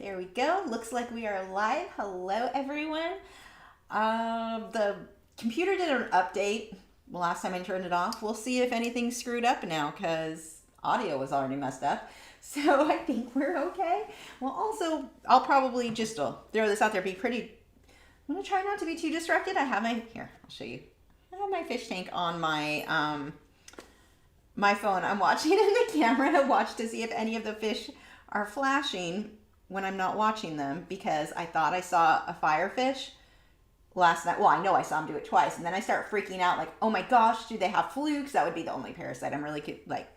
There we go. Looks like we are live. Hello, everyone. The computer did an update last time I turned it off. We'll see if anything's screwed up now because audio was already messed up. So I think we're okay. Well, also, I'll probably just throw this out there. I'm going to try not to be too distracted. Here, I'll show you. I have my fish tank on my my phone. I'm watching in the camera to watch to see if any of the fish are flashing when I'm not watching them, because I thought I saw a firefish last night. Well, I know I saw him do it twice, and then I start freaking out like, oh my gosh, do they have flukes? That would be the only parasite I'm really like,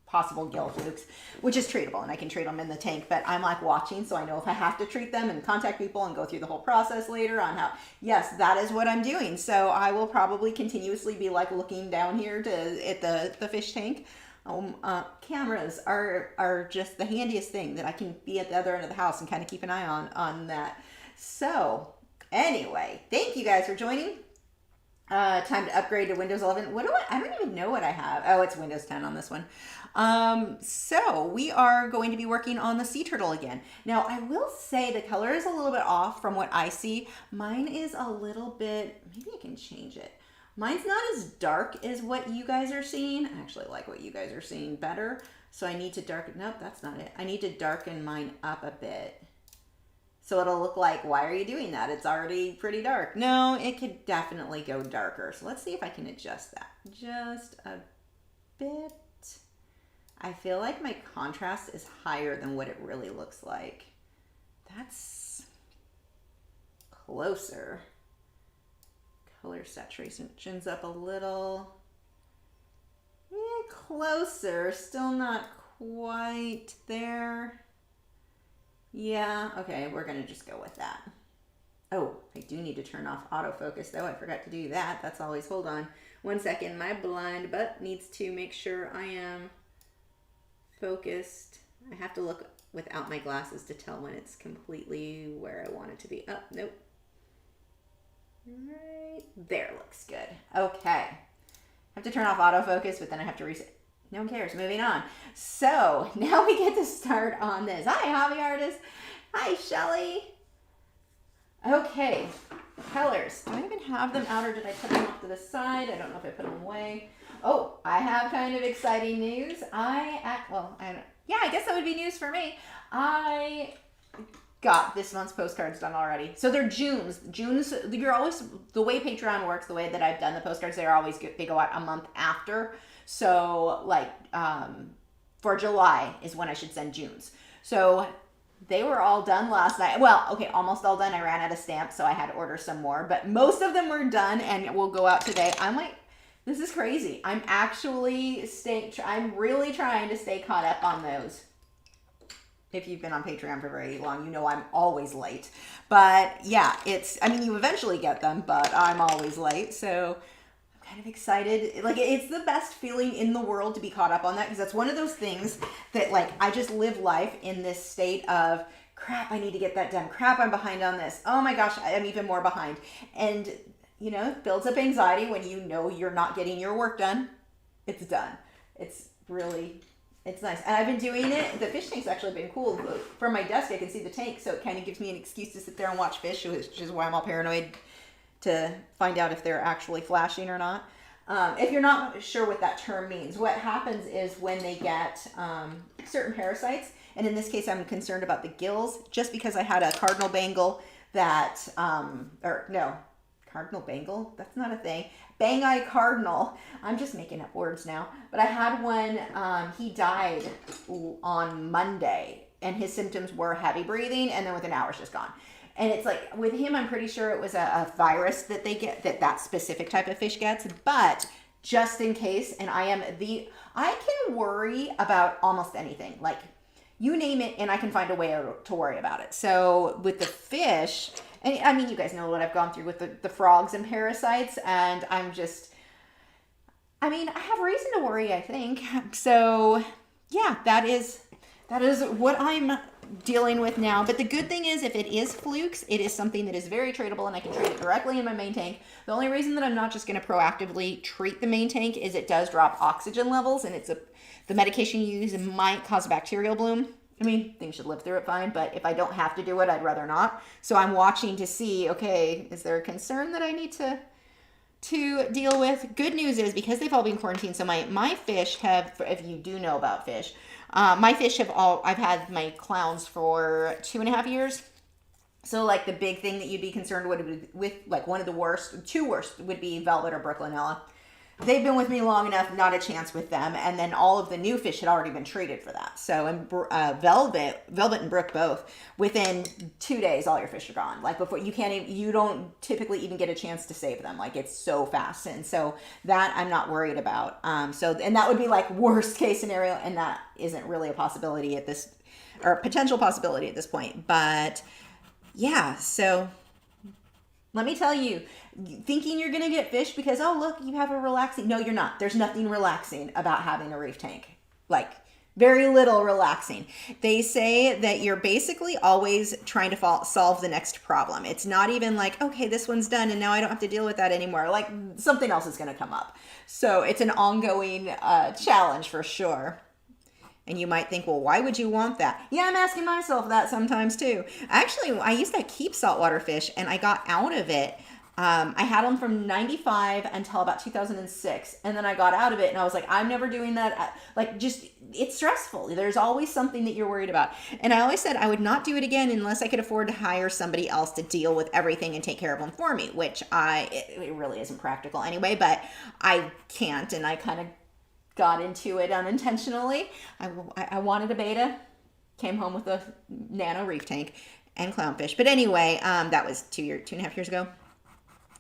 possible gill flukes, which is treatable, and I can treat them in the tank, but I'm like watching, so I know if I have to treat them and contact people and go through the whole process later on how, yes, that is what I'm doing. So I will probably continuously be like looking down here at the fish tank. Cameras are just the handiest thing that I can be at the other end of the house and kind of keep an eye on that. So anyway, thank you guys for joining. Time to upgrade to Windows 11. I don't even know what I have. Oh, it's Windows 10 on this one. So we are going to be working on the sea turtle again. Now I will say the color is a little bit off from what I see. Mine is a little bit, maybe I can change it. Mine's not as dark as what you guys are seeing. I actually like what you guys are seeing better. So I need to darken, nope, that's not it. I need to darken mine up a bit. So it'll look like, why are you doing that? It's already pretty dark. No, it could definitely go darker. So let's see if I can adjust that just a bit. I feel like my contrast is higher than what it really looks like. That's closer. Color saturation's up a little. Closer, still not quite there. Yeah, okay, we're gonna just go with that. Oh, I do need to turn off autofocus though. I forgot to do that. That's always, hold on 1 second. My blind butt needs to make sure I am focused. I have to look without my glasses to tell when it's completely where I want it to be. Oh, nope. Right there looks good. Okay. I have to turn off autofocus, but then I have to reset. No one cares. Moving on. So now we get to start on this. Hi, hobby artist. Hi, Shelly. Okay. Colors. Do I even have them out, or did I put them off to the side? I don't know if I put them away. Oh, I have kind of exciting news. I guess that would be news for me. I got this month's postcards done already. So they're June's. You're always, the way Patreon works, the way that I've done the postcards, they're always good. They go out a month after. So like for July is when I should send June's. So they were all done last night. Well, okay, almost all done. I ran out of stamps, so I had to order some more. But most of them were done and will go out today. I'm like, this is crazy. I'm really trying to stay caught up on those. If you've been on Patreon for very long, you know I'm always late. But yeah, you eventually get them, but I'm always late. So I'm kind of excited. Like, it's the best feeling in the world to be caught up on that, because that's one of those things that, like, I just live life in this state of, crap, I need to get that done. Crap, I'm behind on this. Oh my gosh, I'm even more behind. And, it builds up anxiety when you know you're not getting your work done. It's done. It's nice. And I've been doing it. The fish tank's actually been cool. From my desk, I can see the tank, so it kind of gives me an excuse to sit there and watch fish, which is why I'm all paranoid to find out if they're actually flashing or not. If you're not sure what that term means, what happens is when they get certain parasites, and in this case, I'm concerned about the gills, just because I had a cardinal bangle that, cardinal bangle? That's not a thing. Bang-eye cardinal. I'm just making up words now. But I had one, he died on Monday, and his symptoms were heavy breathing, and then within hours just gone. And it's like, with him, I'm pretty sure it was a virus that they get, that specific type of fish gets. But just in case, and I can worry about almost anything. Like, you name it, and I can find a way to worry about it. So with the fish, and I mean, you guys know what I've gone through with the frogs and parasites, and I have reason to worry, I think. So yeah, that is what I'm dealing with now. But the good thing is, if it is flukes, it is something that is very treatable, and I can treat it directly in my main tank. The only reason that I'm not just going to proactively treat the main tank is it does drop oxygen levels, and the medication you use might cause a bacterial bloom. I mean, things should live through it fine, but if I don't have to do it, I'd rather not. So I'm watching to see, okay, is there a concern that I need to deal with? Good news is, because they've all been quarantined, so my fish have, if you do know about fish, my fish have all, I've had my clowns for 2.5 years. So like the big thing that you'd be concerned with like one of the worst, two worst would be velvet or Brooklynella. They've been with me long enough, not a chance with them. And then all of the new fish had already been treated for that. So Velvet and Brook both, within 2 days, all your fish are gone. Like before, you don't typically even get a chance to save them. Like it's so fast. And so that I'm not worried about. And that would be like worst case scenario. And that isn't really a possibility at this, or a potential possibility at this point. But yeah, so let me tell you, thinking you're going to get fish because, oh, look, you have a relaxing. No, you're not. There's nothing relaxing about having a reef tank. Like, very little relaxing. They say that you're basically always trying to solve the next problem. It's not even like, okay, this one's done and now I don't have to deal with that anymore. Like, something else is going to come up. So it's an ongoing challenge for sure. And you might think, well, why would you want that? Yeah, I'm asking myself that sometimes too. Actually, I used to keep saltwater fish and I got out of it. I had them from 95 until about 2006. And then I got out of it and I was like, I'm never doing that. It's stressful. There's always something that you're worried about. And I always said I would not do it again unless I could afford to hire somebody else to deal with everything and take care of them for me, which it really isn't practical anyway, but I can't. And I kind of got into it unintentionally. I wanted a beta, came home with a nano reef tank and clownfish. But anyway, that was 2.5 years ago.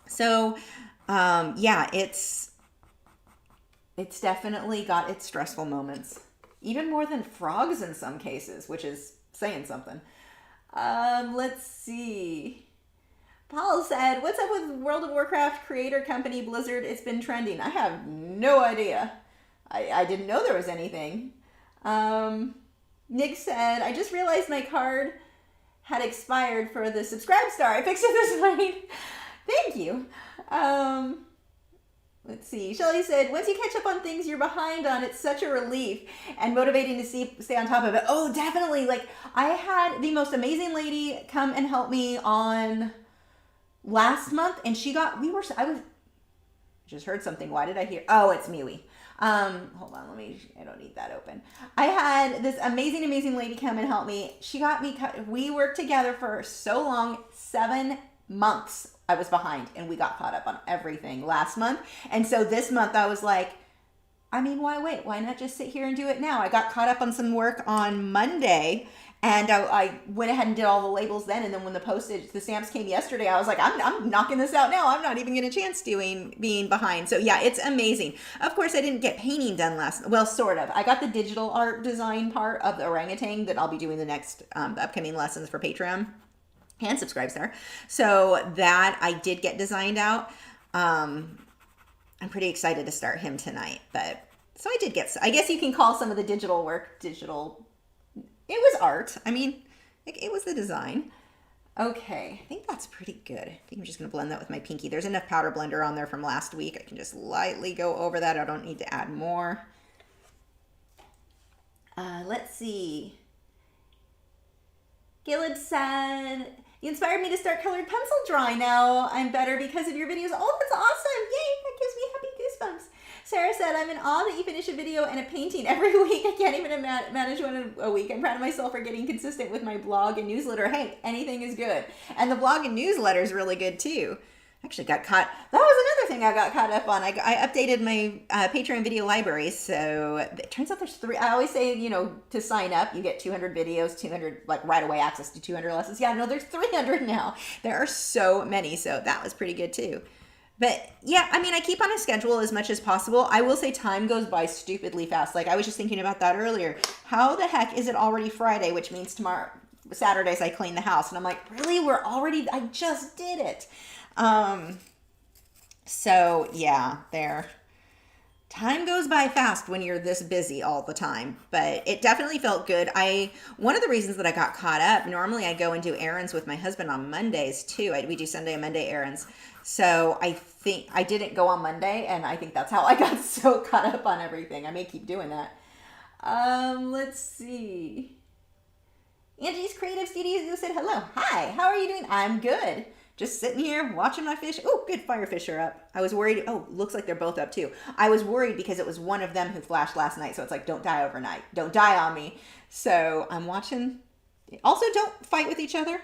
So, yeah, it's definitely got its stressful moments, even more than frogs in some cases, which is saying something. Let's see. Paul said, what's up with World of Warcraft creator company Blizzard? It's been trending. I have no idea. I didn't know there was anything. Nick said, I just realized my card had expired for the subscribe star. I fixed it this morning. Thank you. Let's see. Shelly said, once you catch up on things you're behind on, it's such a relief and motivating to stay on top of it. Oh, definitely. Like, I had the most amazing lady come and help me on last month, and I just heard something. Why did I hear? Oh, it's MeWe. Hold on, I don't need that open. I had this amazing lady come and help me. She got me, we worked together for so long, 7 months I was behind, and we got caught up on everything last month. And so this month I was like, I mean, why wait? Why not just sit here and do it now? I got caught up on some work on Monday, and I went ahead and did all the labels then. And then when the stamps came yesterday, I was like, I'm knocking this out now. I'm not even getting a chance being behind. So yeah, it's amazing. Of course, I didn't get painting done sort of. I got the digital art design part of the orangutan that I'll be doing the upcoming lessons for Patreon and subscribes there. So that I did get designed out. I'm pretty excited to start him tonight, but so I guess you can call some of the digital work digital. It was art. I mean, it was the design. Okay, I think that's pretty good. I think I'm just gonna blend that with my pinky. There's enough powder blender on there from last week. I can just lightly go over that. I don't need to add more. Let's see. Caleb said, you inspired me to start colored pencil drawing. Now I'm better because of your videos. Oh, that's awesome. Yay, that gives me happy goosebumps. Sarah said, I'm in awe that you finish a video and a painting every week. I can't even manage one a week. I'm proud of myself for getting consistent with my blog and newsletter. Hey, anything is good. And the blog and newsletter is really good too. Actually got caught. That was another thing I got caught up on. I updated my Patreon video library. So it turns out there's 3. I always say, to sign up, you get 200 videos, 200, like right away access to 200 lessons. Yeah, no, there's 300 now. There are so many. So that was pretty good too. But yeah, I mean, I keep on a schedule as much as possible. I will say time goes by stupidly fast. Like I was just thinking about that earlier. How the heck is it already Friday, which means tomorrow, Saturdays, I clean the house. And I'm like, really? I just did it. So yeah, time goes by fast when you're this busy all the time, but it definitely felt good. One of the reasons that I got caught up, normally I go and do errands with my husband on Mondays too. We do Sunday and Monday errands. So I think I didn't go on Monday, and I think that's how I got so caught up on everything. I may keep doing that. Let's see. Angie's Creative Studios said hello. Hi, how are you doing? I'm good. Just sitting here watching my fish. Oh, good, firefish are up. I was worried. Oh, looks like they're both up too. I was worried because it was one of them who flashed last night. So it's like, don't die overnight. Don't die on me. So I'm watching. Also, don't fight with each other.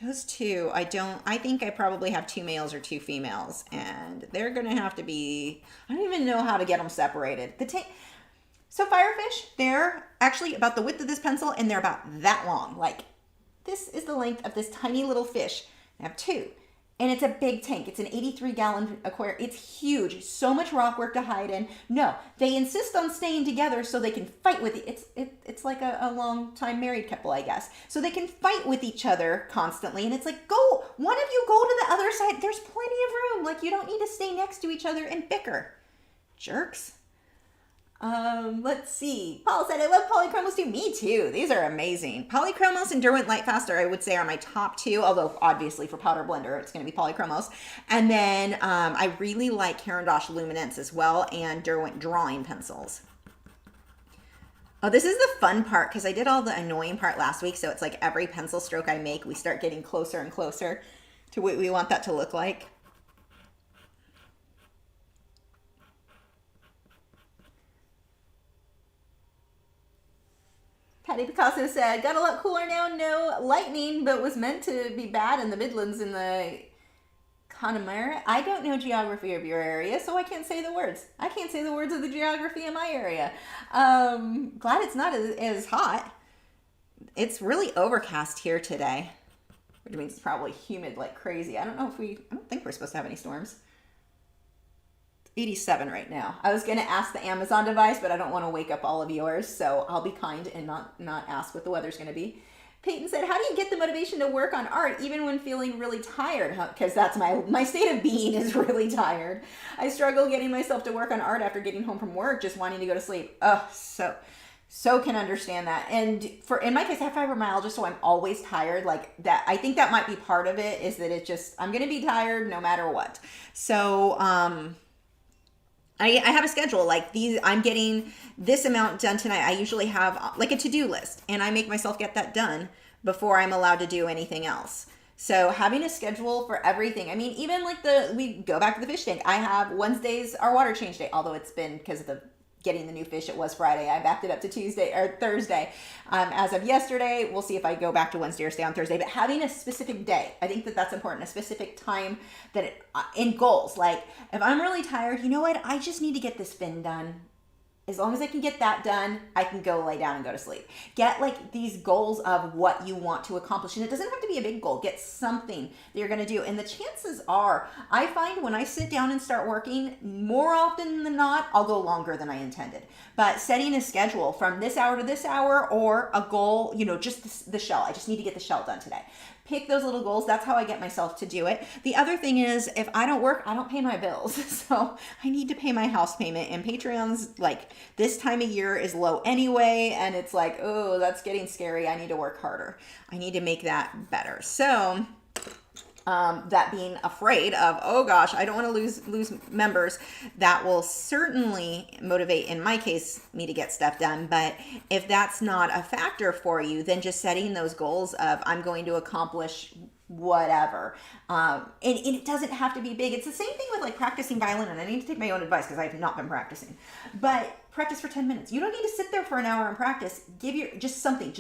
Those two, I think I probably have 2 males or 2 females. And they're going to have to be, I don't even know how to get them separated. So firefish, they're actually about the width of this pencil and they're about that long. Like, this is the length of this tiny little fish. I have 2. And it's a big tank. It's an 83-gallon aquarium. It's huge. So much rock work to hide in. No, they insist on staying together so they can fight with it. It's like a long-time married couple, I guess. So they can fight with each other constantly. And it's like, go. One of you go to the other side. There's plenty of room. Like, you don't need to stay next to each other and bicker. Jerks. Let's see. Paul said, I love polychromos too. Me too. These are amazing. Polychromos and Derwent Light Faster, I would say, are my top 2, although obviously for powder blender, it's going to be polychromos. And then I really like Caran d'Ache Luminance as well, and Derwent drawing pencils. Oh, this is the fun part because I did all the annoying part last week. So it's like every pencil stroke I make, we start getting closer and closer to what we want that to look like. Patty Picasso said, got a lot cooler now, no lightning, but was meant to be bad in the Midlands in the Connemara. I don't know geography of your area, so I can't say the words. I can't say the words of the geography in my area. Glad it's not as hot. It's really overcast here today, which means it's probably humid like crazy. I don't think we're supposed to have any storms. 87 right now. I was going to ask the Amazon device, but I don't want to wake up all of yours, so I'll be kind and not ask what the weather's going to be. Peyton said, how do you get the motivation to work on art even when feeling really tired? Because that's my state of being is really tired. I struggle getting myself to work on art after getting home from work, just wanting to go to sleep. Oh, so can understand that. And in my case, I have fibromyalgia, so I'm always tired. Like that, I think that might be part of it, is that I'm going to be tired no matter what. So, I have a schedule like these. I'm getting this amount done tonight. I usually have like a to-do list, and I make myself get that done before I'm allowed to do anything else. So having a schedule for everything. I mean, even like we go back to the fish tank. I have Wednesdays our water change day, although it's been because of getting the new fish. It was Friday. I backed it up to Tuesday or Thursday. As of yesterday, we'll see if I go back to Wednesday or stay on Thursday. But having a specific day, I think that's important. A specific time in goals. Like if I'm really tired, you know what? I just need to get this fin done. As long as I can get that done, I can go lay down and go to sleep. Get like these goals of what you want to accomplish. And it doesn't have to be a big goal. Get something that you're going to do. And the chances are, I find when I sit down and start working, more often than not, I'll go longer than I intended. But setting a schedule from this hour to this hour, or a goal, just the shell. I just need to get the shell done today. Pick those little goals. That's how I get myself to do it. The other thing is, if I don't work, I don't pay my bills. So I need to pay my house payment, and Patreon's like this time of year is low anyway. And it's like, oh, that's getting scary. I need to work harder. I need to make that better. So that being afraid of, oh gosh, I don't want to lose members, that will certainly motivate, in my case, me to get stuff done. But if that's not a factor for you, then just setting those goals of I'm going to accomplish whatever. And it doesn't have to be big. It's the same thing with like practicing violin, and I need to take my own advice because I have not been practicing. But practice for 10 minutes. You don't need to sit there for an hour and practice. Just something.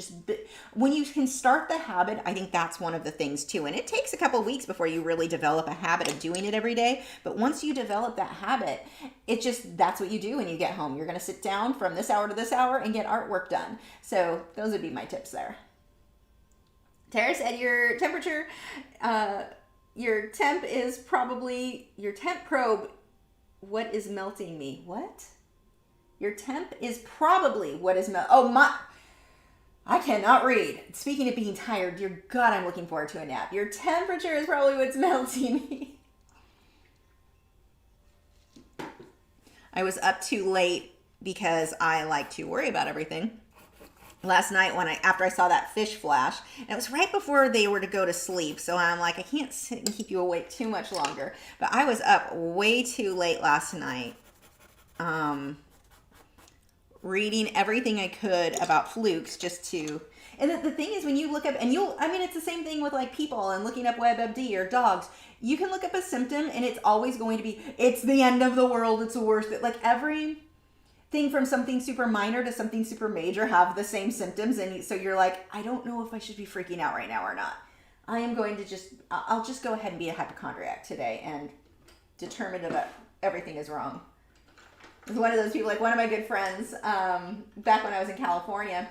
When you can start the habit, I think that's one of the things too. And it takes a couple of weeks before you really develop a habit of doing it every day. But once you develop that habit, that's what you do when you get home. You're going to sit down from this hour to this hour and get artwork done. So those would be my tips there. Tara said your temperature, your temp probe. What is melting me? What? Your temp is probably what is I cannot read. Speaking of being tired, dear God, I'm looking forward to a nap. Your temperature is probably what's melting me. I was up too late because I like to worry about everything. Last night after I saw that fish flash, and it was right before they were to go to sleep, so I'm like, I can't sit and keep you awake too much longer. But I was up way too late last night. reading everything I could about flukes just to, and the thing is when you look up, and I mean, it's the same thing with like people and looking up WebMD or dogs. You can look up a symptom and it's always going to be, it's the end of the world, it's the worst. Like every thing from something super minor to something super major have the same symptoms. And so you're like, I don't know if I should be freaking out right now or not. I am going to I'll just go ahead and be a hypochondriac today and determine that everything is wrong. It's one of those people, like one of my good friends, back when I was in California,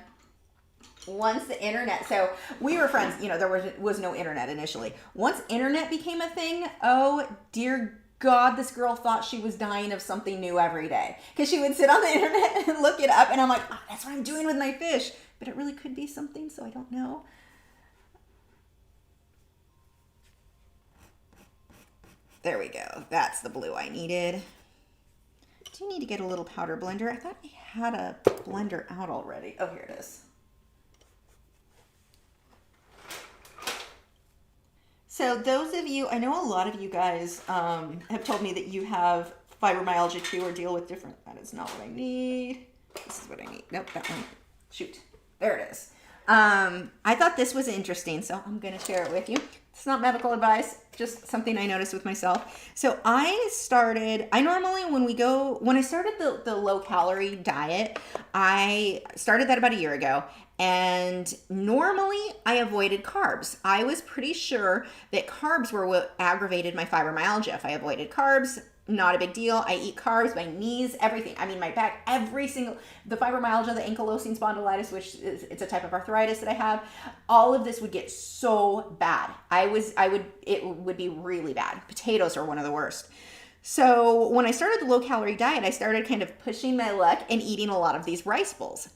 once the internet, so we were friends, you know, there was no internet initially. Once internet became a thing, oh dear God, this girl thought she was dying of something new every day. Because she would sit on the internet and look it up, and I'm like, oh, that's what I'm doing with my fish. But it really could be something, so I don't know. There we go. That's the blue I needed. I do need to get a little powder blender. I thought I had a blender out already. Oh, here it is. So those of you, I know a lot of you guys have told me that you have fibromyalgia too, or deal with different, that is not what I need. This is what I need. Nope, that one. Shoot. There it is. I thought this was interesting, so I'm going to share it with you. It's not medical advice, just something I noticed with myself. So I started, when I started the low calorie diet, I started that about a year ago. And normally I avoided carbs. I was pretty sure that carbs were what aggravated my fibromyalgia. If I avoided carbs, not a big deal. I eat carbs, my knees, everything. I mean, my back, the fibromyalgia, the ankylosing spondylitis, which it's a type of arthritis that I have. All of this would get so bad. It would be really bad. Potatoes are one of the worst. So when I started the low calorie diet, I started kind of pushing my luck and eating a lot of these rice bowls.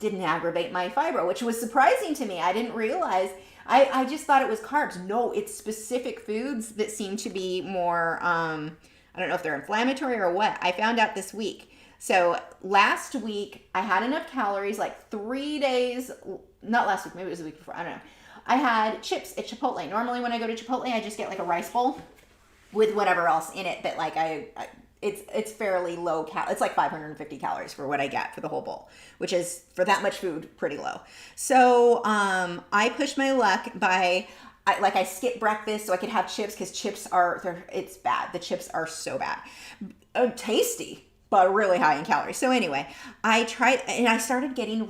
Didn't aggravate my fibro, which was surprising to me. I didn't realize, I just thought it was carbs. No, it's specific foods that seem to be more, I don't know if they're inflammatory or what. I found out this week. So last week I had enough calories, like 3 days, not last week, maybe it was the week before, I don't know. I had chips at Chipotle. Normally when I go to Chipotle, I just get like a rice bowl with whatever else in it, but like it's fairly low it's like 550 calories for what I get for the whole bowl, which is for that much food pretty low. So I pushed my luck by I skipped breakfast so I could have chips, because chips it's bad. The chips are so bad. Tasty, but really high in calories. So anyway, I tried, and I started getting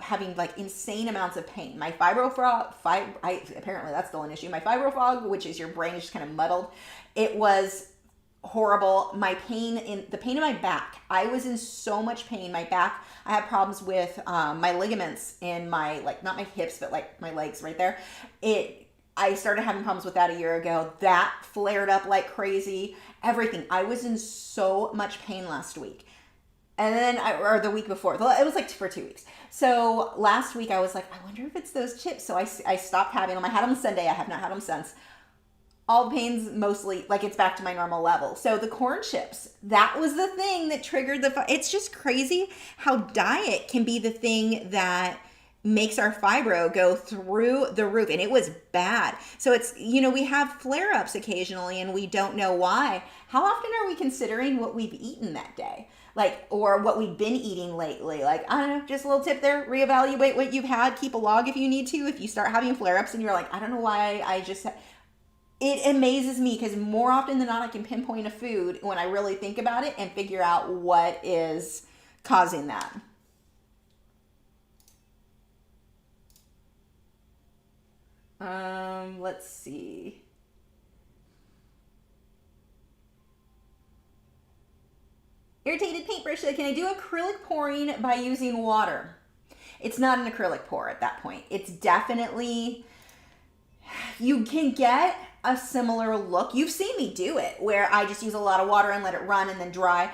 having like insane amounts of pain. My apparently that's still an issue. My fibrofog, which is your brain is just kind of muddled. It was horrible. The pain in my back. I was in so much pain. My back, I had problems with my ligaments in my, like, not my hips, but like my legs right there. I started having problems with that a year ago. That flared up like crazy. Everything. I was in so much pain last week. And then, or the week before. It was like for 2 weeks. So last week I was like, I wonder if it's those chips. So I stopped having them. I had them Sunday. I have not had them since. All the pains mostly, like, it's back to my normal level. So the corn chips, that was the thing that triggered it's just crazy how diet can be the thing that makes our fibro go through the roof. And it was bad. So it's, we have flare-ups occasionally and we don't know why. How often are we considering what we've eaten that day? Like, or what we've been eating lately? Like, I don't know, just a little tip there. Reevaluate what you've had. Keep a log if you need to. If you start having flare-ups and you're like, I don't know why it amazes me, because more often than not, I can pinpoint a food when I really think about it and figure out what is causing that. Let's see. Irritated paintbrush. Can I do acrylic pouring by using water? It's not an acrylic pour at that point. It's definitely, you can get a similar look. You've seen me do it where I just use a lot of water and let it run and then dry.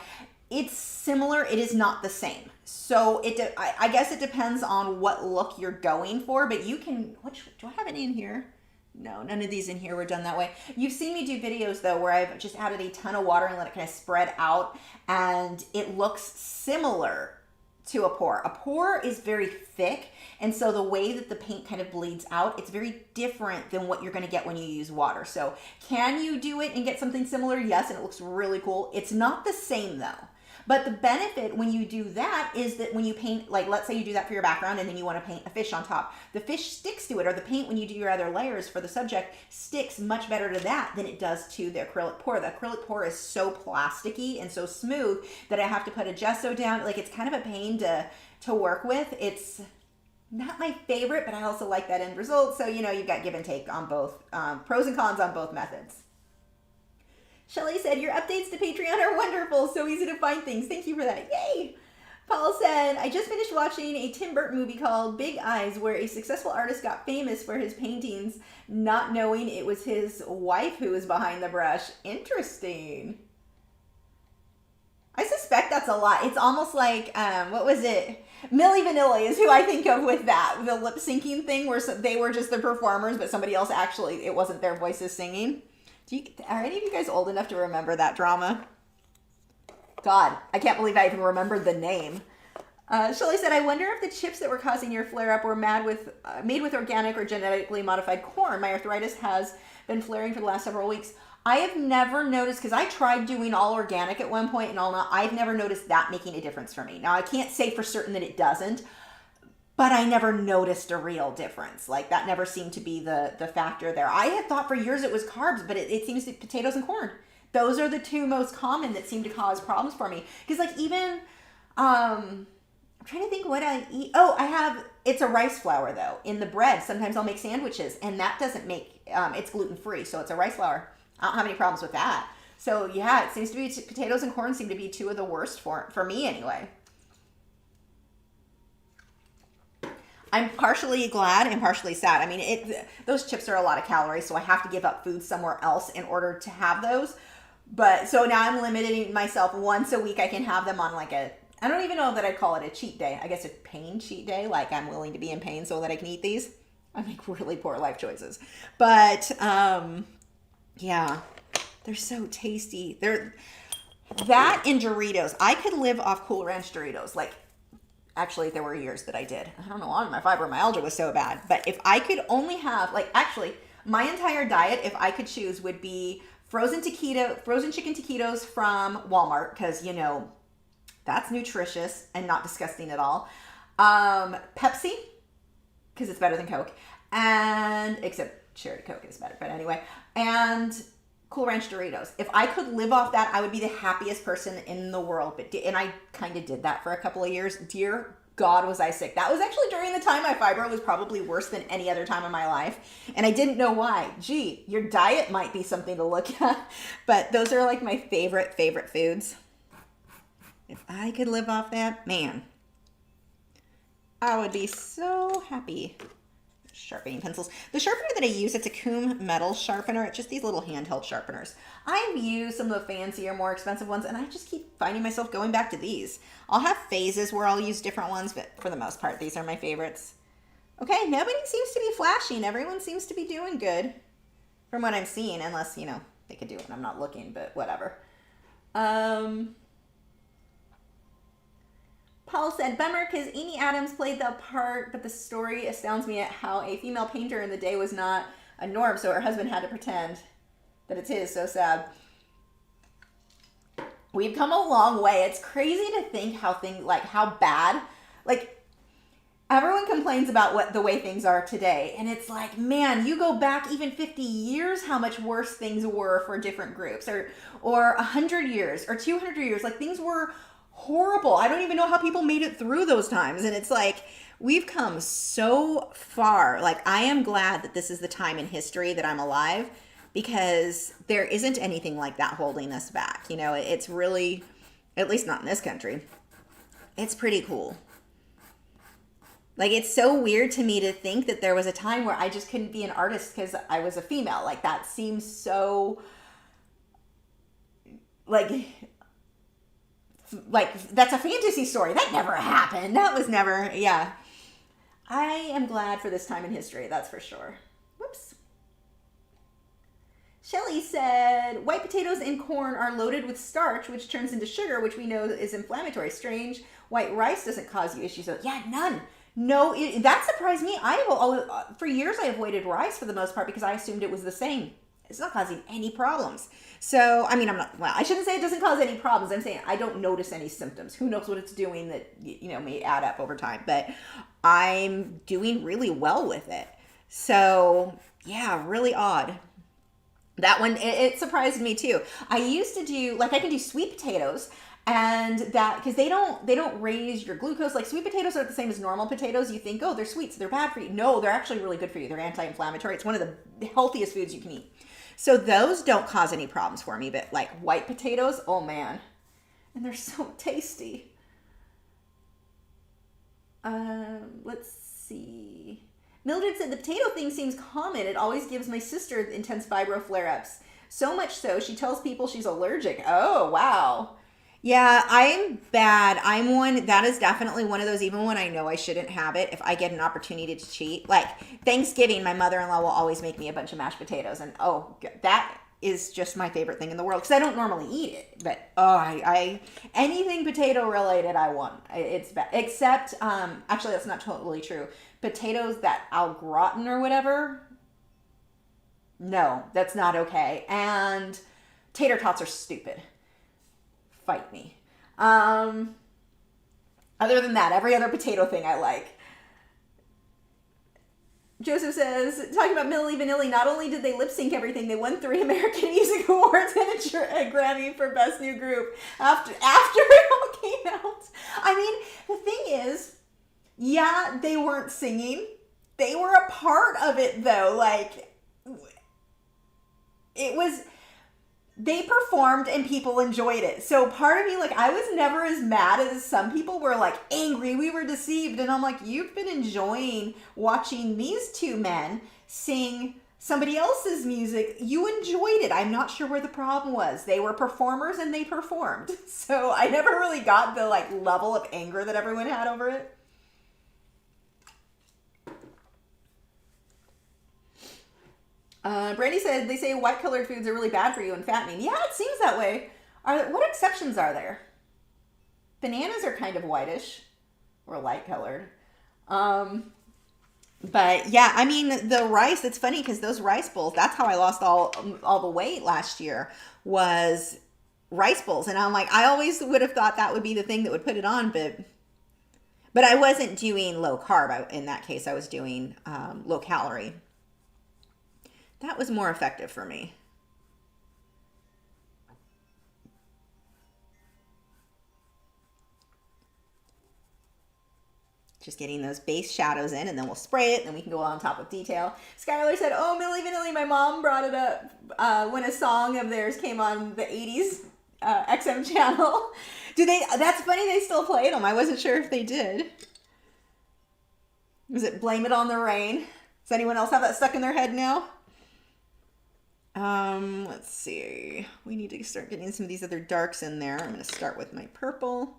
It's similar. It is not the same. So I guess it depends on what look you're going for, but you can, do I have any in here? No, none of these in here were done that way. You've seen me do videos though where I've just added a ton of water and let it kind of spread out, and it looks similar to a pour. A pour is very thick, and so the way that the paint kind of bleeds out, it's very different than what you're going to get when you use water. So can you do it and get something similar? Yes, and it looks really cool. It's not the same though. But the benefit when you do that is that when you paint, like let's say you do that for your background and then you want to paint a fish on top, the fish sticks to it, or the paint when you do your other layers for the subject sticks much better to that than it does to the acrylic pour. The acrylic pour is so plasticky and so smooth that I have to put a gesso down. Like it's kind of a pain to work with. It's not my favorite, but I also like that end result. So, you've got give and take on both, pros and cons on both methods. Shelly said, your updates to Patreon are wonderful. So easy to find things. Thank you for that. Yay. Paul said, I just finished watching a Tim Burton movie called Big Eyes, where a successful artist got famous for his paintings, not knowing it was his wife who was behind the brush. Interesting. I suspect that's a lot. It's almost like, what was it? Milli Vanilli is who I think of with that. The lip syncing thing where they were just the performers, but somebody else actually, it wasn't their voices singing. Are any of you guys old enough to remember that drama? God, I can't believe I even remembered the name. Shelley said, I wonder if the chips that were causing your flare-up were made with organic or genetically modified corn. My arthritis has been flaring for the last several weeks. I have never noticed, because I tried doing all organic at one point and all not, I've never noticed that making a difference for me. Now, I can't say for certain that it doesn't, but I never noticed a real difference. Like, that never seemed to be the factor there. I had thought for years it was carbs, but it seems to be potatoes and corn. Those are the two most common that seem to cause problems for me. Because, like, even, I'm trying to think what I eat. Oh, it's a rice flour, though, in the bread. Sometimes I'll make sandwiches, and that doesn't make, it's gluten-free, so it's a rice flour. I don't have any problems with that. So, yeah, it seems to be, potatoes and corn seem to be two of the worst for me, anyway. I'm partially glad and partially sad. I mean, those chips are a lot of calories, so I have to give up food somewhere else in order to have those. But so now I'm limiting myself once a week. I can have them on like I don't even know that I'd call it a cheat day. I guess a pain cheat day. Like I'm willing to be in pain so that I can eat these. I make really poor life choices. But yeah, they're so tasty. That and Doritos. I could live off Cool Ranch Doritos. Like, actually, there were years that I did. I don't know why my fibromyalgia was so bad. But if I could only have, like, actually, my entire diet, if I could choose, would be frozen chicken taquitos from Walmart, because, that's nutritious and not disgusting at all. Pepsi, because it's better than Coke. And, except cherry Coke is better, but anyway. And Cool Ranch Doritos. If I could live off that, I would be the happiest person in the world. And I kind of did that for a couple of years. Dear God, was I sick. That was actually during the time my fibro was probably worse than any other time in my life. And I didn't know why. Gee, your diet might be something to look at. But those are like my favorite foods. If I could live off that, man, I would be so happy. Sharpening pencils. The sharpener that I use, it's a Coom metal sharpener. It's just these little handheld sharpeners. I've used some of the fancier, more expensive ones, and I just keep finding myself going back to these. I'll have phases where I'll use different ones, but for the most part, these are my favorites. Okay, nobody seems to be flashing. Everyone seems to be doing good from what I'm seeing, unless, they could do it when I'm not looking, but whatever. Paul said, bummer, because Amy Adams played the part, but the story astounds me at how a female painter in the day was not a norm, so her husband had to pretend that it's his. So sad. We've come a long way. It's crazy to think how bad, everyone complains about the way things are today. And it's like, man, you go back even 50 years, how much worse things were for different groups, or 100 years or 200 years. Like, things were horrible. I don't even know how people made it through those times. And it's like, we've come so far. Like, I am glad that this is the time in history that I'm alive, because there isn't anything like that holding us back. It's really, at least not in this country, it's pretty cool. Like, it's so weird to me to think that there was a time where I just couldn't be an artist because I was a female. Like, that seems so, like that's a fantasy story. That never happened. That was never, yeah. I am glad for this time in history, that's for sure. Whoops. Shelly said, white potatoes and corn are loaded with starch, which turns into sugar, which we know is inflammatory. Strange. White rice doesn't cause you issues. Yeah, none. No, that surprised me. For years I avoided rice for the most part because I assumed it was the same. It's not causing any problems. So, I mean, I shouldn't say it doesn't cause any problems. I'm saying I don't notice any symptoms. Who knows what it's doing that, may add up over time. But I'm doing really well with it. So, yeah, really odd. That one, it surprised me too. I used to do, I can do sweet potatoes, and that, because they don't raise your glucose. Like, sweet potatoes are the same as normal potatoes. You think, oh, they're sweet, so they're bad for you. No, they're actually really good for you. They're anti-inflammatory. It's one of the healthiest foods you can eat. So those don't cause any problems for me, but like white potatoes, oh man. And they're so tasty. Let's see. Mildred said the potato thing seems common. It always gives my sister intense fibro flare-ups. So much so, she tells people she's allergic. Oh, wow. Yeah, I'm bad. I'm one, that is definitely one of those, even when I know I shouldn't have it, if I get an opportunity to cheat. Like, Thanksgiving, my mother-in-law will always make me a bunch of mashed potatoes. And, oh, that is just my favorite thing in the world. Because I don't normally eat it. But, I anything potato related, I want. It's bad. Except, actually, that's not totally true. Potatoes that au gratin or whatever, no, that's not okay. And tater tots are stupid. Fight me. Other than that, every other potato thing I like. Joseph says, talking about Milli Vanilli, not only did they lip sync everything, they won 3 American Music Awards and a Grammy for Best New Group after it all came out. I mean, the thing is, yeah, they weren't singing. They were a part of it, though. Like, it was, they performed and people enjoyed it. So part of me, I was never as mad as some people were, angry. We were deceived. And I'm like, you've been enjoying watching these two men sing somebody else's music. You enjoyed it. I'm not sure where the problem was. They were performers and they performed. So I never really got the, level of anger that everyone had over it. Brandy said, they say white colored foods are really bad for you and fattening. Yeah, it seems that way. What exceptions are there? Bananas are kind of whitish or light colored. But yeah, I mean, the rice, it's funny because those rice bowls, that's how I lost all the weight last year, was rice bowls. And I'm like, I always would have thought that would be the thing that would put it on, but I wasn't doing low carb. In that case, I was doing low calorie. That was more effective for me. Just getting those base shadows in, and then we'll spray it, and then we can go on top with detail. Skylar said, oh, Milli Vanilli, my mom brought it up when a song of theirs came on the 80s XM channel. That's funny, they still played them. I wasn't sure if they did. Was it Blame It on the Rain? Does anyone else have that stuck in their head now? Let's see. We need to start getting some of these other darks in there. I'm going to start with my purple.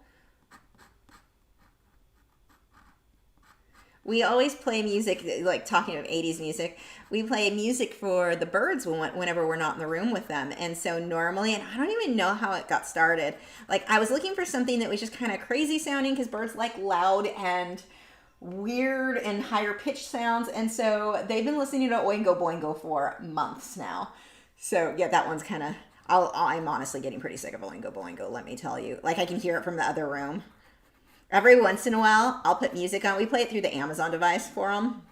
We always play music, talking of 80s music, we play music for the birds whenever we're not in the room with them. And so normally, and I don't even know how it got started, I was looking for something that was just kind of crazy sounding because birds like loud and weird and higher pitched sounds. And so they've been listening to Oingo Boingo for months now. So yeah, that one's kind of, I'm honestly getting pretty sick of Oingo Boingo, let me tell you. I can hear it from the other room. Every once in a while, I'll put music on. We play it through the Amazon device for them.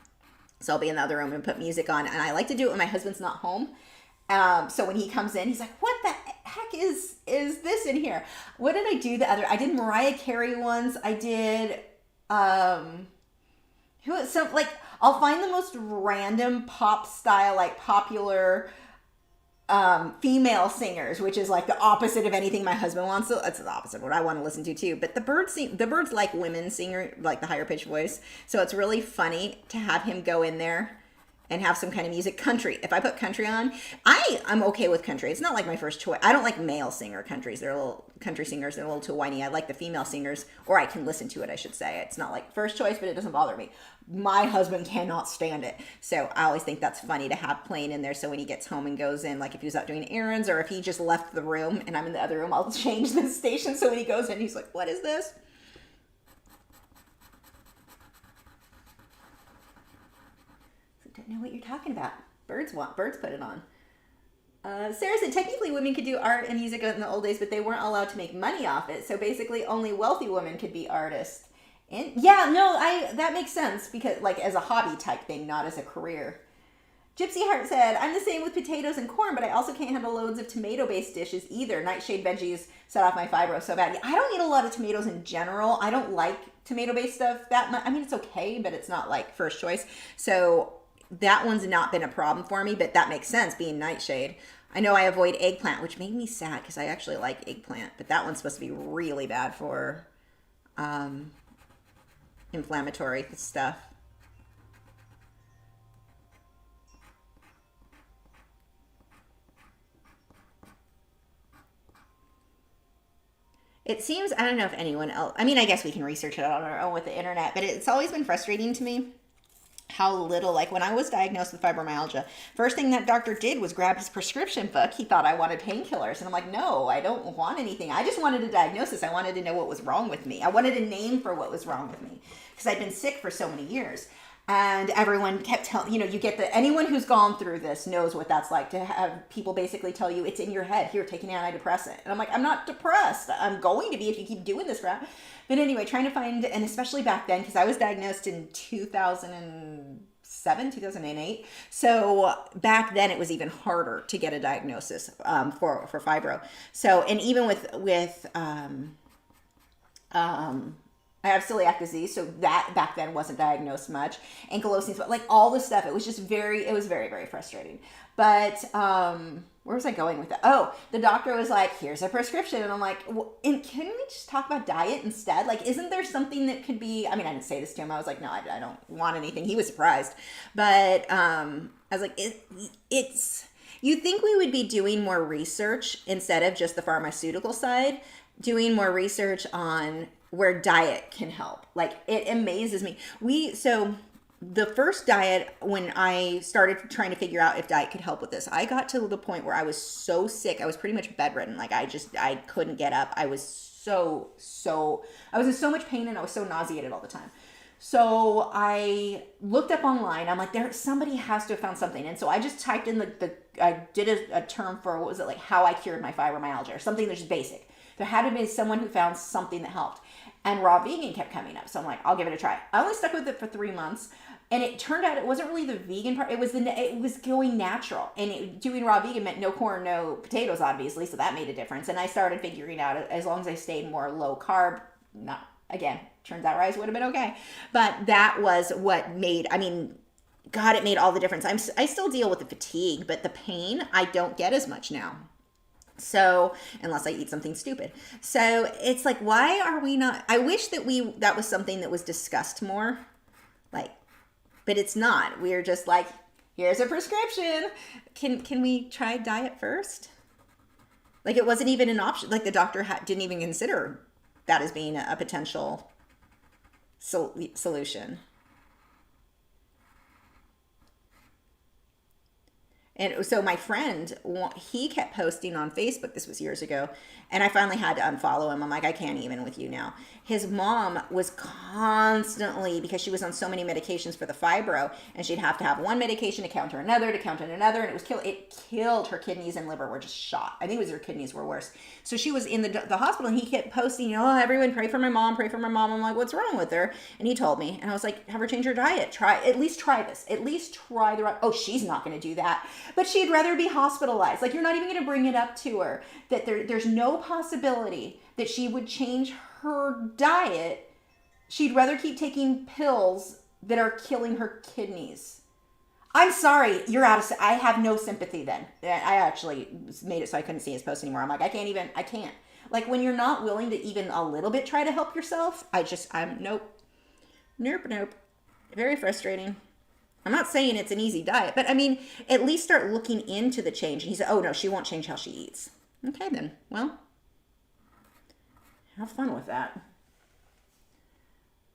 So I'll be in the other room and put music on. And I like to do it when my husband's not home. So when he comes in, he's like, what the heck is this in here? What did I do I did Mariah Carey ones. I did, I'll find the most random pop style, popular female singers, which is the opposite of anything my husband wants. So that's the opposite of what I want to listen to too. But the birds like women singer, the higher pitched voice. So it's really funny to have him go in there and have some kind of music. Country. If I put country on, I'm okay with country. It's not my first choice. I don't like male singer countries. They're country singers. They're a little too whiny. I like the female singers, or I can listen to it, I should say. It's not first choice, but it doesn't bother me. My husband cannot stand it. So I always think that's funny to have playing in there. So when he gets home and goes in, if he's out doing errands, or if he just left the room and I'm in the other room, I'll change the station. So when he goes in, he's like, what is this? I don't know what you're talking about. Birds put it on. Sarah said, technically women could do art and music in the old days, but they weren't allowed to make money off it. So basically only wealthy women could be artists. And yeah, no, that makes sense because like as a hobby type thing, not as a career. Gypsy Heart said, I'm the same with potatoes and corn, but I also can't handle loads of tomato-based dishes either. Nightshade veggies set off my fibro so bad. I don't eat a lot of tomatoes in general. I don't like tomato-based stuff that much. I mean, it's okay, but it's not like first choice. So that one's not been a problem for me, but that makes sense being nightshade. I know I avoid eggplant, which made me sad because I actually like eggplant, but that one's supposed to be really bad for inflammatory stuff. It seems, I don't know if anyone else, I mean, I guess we can research it on our own with the internet, but it's always been frustrating to me how little, like when I was diagnosed with fibromyalgia, first thing that doctor did was grab his prescription book. He thought I wanted painkillers. And I'm like, no, I don't want anything. I just wanted a diagnosis. I wanted to know what was wrong with me. I wanted a name for what was wrong with me because I'd been sick for so many years. And everyone kept telling, you get anyone who's gone through this knows what that's like to have people basically tell you it's in your head. Here, take an antidepressant. And I'm like, I'm not depressed. I'm going to be if you keep doing this crap. But anyway, trying to find, and especially back then, because I was diagnosed in 2007, 2008. So back then it was even harder to get a diagnosis for fibro. So, and even with I have celiac disease, so that back then wasn't diagnosed much. Ankylosing, but like all this stuff, it was very, very frustrating. But where was I going with that? Oh, the doctor was like, here's a prescription. And I'm like, well, and can we just talk about diet instead? Like, isn't there something that could be, I mean, I didn't say this to him. I was like, no, I don't want anything. He was surprised. But I was like, it's, you'd think we would be doing more research instead of just the pharmaceutical side, doing more research on where diet can help. Like, it amazes me. So the first diet, when I started trying to figure out if diet could help with this, I got to the point where I was so sick. I was pretty much bedridden. Like I couldn't get up. I was I was in so much pain and I was so nauseated all the time. So I looked up online. I'm like, somebody has to have found something. And so I just typed in I did a term for, what was it, like how I cured my fibromyalgia or something that's just basic. There had to be someone who found something that helped. And raw vegan kept coming up. So I'm like, I'll give it a try. I only stuck with it for 3 months. And it turned out it wasn't really the vegan part. It was going natural. And doing raw vegan meant no corn, no potatoes, obviously. So that made a difference. And I started figuring out, as long as I stayed more low carb, turns out rice would have been okay. But that was what made, I mean, God, it made all the difference. I still deal with the fatigue, but the pain, I don't get as much now. So, unless I eat something stupid. So, it's like, why are we not, I wish that was something that was discussed more, like, but it's not. We're just like, here's a prescription. Can we try diet first? Like, it wasn't even an option. Like, the doctor didn't even consider that as being a potential solution. And so my friend, he kept posting on Facebook, this was years ago, and I finally had to unfollow him. I'm like, I can't even with you now. His mom was constantly, because she was on so many medications for the fibro, and she'd have to have one medication to counter another, and it killed her kidneys and liver were just shot. I think it was her kidneys were worse. So she was in the hospital, and he kept posting, everyone pray for my mom, pray for my mom. I'm like, what's wrong with her? And he told me, and I was like, have her change her diet. At least try this. At least try she's not going to do that. But she'd rather be hospitalized. Like, you're not even going to bring it up to her that there's no possibility that she would change her diet. She'd rather keep taking pills that are killing her kidneys. I'm sorry, you're out of, I have no sympathy then. I actually made it so I couldn't see his post anymore. I'm like, I can't. Like, when you're not willing to even a little bit try to help yourself, nope. Very frustrating. I'm not saying it's an easy diet, but I mean, at least start looking into the change. And he said, oh no, she won't change how she eats. Okay then, well, have fun with that.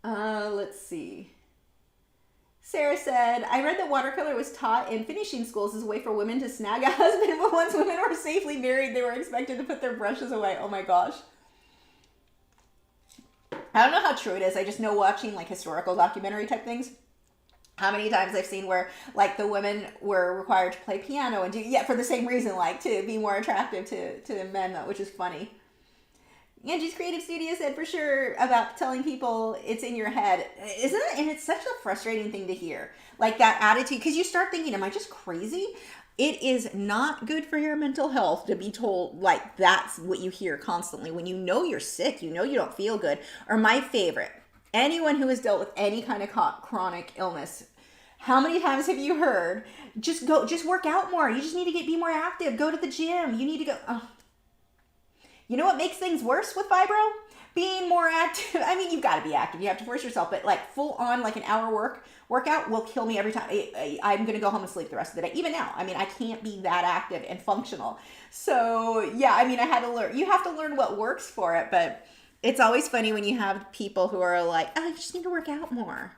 Let's see. Sarah said, I read that watercolor was taught in finishing schools as a way for women to snag a husband, but once women were safely married, they were expected to put their brushes away. Oh my gosh. I don't know how true it is. I just know watching like historical documentary type things, How many times I've seen where like the women were required to play piano and do, yeah, for the same reason, like to be more attractive to men, which is funny. Angie's Creative Studio said for sure about telling people it's in your head. Isn't it? And it's such a frustrating thing to hear. Like that attitude, because you start thinking, am I just crazy? It is not good for your mental health to be told like that's what you hear constantly when you know you're sick, you know you don't feel good. Or my favorite, anyone who has dealt with any kind of chronic illness, how many times have you heard, just work out more. You just need to be more active. Go to the gym. You need to go. Oh. You know what makes things worse with fibro? Being more active. I mean, you've got to be active. You have to force yourself, but like full on, like an hour workout will kill me every time. I'm going to go home and sleep the rest of the day. Even now, I mean, I can't be that active and functional. So yeah, I mean, I had to learn. You have to learn what works for it, but it's always funny when you have people who are like, oh, you just need to work out more.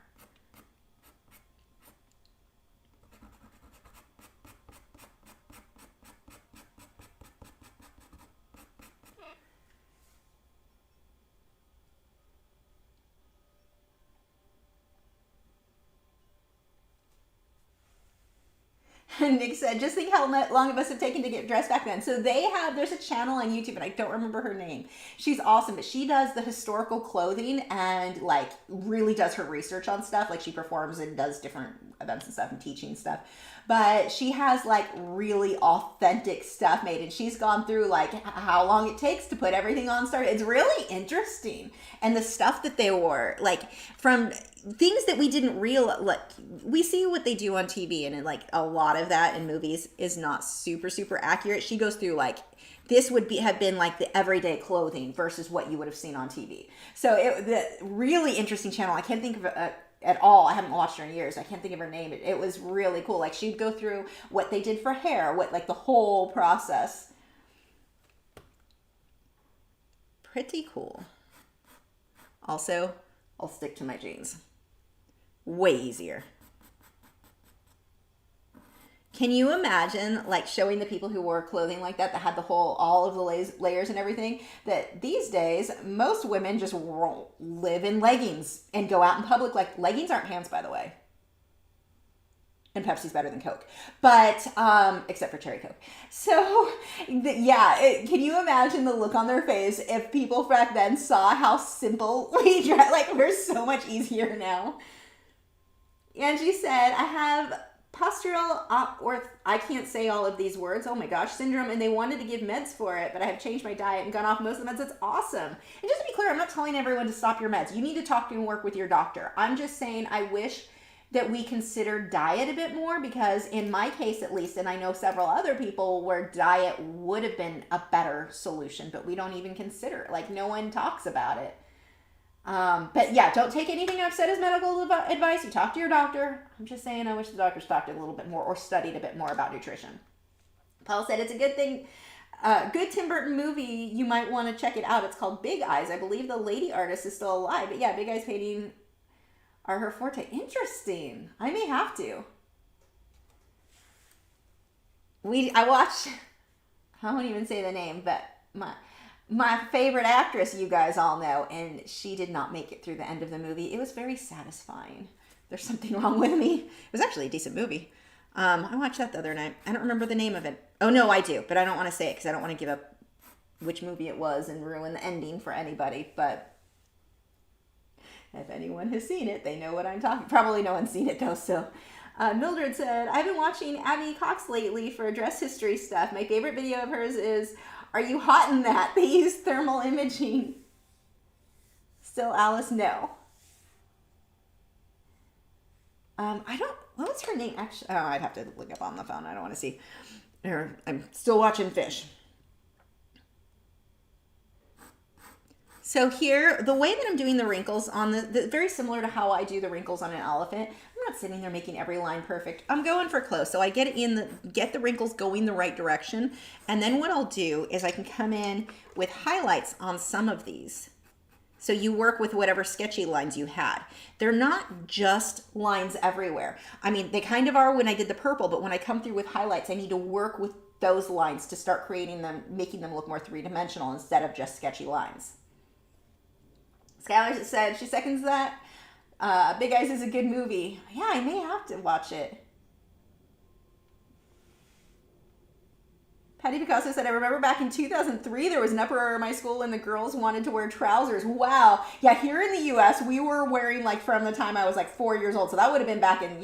Nick said, just think how long of us have taken to get dressed back then. So there's a channel on YouTube, and I don't remember her name. She's awesome, but she does the historical clothing and like really does her research on stuff. Like she performs and does different events and stuff and teaching stuff. But she has like really authentic stuff made, and she's gone through like how long it takes to put everything on start. It's really interesting. And the stuff that they wore, like from things that we didn't realize, like we see what they do on TV, and like a lot of that in movies is not super accurate. She goes through like this would have been like the everyday clothing versus what you would have seen on TV. So the really interesting channel. I can't think of it at all. I haven't watched her in years. I can't think of her name. It was really cool. Like she'd go through what they did for hair, what like the whole process. Pretty cool. Also, I'll stick to my jeans. Way easier. Can you imagine like showing the people who wore clothing like that had all of the layers and everything, that these days most women just live in leggings and go out in public. Like leggings aren't pants, by the way. And Pepsi's better than Coke, but except for cherry Coke. So yeah, can you imagine the look on their face if people back then saw how simple we dress? Like we're so much easier now. Angie said, I have postural I can't say all of these words, oh my gosh, syndrome, and they wanted to give meds for it, but I have changed my diet and gone off most of the meds. That's awesome. And just to be clear, I'm not telling everyone to stop your meds. You need to talk to and work with your doctor. I'm just saying I wish that we consider diet a bit more, because in my case at least, and I know several other people where diet would have been a better solution, but we don't even consider it. Like no one talks about it. But yeah, don't take anything I've said as medical advice. You talk to your doctor. I'm just saying I wish the doctors talked a little bit more or studied a bit more about nutrition. Paul said it's a good thing. Good Tim Burton movie. You might want to check it out. It's called Big Eyes. I believe the lady artist is still alive. But yeah, Big Eyes painting are her forte. Interesting. I may have to. I watched, I won't even say the name, but my favorite actress, you guys all know, and she did not make it through the end of the movie. It was very satisfying. There's something wrong with me. It was actually a decent movie. I watched that the other night. I don't remember the name of it. Oh, no, I do, but I don't want to say it because I don't want to give up which movie it was and ruin the ending for anybody. But if anyone has seen it, they know what I'm talking. Probably no one's seen it, though, so... Mildred said, I've been watching Abby Cox lately for dress history stuff. My favorite video of hers is... Are you hot in that? They use thermal imaging. Still, Alice, no. What was her name? Actually, oh, I'd have to look up on the phone. I don't want to see. I'm still watching Fish. So here, the way that I'm doing the wrinkles on very similar to how I do the wrinkles on an elephant. I'm not sitting there making every line perfect. I'm going for close. So I get the wrinkles going the right direction. And then what I'll do is I can come in with highlights on some of these. So you work with whatever sketchy lines you had. They're not just lines everywhere. I mean, they kind of are when I did the purple, but when I come through with highlights, I need to work with those lines to start creating them, making them look more three-dimensional instead of just sketchy lines. Skylar said she seconds that. Big Eyes is a good movie. Yeah, I may have to watch it. Patty Picasso said, I remember back in 2003, there was an uproar in my school and the girls wanted to wear trousers. Wow. Yeah, here in the U.S., we were wearing, like, from the time I was, like, 4 years old. So that would have been back in,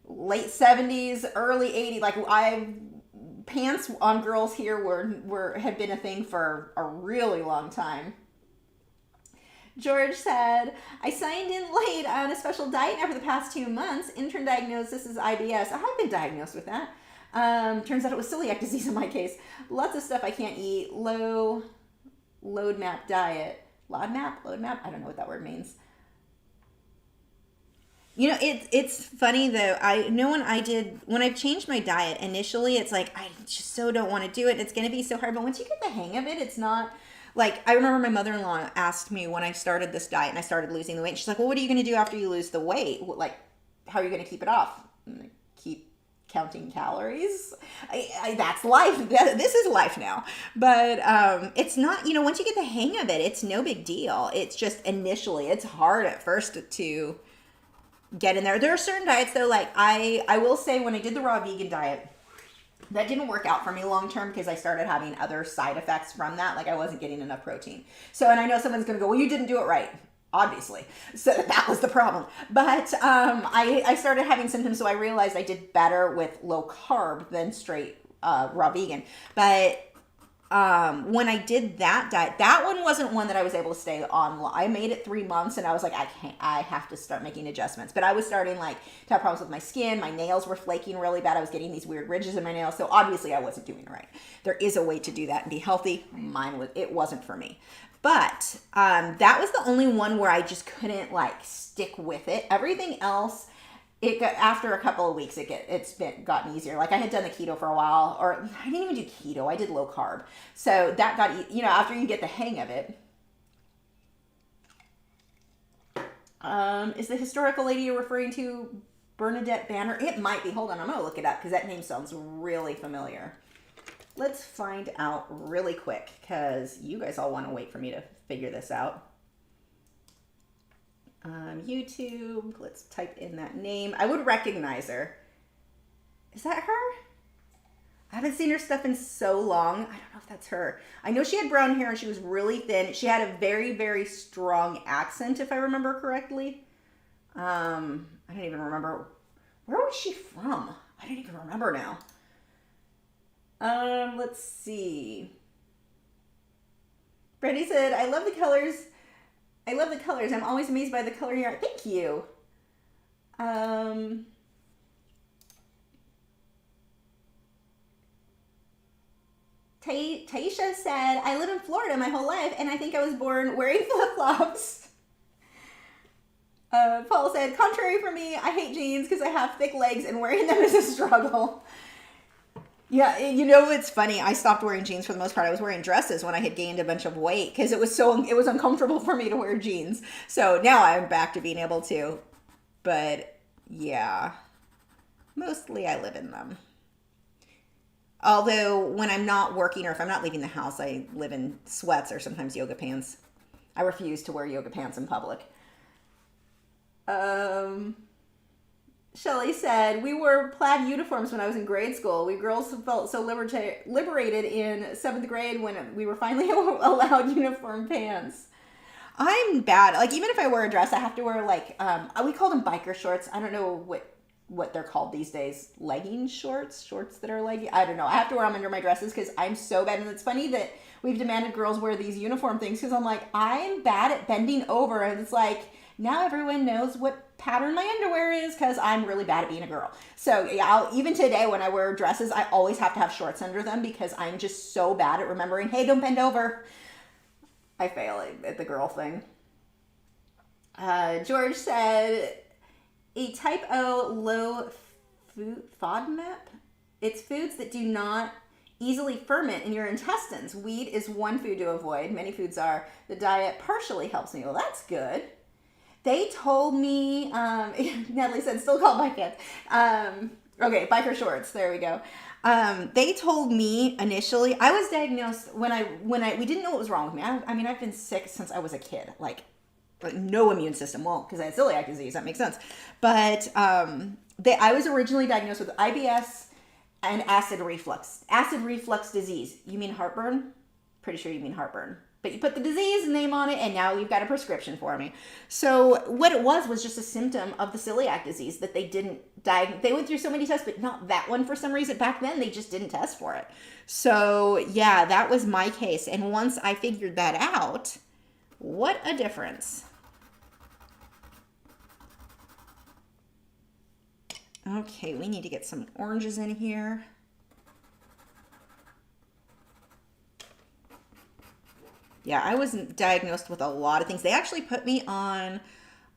late 70s, early 80s. Like, pants on girls here had been a thing for a really long time. George said, I signed in late on a special diet now for the past 2 months. Intern diagnosis is IBS. I have been diagnosed with that. Turns out it was celiac disease in my case. Lots of stuff I can't eat. Load map diet. Load map? I don't know what that word means. It's funny though. I know when I've changed my diet, initially it's like, I just so don't want to do it. It's going to be so hard. But once you get the hang of it, it's not like, I remember my mother-in-law asked me when I started this diet and I started losing the weight. She's like, well, what are you going to do after you lose the weight? Like, how are you going to keep it off? Keep counting calories. That's life. This is life now. But it's not, once you get the hang of it, it's no big deal. It's just initially, it's hard at first to get in there. There are certain diets though, like I will say when I did the raw vegan diet, that didn't work out for me long term because I started having other side effects from that. Like I wasn't getting enough protein. So, and I know someone's going to go, well, you didn't do it right. Obviously. So that was the problem. But I started having symptoms, so I realized I did better with low carb than straight raw vegan. But when I did that diet, that one wasn't one that I was able to stay on. I made it 3 months and I was like, I have to start making adjustments. But I was starting to have problems with my skin. My nails were flaking really bad. I was getting these weird ridges in my nails. So obviously I wasn't doing it right. There is a way to do that and be healthy. It wasn't for me. But that was the only one where I just couldn't stick with it. Everything else, after a couple of weeks, it's gotten easier. Like I had done the keto for a while, or I didn't even do keto. I did low carb. So that got, after you get the hang of it. Is the historical lady you're referring to Bernadette Banner? It might be. Hold on, I'm going to look it up because that name sounds really familiar. Let's find out really quick because you guys all want to wait for me to figure this out. YouTube, let's type in that name. I would recognize her. Is that her? I haven't seen her stuff in so long. I don't know if that's her. I know she had brown hair and she was really thin. She had a very, very strong accent, if I remember correctly. I don't even remember. Where was she from? I don't even remember now. Let's see. Brandy said, I love the colors. I'm always amazed by the color here. Thank you. Taisha said, I live in Florida my whole life, and I think I was born wearing flip-flops. Paul said, contrary for me, I hate jeans because I have thick legs and wearing them is a struggle. Yeah, it's funny. I stopped wearing jeans for the most part. I was wearing dresses when I had gained a bunch of weight because it was uncomfortable for me to wear jeans. So now I'm back to being able to. But yeah, mostly I live in them. Although when I'm not working or if I'm not leaving the house, I live in sweats or sometimes yoga pants. I refuse to wear yoga pants in public. Shelly said, we wore plaid uniforms when I was in grade school. We girls felt so liberated in 7th grade when we were finally allowed uniform pants. I'm bad. Even if I wear a dress, I have to wear we call them biker shorts. I don't know what they're called these days. Legging shorts that are legging. I don't know. I have to wear them under my dresses because I'm so bad. And it's funny that we've demanded girls wear these uniform things because I'm I'm bad at bending over. And it's now everyone knows what pattern my underwear is because I'm really bad at being a girl. So yeah, even today when I wear dresses, I always have to have shorts under them because I'm just so bad at remembering, hey, don't bend over. I fail at the girl thing. George said, a type O low FODMAP. It's foods that do not easily ferment in your intestines. Wheat is one food to avoid. Many foods are. The diet partially helps me. Well, that's good. They told me, Natalie said, still called bike okay, biker shorts. There we go. They told me initially, I was diagnosed when we didn't know what was wrong with me. I've been sick since I was a kid, no immune system. Well, because I had celiac disease, that makes sense. But I was originally diagnosed with IBS and acid reflux. Acid reflux disease. You mean heartburn? Pretty sure you mean heartburn. But you put the disease name on it, and now you've got a prescription for me. So what it was just a symptom of the celiac disease that they didn't diagnose. They went through so many tests, but not that one for some reason. Back then, they just didn't test for it. So yeah, that was my case. And once I figured that out, what a difference. Okay, we need to get some oranges in here. Yeah, I was diagnosed with a lot of things. They actually put me on,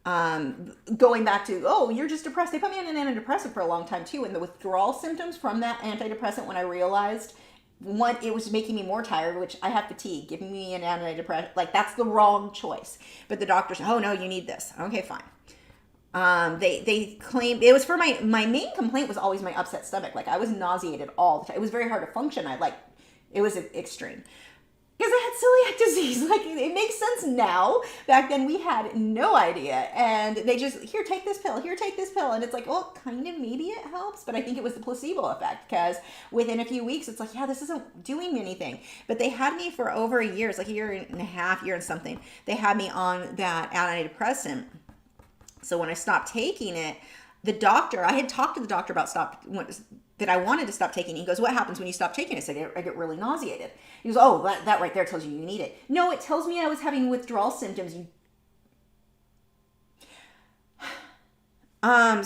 going back to, oh, you're just depressed. They put me on an antidepressant for a long time too. And the withdrawal symptoms from that antidepressant, when I realized, one, it was making me more tired, which I have fatigue. Giving me an antidepressant, like that's the wrong choice. But the doctor said, oh no, you need this. Okay, fine. They claimed it was for my main complaint was always my upset stomach. Like I was nauseated all the time. It was very hard to function. It was extreme. Because I had celiac disease. Like, it makes sense now. Back then, we had no idea. And they just, here, take this pill. Here, take this pill. And it's like, well, kind of maybe it helps. But I think it was the placebo effect. Because within a few weeks, it's like, yeah, this isn't doing anything. But they had me for over a year. It's like a year and a half, year and something. They had me on that antidepressant. So when I stopped taking it, the doctor, I had talked to the doctor about that I wanted to stop taking it. He goes, what happens when you stop taking it? I said, I get really nauseated. He goes, oh, that right there tells you need it. No, it tells me I was having withdrawal symptoms. And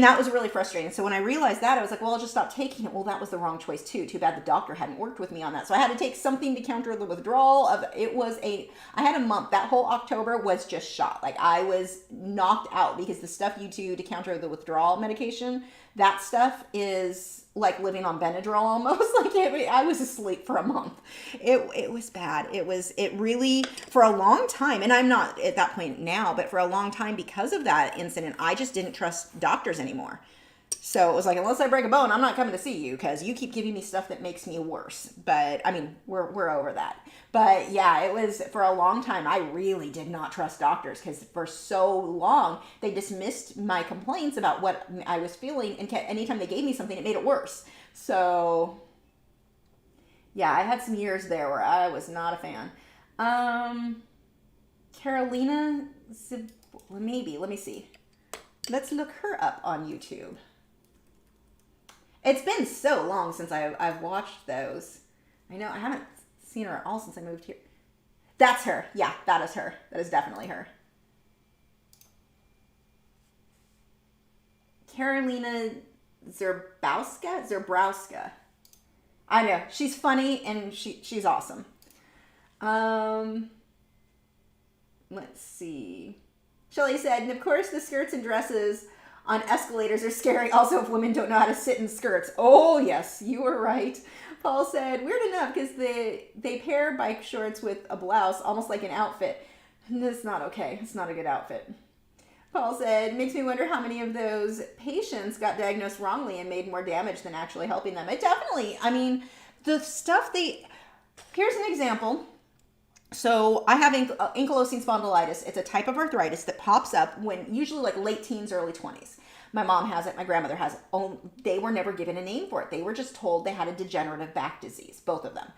that was really frustrating. So when I realized that, I was like, well, I'll just stop taking it. Well, that was the wrong choice too. Too bad the doctor hadn't worked with me on that. So I had to take something to counter the withdrawal I had a month. That whole October was just shot. Like I was knocked out because the stuff you do to counter the withdrawal medication, that stuff is like living on Benadryl almost. Like I was asleep for a month. It was bad. It really, for a long time, and I'm not at that point now, but for a long time because of that incident, I just didn't trust doctors anymore. So it was like, unless I break a bone, I'm not coming to see you because you keep giving me stuff that makes me worse. But I mean, we're over that. But yeah, it was for a long time. I really did not trust doctors because for so long they dismissed my complaints about what I was feeling, and anytime they gave me something, it made it worse. So yeah, I had some years there where I was not a fan. Carolina, maybe. Let me see. Let's look her up on YouTube. It's been so long since I've watched those. I know I haven't seen her at all since I moved here. That's her. Yeah, that is her. That is definitely her. Carolina Zerbrowska. I know. She's funny and she's awesome. Let's see. Shelley said, and of course the skirts and dresses on escalators are scary. Also, if women don't know how to sit in skirts. Oh, yes, you were right. Paul said, weird enough, because they pair bike shorts with a blouse, almost like an outfit. That's not okay. It's not a good outfit. Paul said, makes me wonder how many of those patients got diagnosed wrongly and made more damage than actually helping them. It definitely, I mean, the stuff here's an example. So I have ankylosing spondylitis. It's a type of arthritis that pops up when usually like late teens, early 20s. My mom has it. My grandmother has it. Oh, they were never given a name for it. They were just told they had a degenerative back disease, both of them.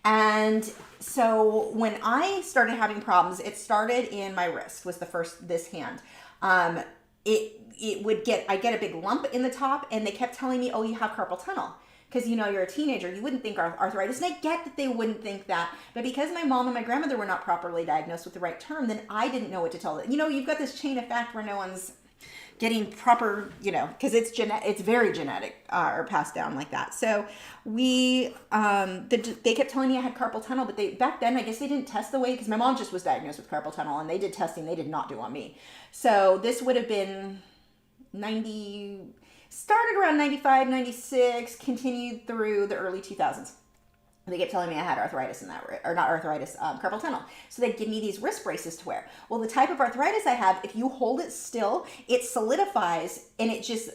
And so when I started having problems, it started in my wrist, was the first, this hand. I get a big lump in the top, and they kept telling me, oh, you have carpal tunnel. Because, you're a teenager, you wouldn't think arthritis. And I get that they wouldn't think that. But because my mom and my grandmother were not properly diagnosed with the right term, then I didn't know what to tell them. You've got this chain of fact where no one's getting proper, because it's very genetic or passed down like that. So they kept telling me I had carpal tunnel, but back then, I guess they didn't test the way, because my mom just was diagnosed with carpal tunnel, and they did testing they did not do on me. So this would have been started around 95, 96, continued through the early 2000s. They kept telling me I had arthritis carpal tunnel. So they'd give me these wrist braces to wear. Well, the type of arthritis I have, if you hold it still, it solidifies, and it just,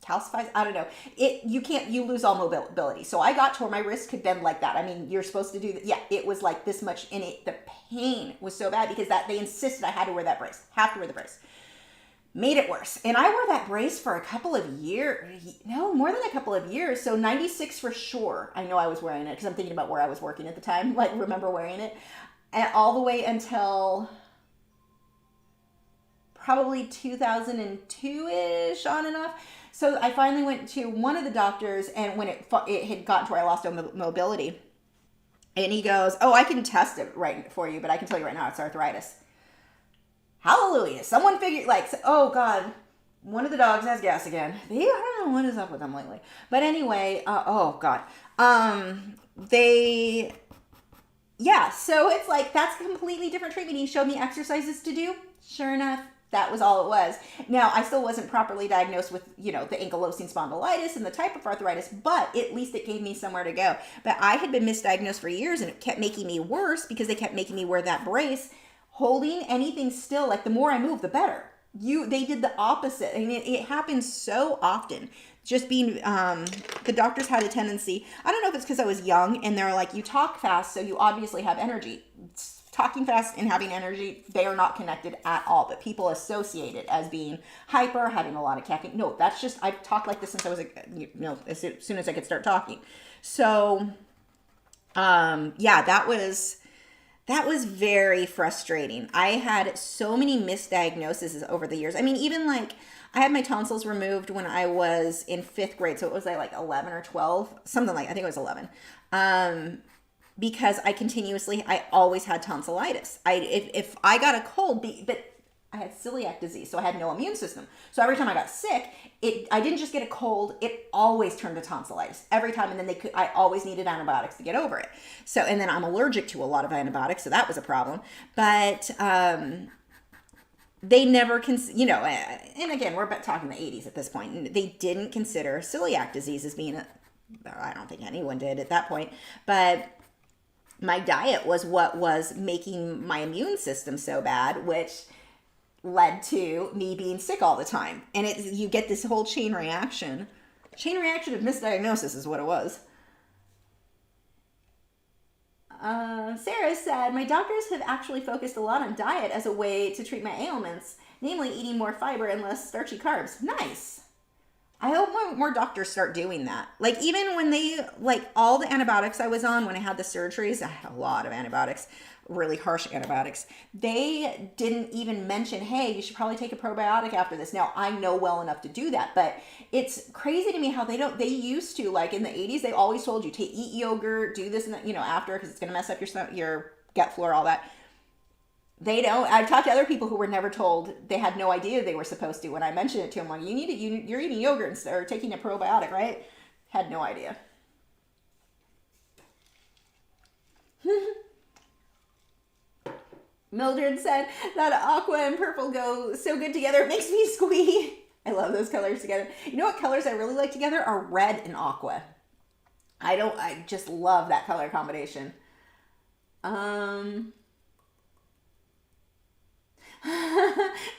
calcifies. I don't know. You lose all mobility. So I got to where my wrist could bend like that. I mean, you're supposed to do that. Yeah, it was like this much, and the pain was so bad because they insisted I had to wear that brace. Have to wear the brace. Made it worse. And I wore that brace for a couple of years. No, more than a couple of years. So 96 for sure. I know I was wearing it because I'm thinking about where I was working at the time. Like, remember wearing it. And all the way until probably 2002-ish, on and off. So I finally went to one of the doctors, and when it had gotten to where I lost mobility, and he goes, "Oh, I can test it right for you, but I can tell you right now it's arthritis." Hallelujah. Someone figured, like, oh God, one of the dogs has gas again. I don't know what is up with them lately. But anyway, oh God. Yeah, so it's like, that's a completely different treatment. He showed me exercises to do. Sure enough, that was all it was. Now, I still wasn't properly diagnosed with, the ankylosing spondylitis and the type of arthritis, but at least it gave me somewhere to go. But I had been misdiagnosed for years, and it kept making me worse because they kept making me wear that brace. Holding anything still, like the more I move, the better. They did the opposite. I mean, it happens so often. Just being, the doctors had a tendency, I don't know if it's because I was young, and they're like, you talk fast, so you obviously have energy. Talking fast and having energy, they are not connected at all, but people associate it as being hyper, having a lot of caffeine. No, that's just, I've talked like this since I was, as soon as I could start talking. So, yeah, that was very frustrating. I had so many misdiagnoses over the years. I mean, even like, I had my tonsils removed when I was in 5th grade. So it was like 11 or 12, something like, I think it was 11. Because I always had tonsillitis. If I got a cold, but I had celiac disease, so I had no immune system. So every time I got sick, I didn't just get a cold, it always turned to tonsillitis every time. And then I always needed antibiotics to get over it. So, and then I'm allergic to a lot of antibiotics, so that was a problem. But, they never and again, we're talking the 80s at this point. They didn't consider celiac disease as being I don't think anyone did at that point, but my diet was what was making my immune system so bad, which led to me being sick all the time. And you get this whole chain reaction. Chain reaction of misdiagnosis is what it was. Sarah said, my doctors have actually focused a lot on diet as a way to treat my ailments, namely eating more fiber and less starchy carbs. Nice. I hope more doctors start doing that. Like, even when all the antibiotics I was on when I had the surgeries, I had a lot of antibiotics, really harsh antibiotics. They didn't even mention, hey, you should probably take a probiotic after this. Now, I know well enough to do that, but it's crazy to me how they used to, like in the 80s, they always told you to eat yogurt, do this and that, after, because it's going to mess up your gut flora, all that. They don't. I've talked to other people who were never told. They had no idea they were supposed to. When I mentioned it to them, like, you're eating yogurt instead, or taking a probiotic, right? Had no idea. Mildred said that aqua and purple go so good together. It makes me squee. I love those colors together. You know what colors I really like together are red and aqua. I just love that color combination.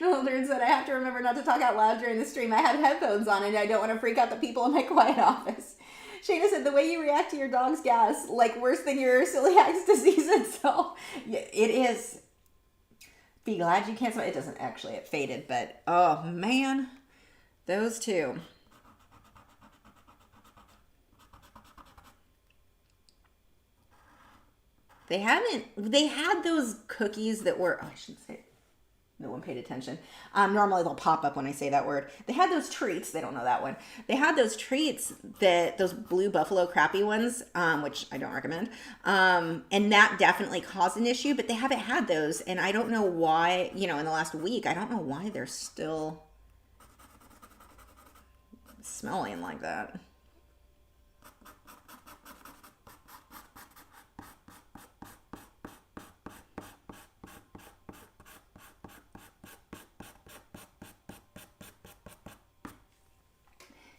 Mildred said, I have to remember not to talk out loud during the stream. I have headphones on and I don't want to freak out the people in my quiet office. Shayna said, the way you react to your dog's gas, like worse than your celiac disease itself. Yeah, it is. Be glad you can't smell. It doesn't actually. It faded, but oh man, those two. They had those cookies that were, I shouldn't say it. No one paid attention. Normally they'll pop up when I say that word. They had those treats. They don't know that one. They had those treats, those blue buffalo crappy ones, which I don't recommend. And that definitely caused an issue, but they haven't had those. And I don't know why, in the last week, I don't know why they're still smelling like that.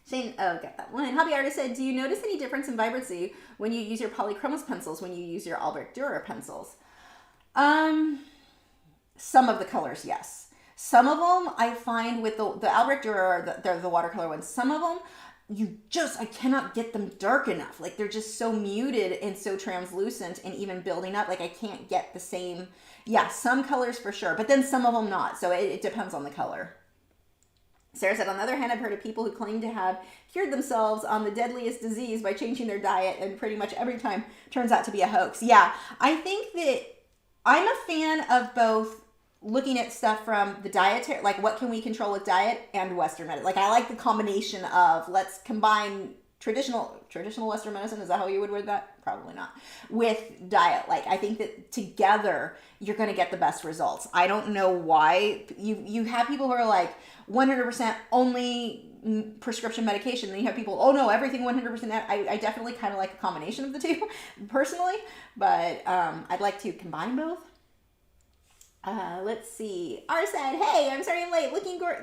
Shane, got that one. Hobby Artist said, do you notice any difference in vibrancy when you use your polychromos pencils when you use your Albrecht Dürer pencils? Some of the colors, yes. Some of them I find with the Albrecht Dürer, they're the watercolor ones. Some of them, I cannot get them dark enough. Like they're just so muted and so translucent, and even building up, like I can't get the same. Yeah, some colors for sure, but then some of them not. So it depends on the color. Sarah said, on the other hand, I've heard of people who claim to have cured themselves on the deadliest disease by changing their diet, and pretty much every time turns out to be a hoax. Yeah, I think that I'm a fan of both looking at stuff from the dietary, like what can we control with diet, and Western medicine. Like I like the combination of let's combine traditional Western medicine, is that how you would word that? Probably not. With diet. Like I think that together you're going to get the best results. I don't know why you have people who are like 100% only prescription medication, then you have people, oh no, everything 100%. I definitely kind of like a combination of the two personally, but I'd like to combine both. Let's see. R said, hey, I'm sorry I'm late.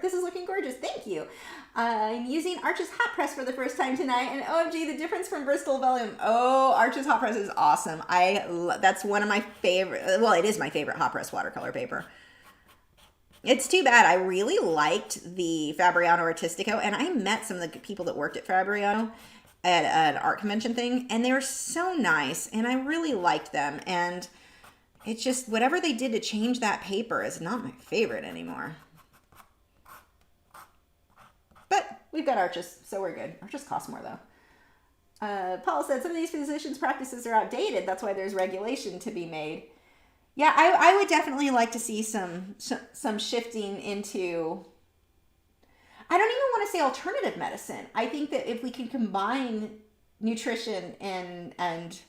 This is looking gorgeous. Thank you. I'm using Arch's hot press for the first time tonight, and OMG, the difference from Bristol Vellum. Oh, Arch's hot press is awesome. That's one of my favorite. Well, it is my favorite hot press watercolor paper. It's too bad. I really liked the Fabriano Artistico, and I met some of the people that worked at Fabriano at an art convention thing, and they were so nice, and I really liked them. And it's just whatever they did to change that paper is not my favorite anymore. But we've got Arches, so we're good. Arches cost more though. Paul said some of these physicians' practices are outdated. That's why there's regulation to be made. Yeah, I would definitely like to see some shifting into, I don't even want to say alternative medicine. I think that if we can combine nutrition and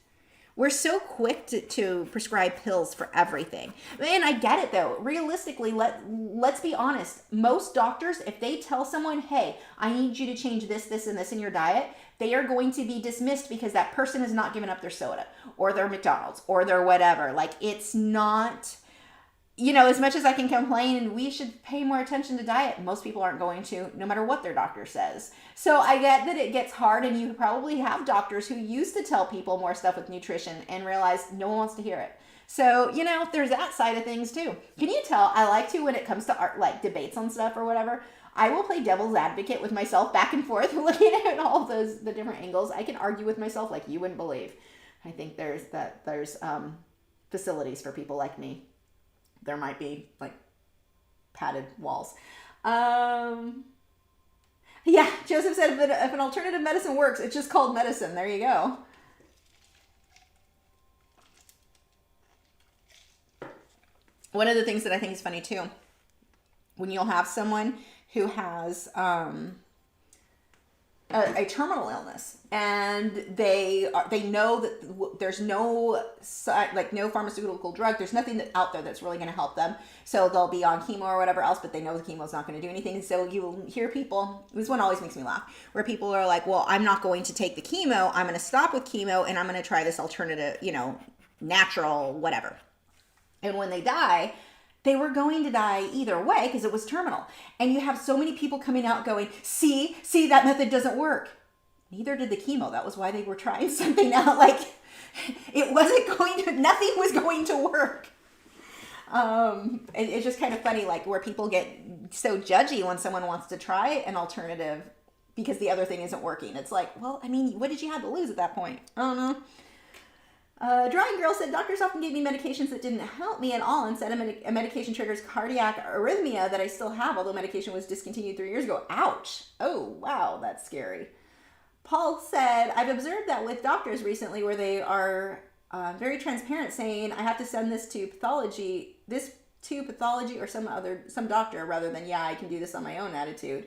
we're so quick to prescribe pills for everything. And I get it though. Realistically, let's be honest. Most doctors, if they tell someone, hey, I need you to change this, this, and this in your diet, they are going to be dismissed because that person has not given up their soda or their McDonald's or their whatever. Like it's not, as much as I can complain and we should pay more attention to diet, most people aren't going to, no matter what their doctor says. So I get that it gets hard, and you probably have doctors who used to tell people more stuff with nutrition and realize no one wants to hear it. So, there's that side of things too. Can you tell I like to, when it comes to art, like debates on stuff or whatever, I will play devil's advocate with myself back and forth, looking at all the different angles. I can argue with myself like you wouldn't believe. I think there's facilities for people like me. There might be like padded walls. Yeah, Joseph said if an alternative medicine works, it's just called medicine. There you go. One of the things that I think is funny too, when you'll have someone who has a terminal illness, and they know that there's no pharmaceutical drug, there's nothing out there that's really going to help them, so they'll be on chemo or whatever else, but they know the chemo's not going to do anything. So you will hear people, this one always makes me laugh, where people are like, well, I'm not going to take the chemo, I'm going to stop with chemo, and I'm going to try this alternative, natural whatever. And when they die, they were going to die either way because it was terminal. And you have so many people coming out going, see, that method doesn't work. Neither did the chemo. That was why they were trying something out. Like, it wasn't nothing was going to work. It's just kind of funny, like, where people get so judgy when someone wants to try an alternative because the other thing isn't working. It's like, well, I mean, what did you have to lose at that point? I don't know. Drawing Girl said, doctors often gave me medications that didn't help me at all, and said a medication triggers cardiac arrhythmia that I still have, although medication was discontinued 3 years ago. Ouch. Oh, wow, that's scary. Paul said, I've observed that with doctors recently where they are very transparent, saying, I have to send this to pathology or some doctor, rather than, yeah, I can do this on my own attitude.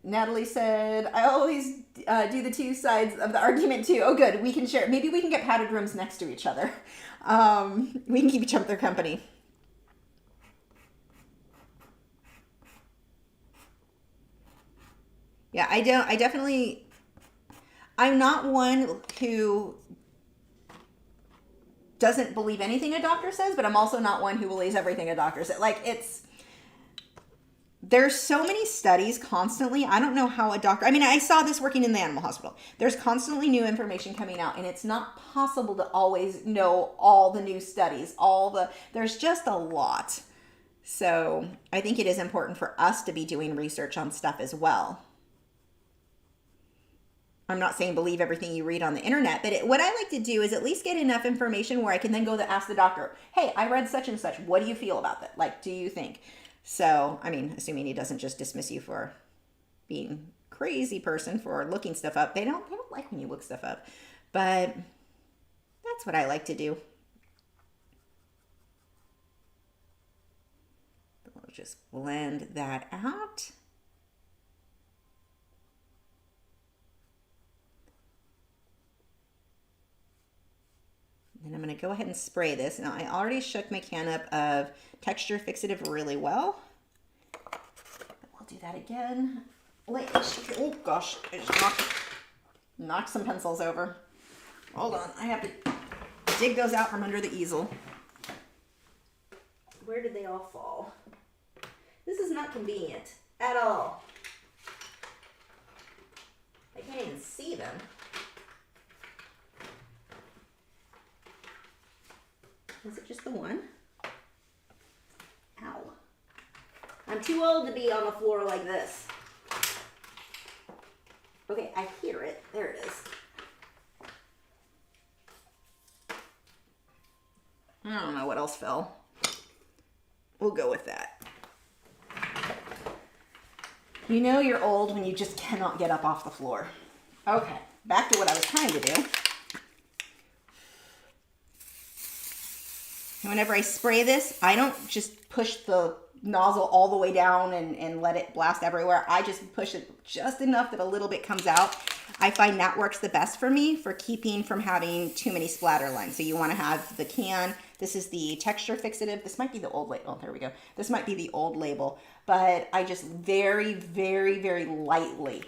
Natalie said, I always do the two sides of the argument too. Oh, good. We can share. Maybe we can get padded rooms next to each other. We can keep each other company. Yeah, I'm not one who doesn't believe anything a doctor says, but I'm also not one who believes everything a doctor says. Like, there's so many studies constantly. I don't know how a doctor, I saw this working in the animal hospital. There's constantly new information coming out, and it's not possible to always know all the new studies, there's just a lot. So I think it is important for us to be doing research on stuff as well. I'm not saying believe everything you read on the internet, but what I like to do is at least get enough information where I can then go to ask the doctor, hey, I read such and such. What do you feel about that? Like, do you think? So, I mean, assuming he doesn't just dismiss you for being crazy person for looking stuff up. They don't like when you look stuff up. But that's what I like to do. We'll just blend that out. And I'm going to go ahead and spray this. Now, I already shook my can up of texture fixative really well. We'll do that again. Oh gosh, I just knocked some pencils over. Hold on, I have to dig those out from under the easel. Where did they all fall? This is not convenient at all. I can't even see them. Is it just the one? Ow. I'm too old to be on the floor like this. Okay, I hear it. There it is. I don't know what else fell. We'll go with that. You know you're old when you just cannot get up off the floor. Okay, back to what I was trying to do. And whenever I spray this, I don't just push the nozzle all the way down and let it blast everywhere. I just push it just enough that a little bit comes out. I find that works the best for me for keeping from having too many splatter lines. So you want to have the can. This is the texture fixative. This might be the old label. Oh, there we go. This might be the old label. But I just very, very, very lightly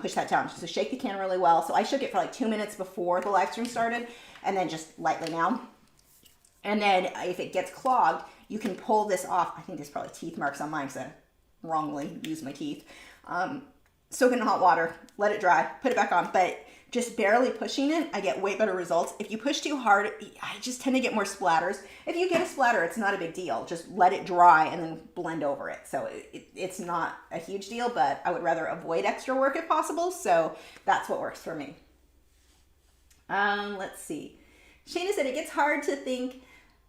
push that down. So shake the can really well. So I shook it for like 2 minutes before the live stream started, and then just lightly now. And then if it gets clogged, you can pull this off. I think there's probably teeth marks on mine because I wrongly used my teeth. Soak it in hot water, let it dry, put it back on. But just barely pushing it, I get way better results. If you push too hard, I just tend to get more splatters. If you get a splatter, it's not a big deal. Just let it dry and then blend over it. So it's not a huge deal, but I would rather avoid extra work if possible. So that's what works for me. Let's see. Shayna said it gets hard to think.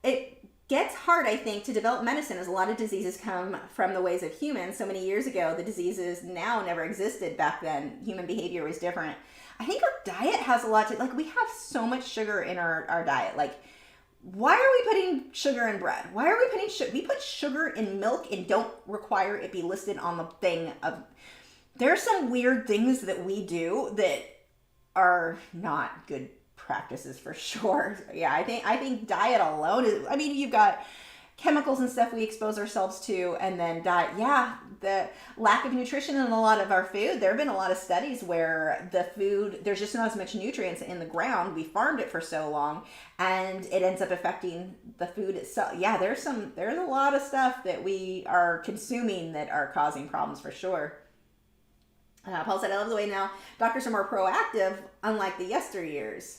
It gets hard, I think, to develop medicine as a lot of diseases come from the ways of humans. So many years ago, the diseases now never existed. Back then, human behavior was different. I think our diet has a lot to, like, we have so much sugar in our diet. Like, why are we putting sugar in bread? Why are we putting sugar? We put sugar in milk and don't require it be listed on the thing of, there are some weird things that we do that are not good practices for sure. Yeah, I think diet alone is, I mean, you've got chemicals and stuff we expose ourselves to, and then diet. Yeah, the lack of nutrition in a lot of our food. There have been a lot of studies where the food, there's just not as much nutrients in the ground. We farmed it for so long, and it ends up affecting the food itself. Yeah, there's a lot of stuff that we are consuming that are causing problems for sure. Paul said, I love the way now doctors are more proactive, unlike the yesteryears.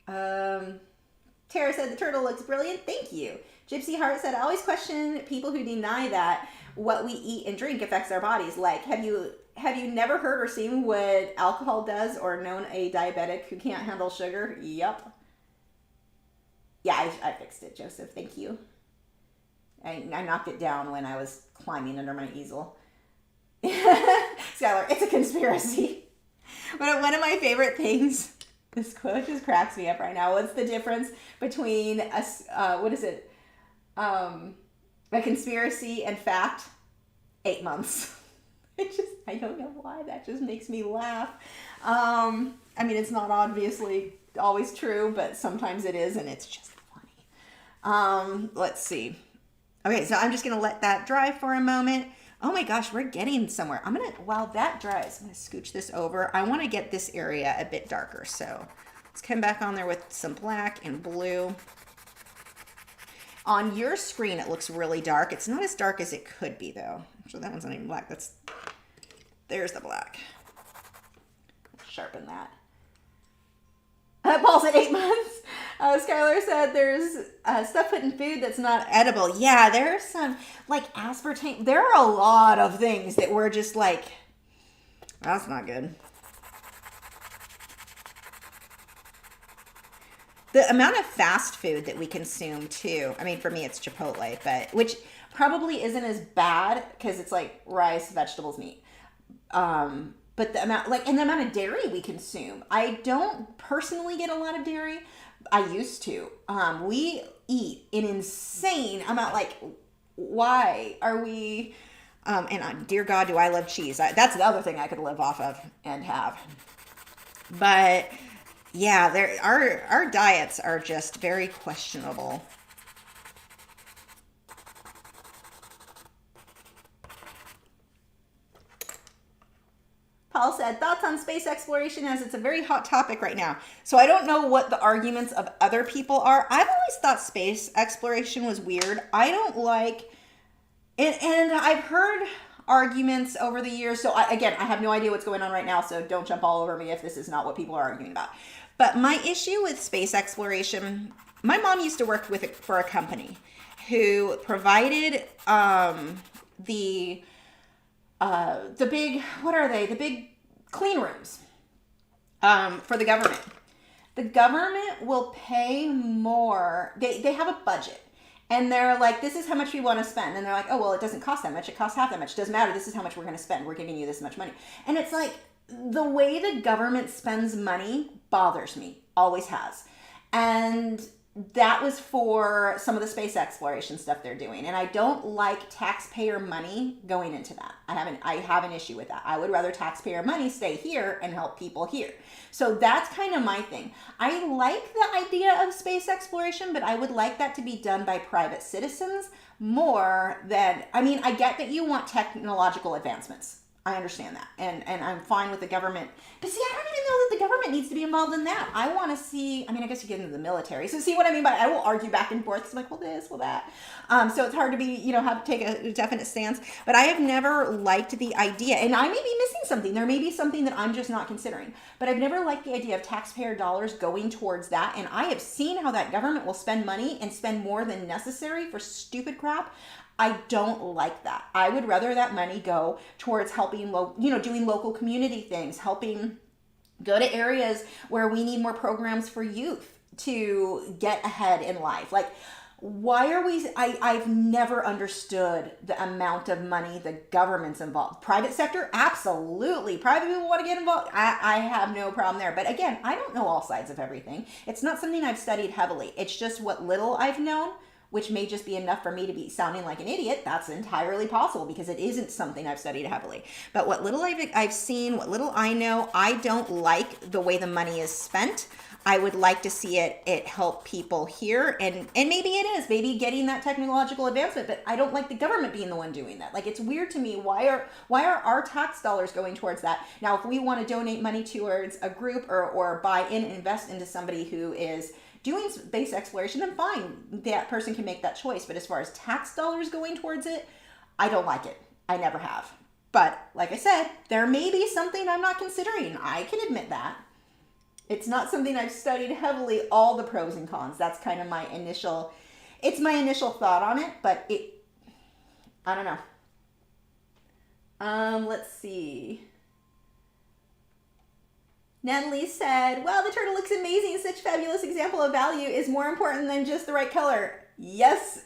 Tara said the turtle looks brilliant. Thank you. Gypsy Heart said, I always question people who deny that what we eat and drink affects our bodies. Like, have you never heard or seen what alcohol does or known a diabetic who can't handle sugar? Yep. Yeah, I fixed it, Joseph. Thank you. I knocked it down when I was climbing under my easel. Skylar, it's a conspiracy. But one of my favorite things, this quote just cracks me up right now. What's the difference between a conspiracy and fact? 8 months. I don't know why. That just makes me laugh. I mean, it's not obviously always true, but sometimes it is, and it's just funny. Let's see. Okay, so I'm just going to let that dry for a moment. Oh my gosh, we're getting somewhere. While that dries, I'm gonna scooch this over. I wanna get this area a bit darker. So let's come back on there with some black and blue. On your screen, it looks really dark. It's not as dark as it could be though. Actually, that one's not even black. There's the black. Sharpen that. Paul said 8 months. Skylar said there's stuff put in food that's not edible. Yeah, there's some, like aspartame. There are a lot of things that we're just like, that's not good. The amount of fast food that we consume too. I mean, for me, it's Chipotle, but which probably isn't as bad because it's like rice, vegetables, meat. But the amount, like, and the amount of dairy we consume. I don't personally get a lot of dairy. I used to. We eat an insane amount. Like, why are we? Dear God, do I love cheese? That's the other thing I could live off of and have. But yeah, our diets are just very questionable. Paul said, thoughts on space exploration as it's a very hot topic right now. So I don't know what the arguments of other people are. I've always thought space exploration was weird. I don't like, and I've heard arguments over the years. So I have no idea what's going on right now. So don't jump all over me if this is not what people are arguing about. But my issue with space exploration, my mom used to work for a company who provided the big, what are they? The big clean rooms for the government. The government will pay more. They have a budget. And they're like, this is how much we want to spend. And they're like, oh, well, it doesn't cost that much. It costs half that much. It doesn't matter. This is how much we're going to spend. We're giving you this much money. And it's like, the way the government spends money bothers me. Always has. And that was for some of the space exploration stuff they're doing. And I don't like taxpayer money going into that. I have an issue with that. I would rather taxpayer money stay here and help people here. So that's kind of my thing. I like the idea of space exploration, but I would like that to be done by private citizens more than, I mean, I get that you want technological advancements. I understand that. And I'm fine with the government. But see, I don't even know that the government needs to be involved in that. I want to see, I mean, I guess you get into the military. So see what I mean by, I will argue back and forth. I'm like, well, this, well, that. So it's hard to be, have to take a definite stance. But I have never liked the idea, and I may be missing something. There may be something that I'm just not considering. But I've never liked the idea of taxpayer dollars going towards that. And I have seen how that government will spend money and spend more than necessary for stupid crap. I don't like that. I would rather that money go towards helping, doing local community things, helping go to areas where we need more programs for youth to get ahead in life. Like, why are we, I've never understood the amount of money the government's involved. Private sector, absolutely. Private people want to get involved. I have no problem there. But again, I don't know all sides of everything. It's not something I've studied heavily. It's just what little I've known, which may just be enough for me to be sounding like an idiot. That's entirely possible because it isn't something I've studied heavily. But what little I've seen, what little I know, I don't like the way the money is spent. I would like to see it help people here, and maybe it is, maybe getting that technological advancement, but I don't like the government being the one doing that. Like, it's weird to me. Why are our tax dollars going towards that? Now, if we want to donate money towards a group or buy in and invest into somebody who is doing space exploration, then fine, that person can make that choice. But as far as tax dollars going towards it, I don't like it. I never have. But like I said, there may be something I'm not considering. I can admit that. It's not something I've studied heavily, all the pros and cons. That's kind of my initial thought on it, but I don't know. Let's see. Natalie said, well, the turtle looks amazing. Such fabulous example of value is more important than just the right color. Yes,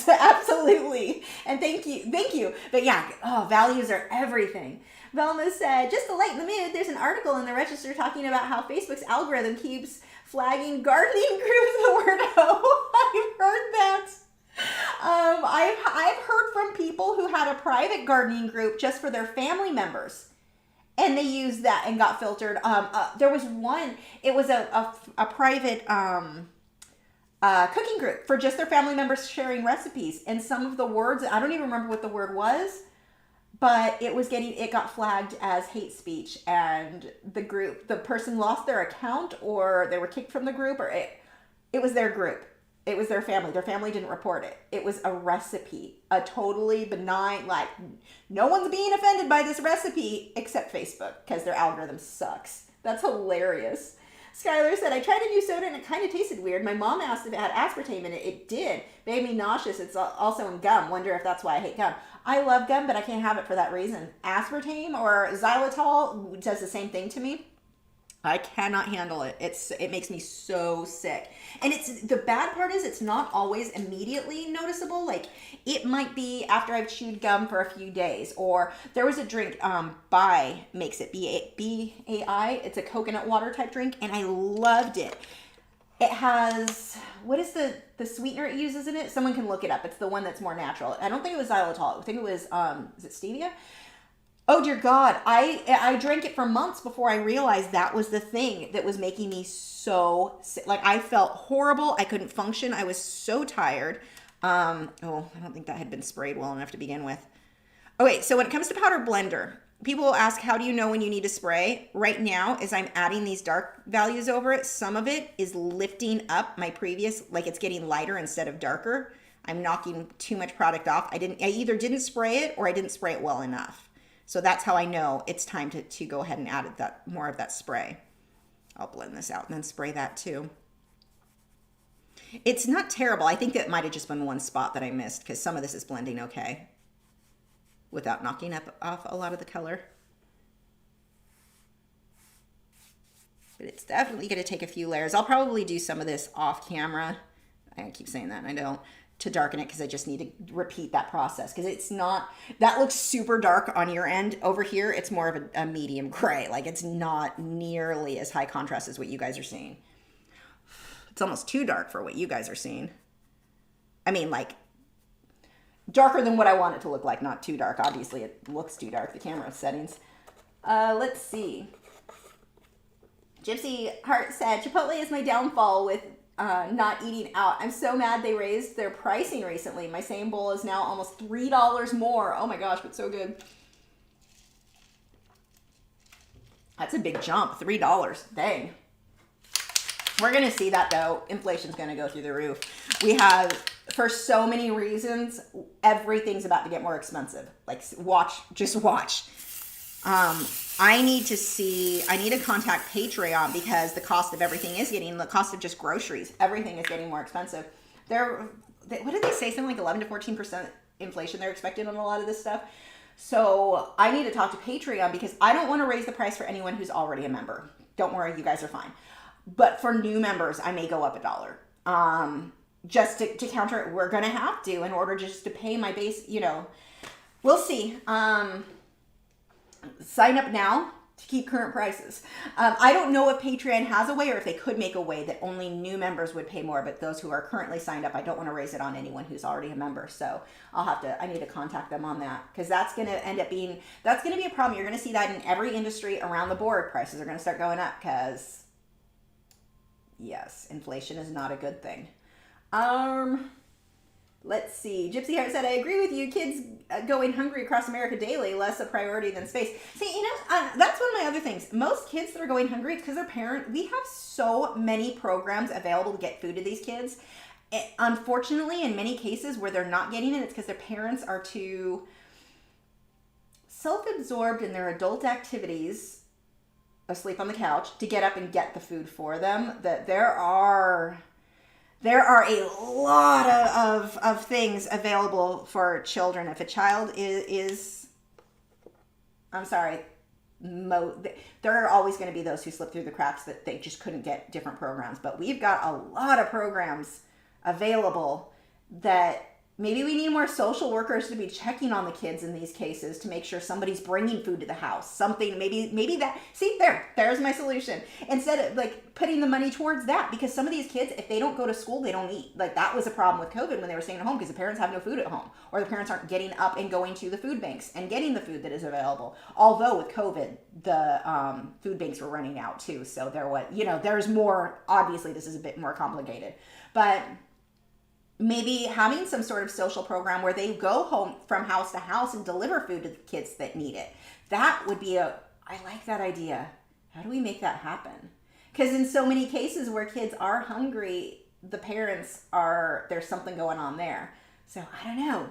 absolutely. And thank you. But yeah, values are everything. Velma said, just to lighten the mood, there's an article in the Register talking about how Facebook's algorithm keeps flagging gardening groups the word ho. I've heard that. I've heard from people who had a private gardening group just for their family members. And they used that and got filtered. There was one, it was a private cooking group for just their family members sharing recipes. And some of the words, I don't even remember what the word was, but it got flagged as hate speech. And the person lost their account, or they were kicked from the group, or it was their group. It was their family. Their family didn't report it. It was a recipe, a totally benign, like, no one's being offended by this recipe except Facebook because their algorithm sucks. That's hilarious. Skylar said, I tried a new soda and it kind of tasted weird. My mom asked if it had aspartame in it. It did. Made me nauseous. It's also in gum. Wonder if that's why I hate gum. I love gum, but I can't have it for that reason. Aspartame or xylitol does the same thing to me. I cannot handle it. It makes me so sick. And the bad part is it's not always immediately noticeable. Like it might be after I've chewed gum for a few days, or there was a drink, Bai makes it, B-A-I. It's a coconut water type drink, and I loved it. It has, what is the sweetener it uses in it? Someone can look it up. It's the one that's more natural. I don't think it was xylitol. I think it was, is it stevia? Oh dear God, I drank it for months before I realized that was the thing that was making me so sick. Like I felt horrible. I couldn't function. I was so tired. I don't think that had been sprayed well enough to begin with. Okay, so when it comes to powder blender, people will ask, how do you know when you need to spray? Right now, as I'm adding these dark values over it, some of it is lifting up my previous, like it's getting lighter instead of darker. I'm knocking too much product off. I either didn't spray it or I didn't spray it well enough. So that's how I know it's time to go ahead and add more of that spray. I'll blend this out and then spray that too. It's not terrible. I think that might have just been one spot that I missed because some of this is blending okay without knocking off a lot of the color. But it's definitely going to take a few layers. I'll probably do some of this off camera. I keep saying that and I don't. To darken it because I just need to repeat that process because it's not, that looks super dark on your end. Over here it's more of a medium gray. Like it's not nearly as high contrast as what you guys are seeing. It's almost too dark for what you guys are seeing. I mean, like darker than what I want it to look like, not too dark. Obviously it looks too dark, the camera settings. Let's see. Gypsy Heart said, Chipotle is my downfall with not eating out. I'm so mad they raised their pricing recently. My same bowl is now almost $3 more. Oh my gosh, but so good. That's a big jump, $3. Dang. We're going to see that though. Inflation's going to go through the roof. We have, for so many reasons, everything's about to get more expensive. Like just watch. I need to contact Patreon because the cost of everything is the cost of just groceries. Everything is getting more expensive. What did they say? Something like 11 to 14% inflation they're expecting on a lot of this stuff. So I need to talk to Patreon because I don't want to raise the price for anyone who's already a member. Don't worry, you guys are fine. But for new members, I may go up $1. Just to counter it, we're going to have to in order just to pay my base, we'll see. Sign up now to keep current prices. I don't know if Patreon has a way or if they could make a way that only new members would pay more, but those who are currently signed up, I don't want to raise it on anyone who's already a member. So I need to contact them on that because that's going to be a problem. You're going to see that in every industry around the board. Prices are going to start going up because yes, inflation is not a good thing. Let's see. Gypsy Heart said, I agree with you. Kids going hungry across America daily, less a priority than space. See, that's one of my other things. Most kids that are going hungry, it's because we have so many programs available to get food to these kids. Unfortunately, in many cases where they're not getting it, it's because their parents are too self-absorbed in their adult activities, asleep on the couch, to get up and get the food for them. That there are a lot of things available for children. If a child is I'm sorry, there are always going to be those who slip through the cracks that they just couldn't get different programs. But we've got a lot of programs available that maybe we need more social workers to be checking on the kids in these cases to make sure somebody's bringing food to the house. Something, maybe that, see, there's my solution. Instead of like putting the money towards that, because some of these kids, if they don't go to school, they don't eat. Like that was a problem with COVID when they were staying at home because the parents have no food at home, or the parents aren't getting up and going to the food banks and getting the food that is available. Although with COVID, the food banks were running out too. So there's more, obviously this is a bit more complicated, but maybe having some sort of social program where they go home from house to house and deliver food to the kids that need it. That would be I like that idea. How do we make that happen? Because in so many cases where kids are hungry, the parents there's something going on there. So I don't know.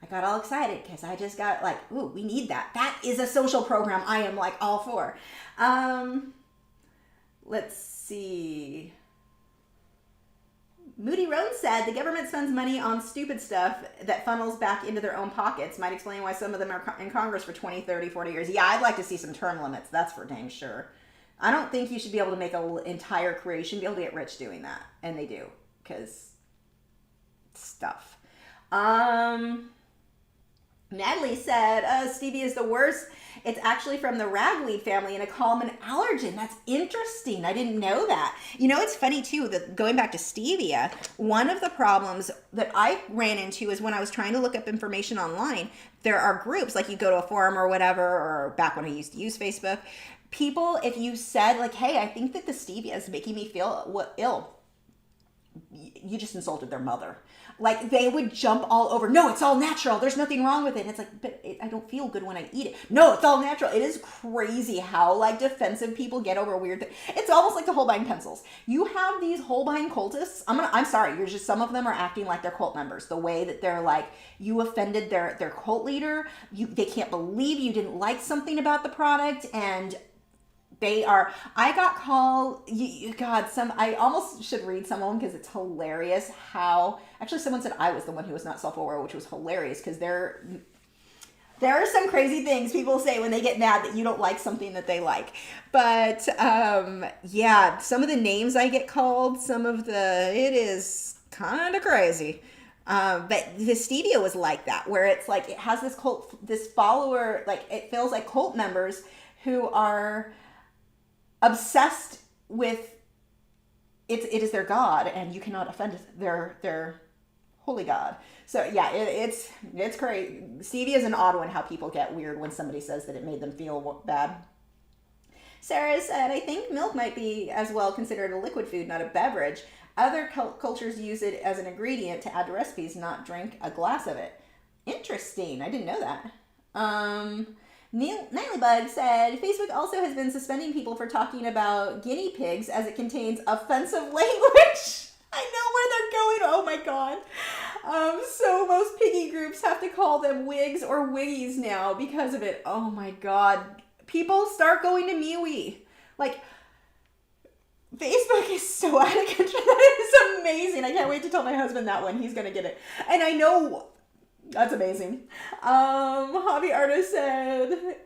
I got all excited because I just got like, ooh, we need that. That is a social program I am like all for. Let's see. Moody Roan said the government spends money on stupid stuff that funnels back into their own pockets. Might explain why some of them are in Congress for 20, 30, 40 years. Yeah, I'd like to see some term limits. That's for dang sure. I don't think you should be able to make an entire career. You should be able to get rich doing that. And they do. Because stuff. Natalie said, stevia is the worst. It's actually from the ragweed family and a common allergen. That's interesting. I didn't know that. You know, it's funny too, that going back to stevia, one of the problems that I ran into is when I was trying to look up information online, there are groups, like you go to a forum or whatever, or back when I used to use Facebook, people, if you said like, hey, I think that the stevia is making me feel ill, you just insulted their mother. Like, they would jump all over. No, it's all natural. There's nothing wrong with it. And it's like, but I don't feel good when I eat it. No, it's all natural. It is crazy how, like, defensive people get over weird things. It's almost like the Holbein pencils. You have these Holbein cultists. I'm sorry. You're just, some of them are acting like they're cult members. The way that they're like, you offended their cult leader. They can't believe you didn't like something about the product. And I got called, I almost should read some of them because it's hilarious how, actually someone said I was the one who was not self-aware, which was hilarious because there are some crazy things people say when they get mad that you don't like something that they like. But yeah, some of the names I get called, it is kind of crazy. But the stevia was like that, where it's like, it has this follower, like it feels like cult members who are obsessed with it is their god, and you cannot offend their holy god. So yeah, it's crazy. Stevia is an odd one, how people get weird when somebody says that it made them feel bad. Sarah said, I think milk might be as well considered a liquid food, not a beverage. Other cultures use it as an ingredient to add to recipes, not drink a glass of it. Interesting. I didn't know that. Nightly Bug said, Facebook also has been suspending people for talking about guinea pigs as it contains offensive language. I know where they're going. Oh my god. So most piggy groups have to call them wigs or wiggies now because of it. Oh my god. People start going to MeWe. Like, Facebook is so out of control. That is amazing. I can't wait to tell my husband that one. He's going to get it. And I know... That's amazing. Hobby Artist said,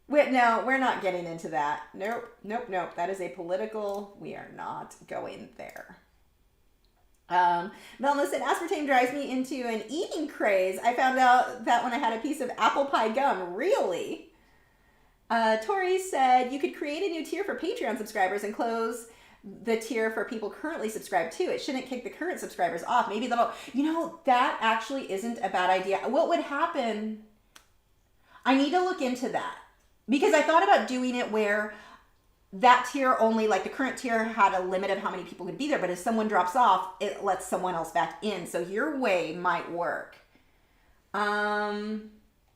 wait, no, we're not getting into that. Nope. That is a political, we are not going there. Velma said, aspartame drives me into an eating craze. I found out that when I had a piece of apple pie gum. Really? Tori said, you could create a new tier for Patreon subscribers and close the tier for people currently subscribed to. It shouldn't kick the current subscribers off. Maybe that actually isn't a bad idea. What would happen? I need to look into that, because I thought about doing it where that tier only, like the current tier had a limit of how many people could be there, but if someone drops off, it lets someone else back in. So your way might work. That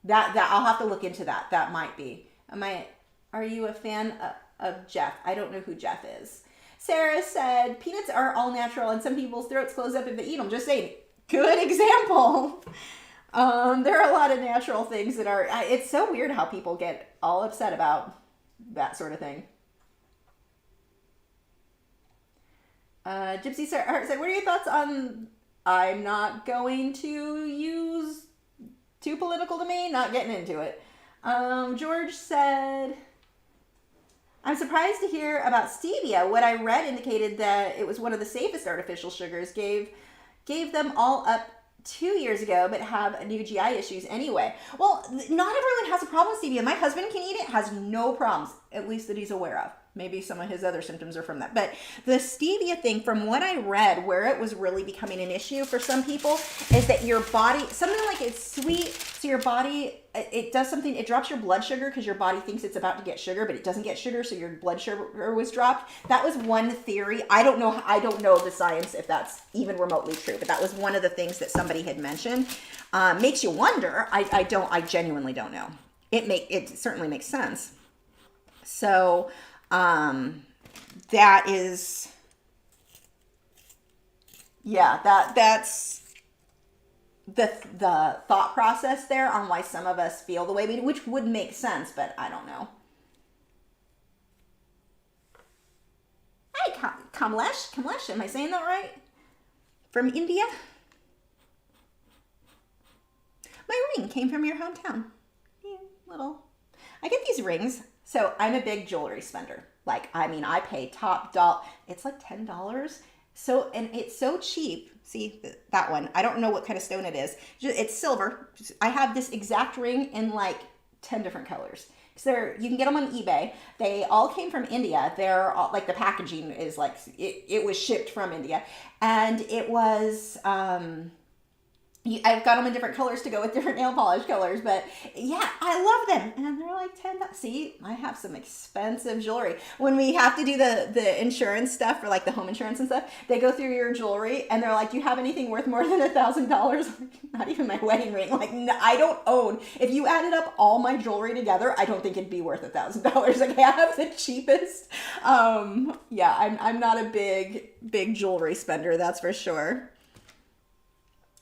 I'll have to look into that. That might be. Are you a fan of Jeff? I don't know who Jeff is. Sarah said, peanuts are all natural and some people's throats close up if they eat them. Just saying, good example. There are a lot of natural things that are, it's so weird how people get all upset about that sort of thing. Gypsy Heart said, what are your thoughts on, I'm not going to use too political to me, not getting into it. George said, I'm surprised to hear about stevia. What I read indicated that it was one of the safest artificial sugars, gave them all up 2 years ago, but have new GI issues anyway. Well, not everyone has a problem with stevia. My husband can eat it, has no problems, at least that he's aware of. Maybe some of his other symptoms are from that. But the stevia thing, from what I read, where it was really becoming an issue for some people, is that your body, something like it's sweet, so your body, it does something, it drops your blood sugar because your body thinks it's about to get sugar, but it doesn't get sugar, so your blood sugar was dropped. That was one theory. I don't know the science if that's even remotely true, but that was one of the things that somebody had mentioned. Makes you wonder. I genuinely don't know. It certainly makes sense. So, that is, yeah, that's the thought process there on why some of us feel the way we do, which would make sense, but I don't know. Kamlesh, am I saying that right? From India. My ring came from your hometown. Yeah, little. I get these rings. So I'm a big jewelry spender. Like, I mean, I pay top dollar. It's like $10. So, and it's so cheap. See that one? I don't know what kind of stone it is. It's silver. I have this exact ring in like 10 different colors. So you can get them on eBay. They all came from India. They're all, like, the packaging is like, it was shipped from India. And it was, I've got them in different colors to go with different nail polish colors, but yeah, I love them. And they're like $10. See, I have some expensive jewelry. When we have to do the insurance stuff for like the home insurance and stuff, they go through your jewelry and they're like, do you have anything worth more than $1,000? Not even my wedding ring. Like, no, I don't own. If you added up all my jewelry together, I don't think it'd be worth $1,000. Like, I have the cheapest. Yeah, I'm not a big jewelry spender, that's for sure.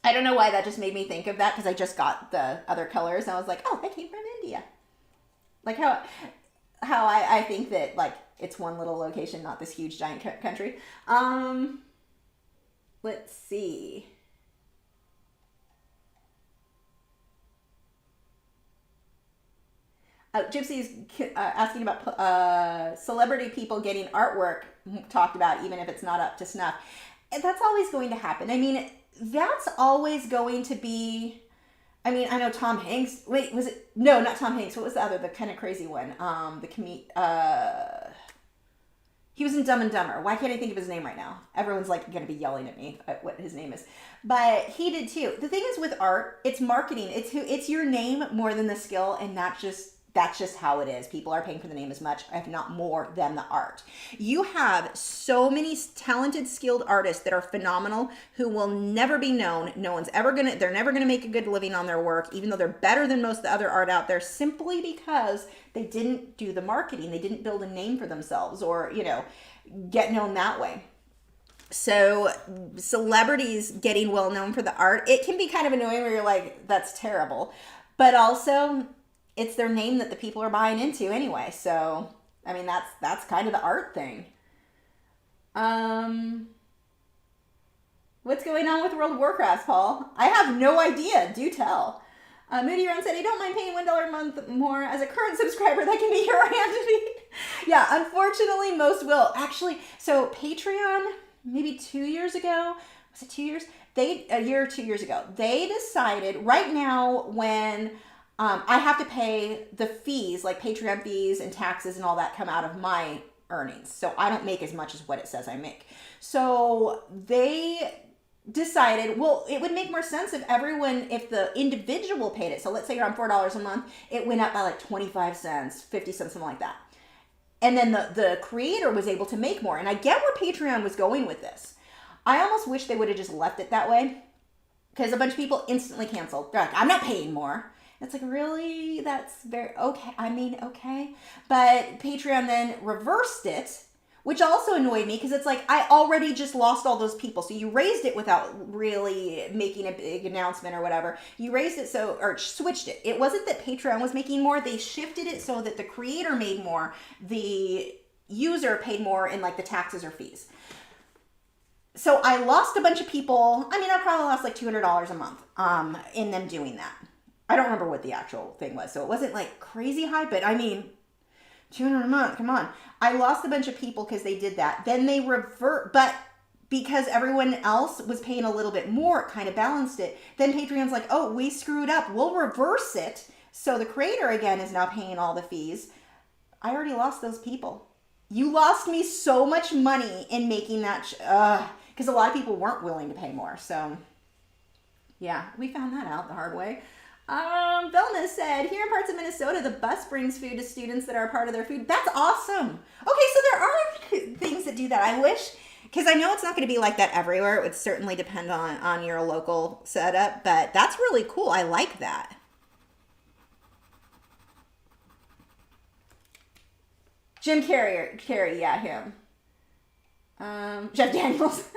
I don't know why that just made me think of that, because I just got the other colors and I was like, oh, they came from India. Like how I think that, like, it's one little location, not this huge giant country. Let's see. Gypsy's asking about celebrity people getting artwork talked about, even if it's not up to snuff. And that's always going to happen. I mean, that's always going to be, I mean, I know Tom Hanks, wait, was it, no, not Tom Hanks, what was the other, the kind of crazy one, he was in Dumb and Dumber. Why can't I think of his name right now? Everyone's like going to be yelling at me at what his name is, but he did too. The thing is with art, it's marketing, it's your name more than the skill, and that's just how it is. People are paying for the name as much, if not more, than the art. You have so many talented, skilled artists that are phenomenal who will never be known. They're never gonna make a good living on their work, even though they're better than most of the other art out there, simply because they didn't do the marketing. They didn't build a name for themselves or, get known that way. So celebrities getting well known for the art, it can be kind of annoying where you're like, that's terrible. But also, it's their name that the people are buying into anyway. So, I mean, that's kind of the art thing. What's going on with World of Warcraft, Paul? I have no idea. Do tell. Moody Run said, I don't mind paying $1 a month more. As a current subscriber, that can be your identity. Yeah, unfortunately, most will. Actually, so Patreon, maybe 2 years ago, was it 2 years? A year or 2 years ago, they decided right now when I have to pay the fees, like Patreon fees and taxes and all that come out of my earnings. So I don't make as much as what it says I make. So they decided, well, it would make more sense if the individual paid it. So let's say you're on $4 a month, it went up by like 25 cents, 50 cents, something like that. And then the creator was able to make more. And I get where Patreon was going with this. I almost wish they would have just left it that way, because a bunch of people instantly canceled. They're like, I'm not paying more. It's like, really? That's very, okay. I mean, okay. But Patreon then reversed it, which also annoyed me, because it's like, I already just lost all those people. So you raised it without really making a big announcement or whatever. You raised it or switched it. It wasn't that Patreon was making more. They shifted it so that the creator made more. The user paid more in like the taxes or fees. So I lost a bunch of people. I mean, I probably lost like $200 a month in them doing that. I don't remember what the actual thing was, so it wasn't like crazy high, but I mean, $200 a month, come on. I lost a bunch of people because they did that. Then they but because everyone else was paying a little bit more, it kind of balanced it. Then Patreon's like, oh, we screwed up. We'll reverse it. So the creator, again, is now paying all the fees. I already lost those people. You lost me so much money in making that, because a lot of people weren't willing to pay more. So, yeah, we found that out the hard way. Velma said, here in parts of Minnesota, the bus brings food to students that are a part of their food. That's awesome. Okay, so there are things that do that. I wish, because I know it's not going to be like that everywhere. It would certainly depend on your local setup, but that's really cool. I like that. Jim Carrey, yeah, him. Jeff Daniels.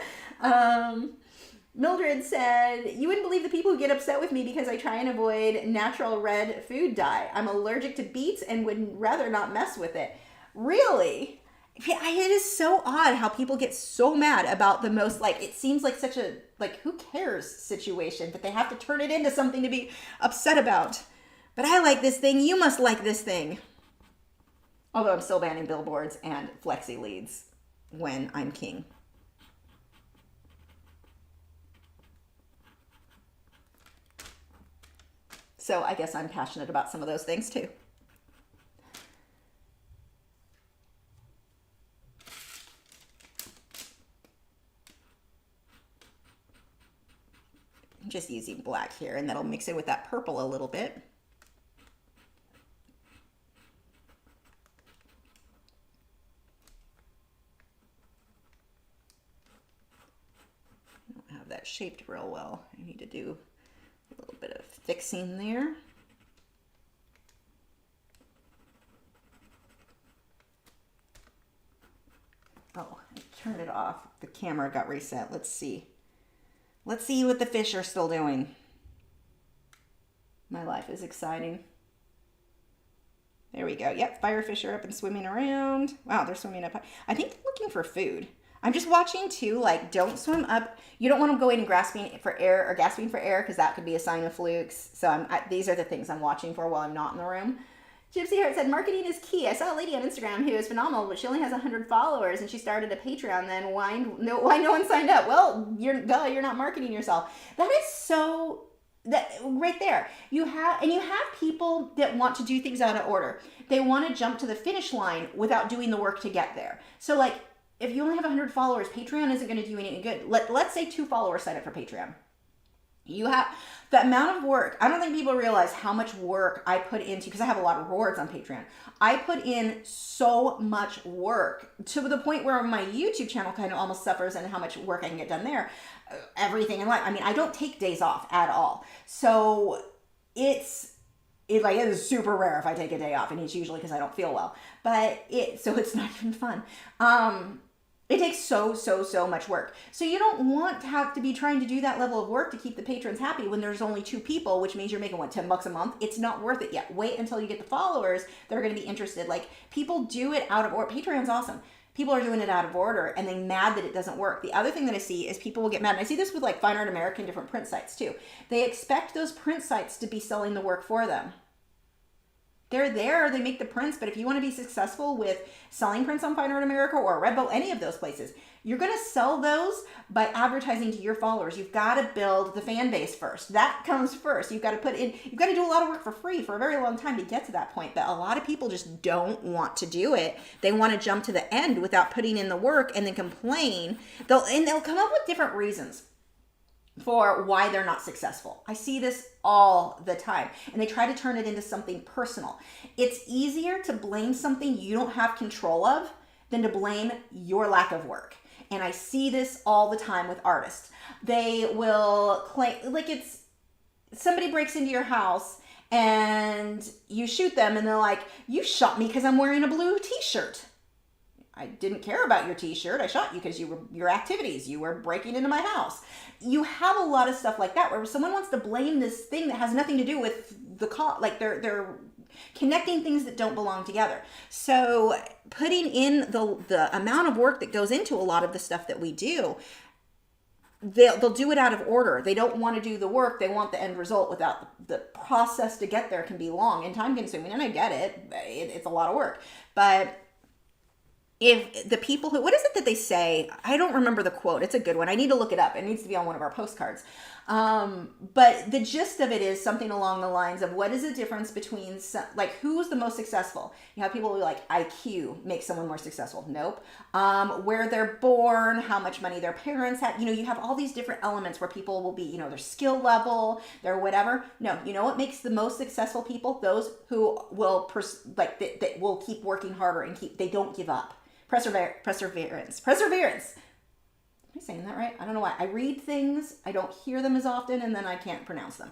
Mildred said, you wouldn't believe the people who get upset with me because I try and avoid natural red food dye. I'm allergic to beets and would rather not mess with it. Really? It is so odd how people get so mad about the most, like, it seems like such a, like, who cares situation, but they have to turn it into something to be upset about. But I like this thing, you must like this thing. Although I'm still banning billboards and flexi leads when I'm king. So I guess I'm passionate about some of those things too. I'm just using black here, and that'll mix it with that purple a little bit. I don't have that shaped real well. I need to do a little bit of fixing there. Oh, I turned it off. The camera got reset. Let's see. Let's see what the fish are still doing. My life is exciting. There we go. Yep, firefish are up and swimming around. Wow, they're swimming up. I think they're looking for food. I'm just watching too, like, don't swim up. You don't want them going and grasping for air or gasping for air, because that could be a sign of flukes. So these are the things I'm watching for while I'm not in the room. Gypsy Heart said, marketing is key. I saw a lady on Instagram who is phenomenal, but she only has 100 followers, and she started a Patreon. Then why no one signed up? Well, you're not marketing yourself. That is so, that right there. You have people that want to do things out of order. They want to jump to the finish line without doing the work to get there. So, like, if you only have 100 followers, Patreon isn't going to do you any good. Let's say 2 followers sign up for Patreon. You have the amount of work. I don't think people realize how much work I put into, because I have a lot of rewards on Patreon. I put in so much work to the point where my YouTube channel kind of almost suffers and how much work I can get done there. Everything in life. I mean, I don't take days off at all. So it's like, it is super rare if I take a day off, and it's usually because I don't feel well. So it's not even fun. It takes so much work. So you don't want to have to be trying to do that level of work to keep the patrons happy when there's only 2 people, which means you're making, what, $10 a month? It's not worth it yet. Wait until you get the followers that are going to be interested. Like, people do it out of order. Patreon's awesome. People are doing it out of order, and they're mad that it doesn't work. The other thing that I see is people will get mad. And I see this with, like, Fine Art America and different print sites too. They expect those print sites to be selling the work for them. They're there, they make the prints, but if you want to be successful with selling prints on Fine Art America or Redbow, any of those places, you're going to sell those by advertising to your followers. You've got to build the fan base first. That comes first. You've got to do a lot of work for free for a very long time to get to that point. But a lot of people just don't want to do it. They want to jump to the end without putting in the work and then complain. They'll come up with different reasons for why they're not successful. I see this all the time, and they try to turn it into something personal. It's easier to blame something you don't have control of than to blame your lack of work. And I see this all the time with artists. They will claim, like, it's somebody breaks into your house and you shoot them, and they're like, you shot me because I'm wearing a blue t-shirt. I didn't care about your t-shirt. I shot you because your activities. You were breaking into my house. You have a lot of stuff like that where someone wants to blame this thing that has nothing to do with the cause. Like, they're connecting things that don't belong together. So putting in the amount of work that goes into a lot of the stuff that we do, they'll do it out of order. They don't want to do the work. They want the end result without the process to get there can be long and time consuming. And I get it. It's a lot of work. But if the people who, what is it that they say? I don't remember the quote. It's a good one. I need to look it up. It needs to be on one of our postcards. But the gist of it is something along the lines of, what is the difference between, like, who's the most successful? You have people who like IQ makes someone more successful. Nope. Where they're born, how much money their parents had. You have all these different elements where people will be, their skill level, their whatever. No, you know what makes the most successful people? Those who will, that will keep working harder and they don't give up. Perseverance. Am I saying that right? I don't know why. I read things, I don't hear them as often, and then I can't pronounce them.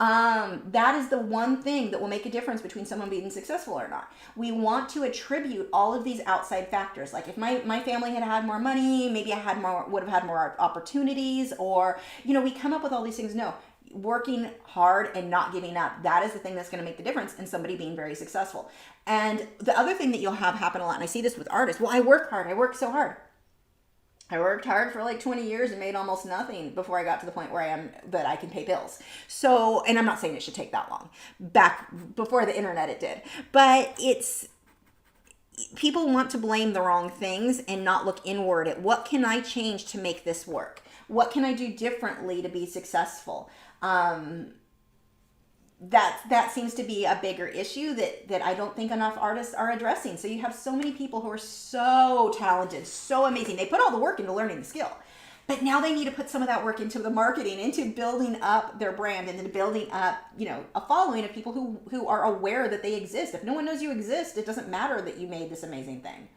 That is the one thing that will make a difference between someone being successful or not. We want to attribute all of these outside factors. Like, if my family had more money, maybe I would have had more opportunities, or, we come up with all these things. No, working hard and not giving up. That is the thing that's going to make the difference in somebody being very successful. And the other thing that you'll have happen a lot, and I see this with artists, well, I work hard. I work so hard. I worked hard for like 20 years and made almost nothing before I got to the point where I am that I can pay bills. So, and I'm not saying it should take that long. Back before the internet, it did. But it's, people want to blame the wrong things and not look inward at what can I change to make this work? What can I do differently to be successful? That seems to be a bigger issue that I don't think enough artists are addressing. So you have so many people who are so talented, so amazing. They put all the work into learning the skill, but now they need to put some of that work into the marketing, into building up their brand, and into building up, a following of people who are aware that they exist. If no one knows you exist, it doesn't matter that you made this amazing thing.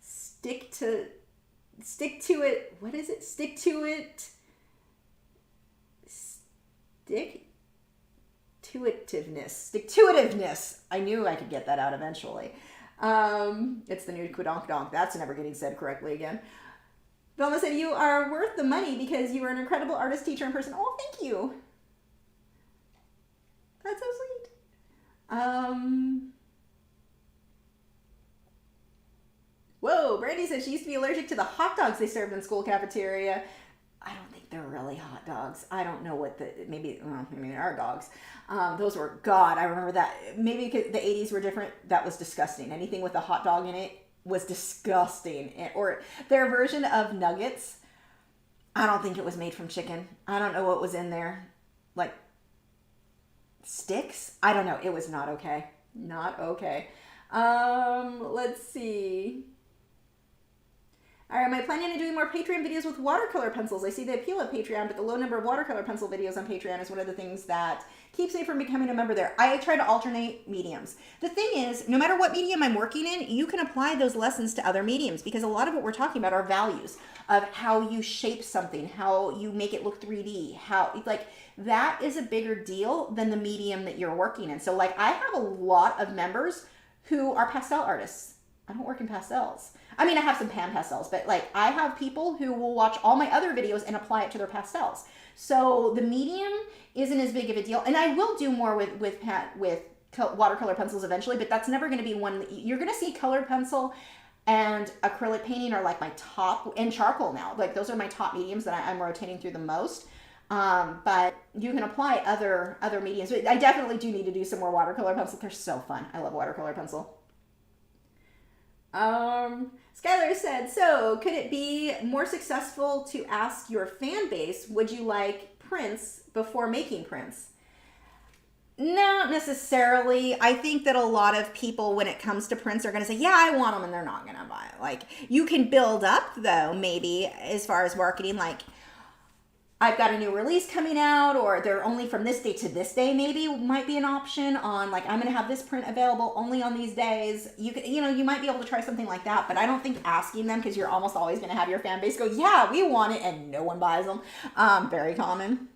Stick to it. What is it? Stick to it. Stick-to-itiveness. I knew I could get that out eventually. It's the new quidonk-donk. That's never getting said correctly again. Velma said, you are worth the money because you are an incredible artist, teacher, and person. Oh, thank you. That's so sweet. Whoa, Brandy said she used to be allergic to the hot dogs they served in school cafeteria. I don't think they're really hot dogs. I don't know what maybe they are dogs. Those were, God, I remember that. Maybe because the 80s were different. That was disgusting. Anything with a hot dog in it was disgusting. Or their version of nuggets, I don't think it was made from chicken. I don't know what was in there. Like sticks? I don't know. It was not okay. Not okay. Let's see. All right, am I planning on doing more Patreon videos with watercolor pencils? I see the appeal of Patreon, but the low number of watercolor pencil videos on Patreon is one of the things that keeps me from becoming a member there. I try to alternate mediums. The thing is, no matter what medium I'm working in, you can apply those lessons to other mediums, because a lot of what we're talking about are values of how you shape something, how you make it look 3D, how, like, that is a bigger deal than the medium that you're working in. So, like, I have a lot of members who are pastel artists. I don't work in pastels. I mean, I have some pan pastels, but like I have people who will watch all my other videos and apply it to their pastels. So the medium isn't as big of a deal. And I will do more with watercolor pencils eventually, but that's never going to be one that you're going to see. Colored pencil and acrylic painting are like my top, and charcoal now. Like those are my top mediums that I'm rotating through the most. But you can apply other mediums. But I definitely do need to do some more watercolor pencil. They're so fun. I love watercolor pencil. Skylar said, so could it be more successful to ask your fan base, would you like prints before making prints? Not necessarily. I think that a lot of people, when it comes to prints, are going to say, yeah, I want them, and they're not going to buy it. Like, you can build up, though, maybe, as far as marketing, like, I've got a new release coming out, or they're only from this day to this day, maybe might be an option on, like, I'm going to have this print available only on these days. You might be able to try something like that, but I don't think asking them, because you're almost always going to have your fan base go, yeah, we want it, and no one buys them. Very common.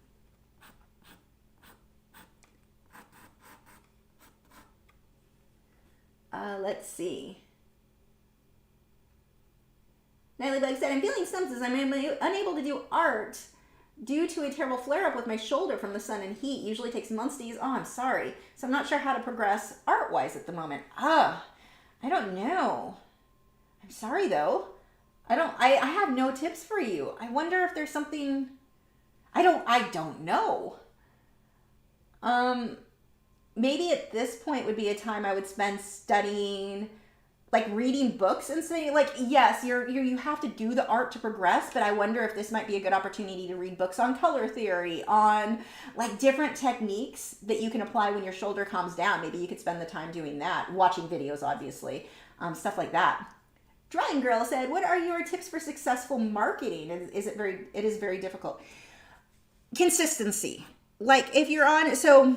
Let's see. Nightly Bug said, I'm feeling stumps as I'm unable to do art due to a terrible flare-up with my shoulder from the sun and heat. Usually takes months to ease. Oh, I'm sorry. So I'm not sure how to progress art-wise at the moment. I don't know. I'm sorry, though. I have no tips for you. I wonder if there's something... I don't know. Maybe at this point would be a time I would spend studying, like reading books and saying, like, yes, you have to do the art to progress, but I wonder if this might be a good opportunity to read books on color theory, on like different techniques that you can apply when your shoulder calms down. Maybe you could spend the time doing that, watching videos, obviously, stuff like that. Drawing Girl said, what are your tips for successful marketing? It is very difficult. Consistency. Like if you're on, so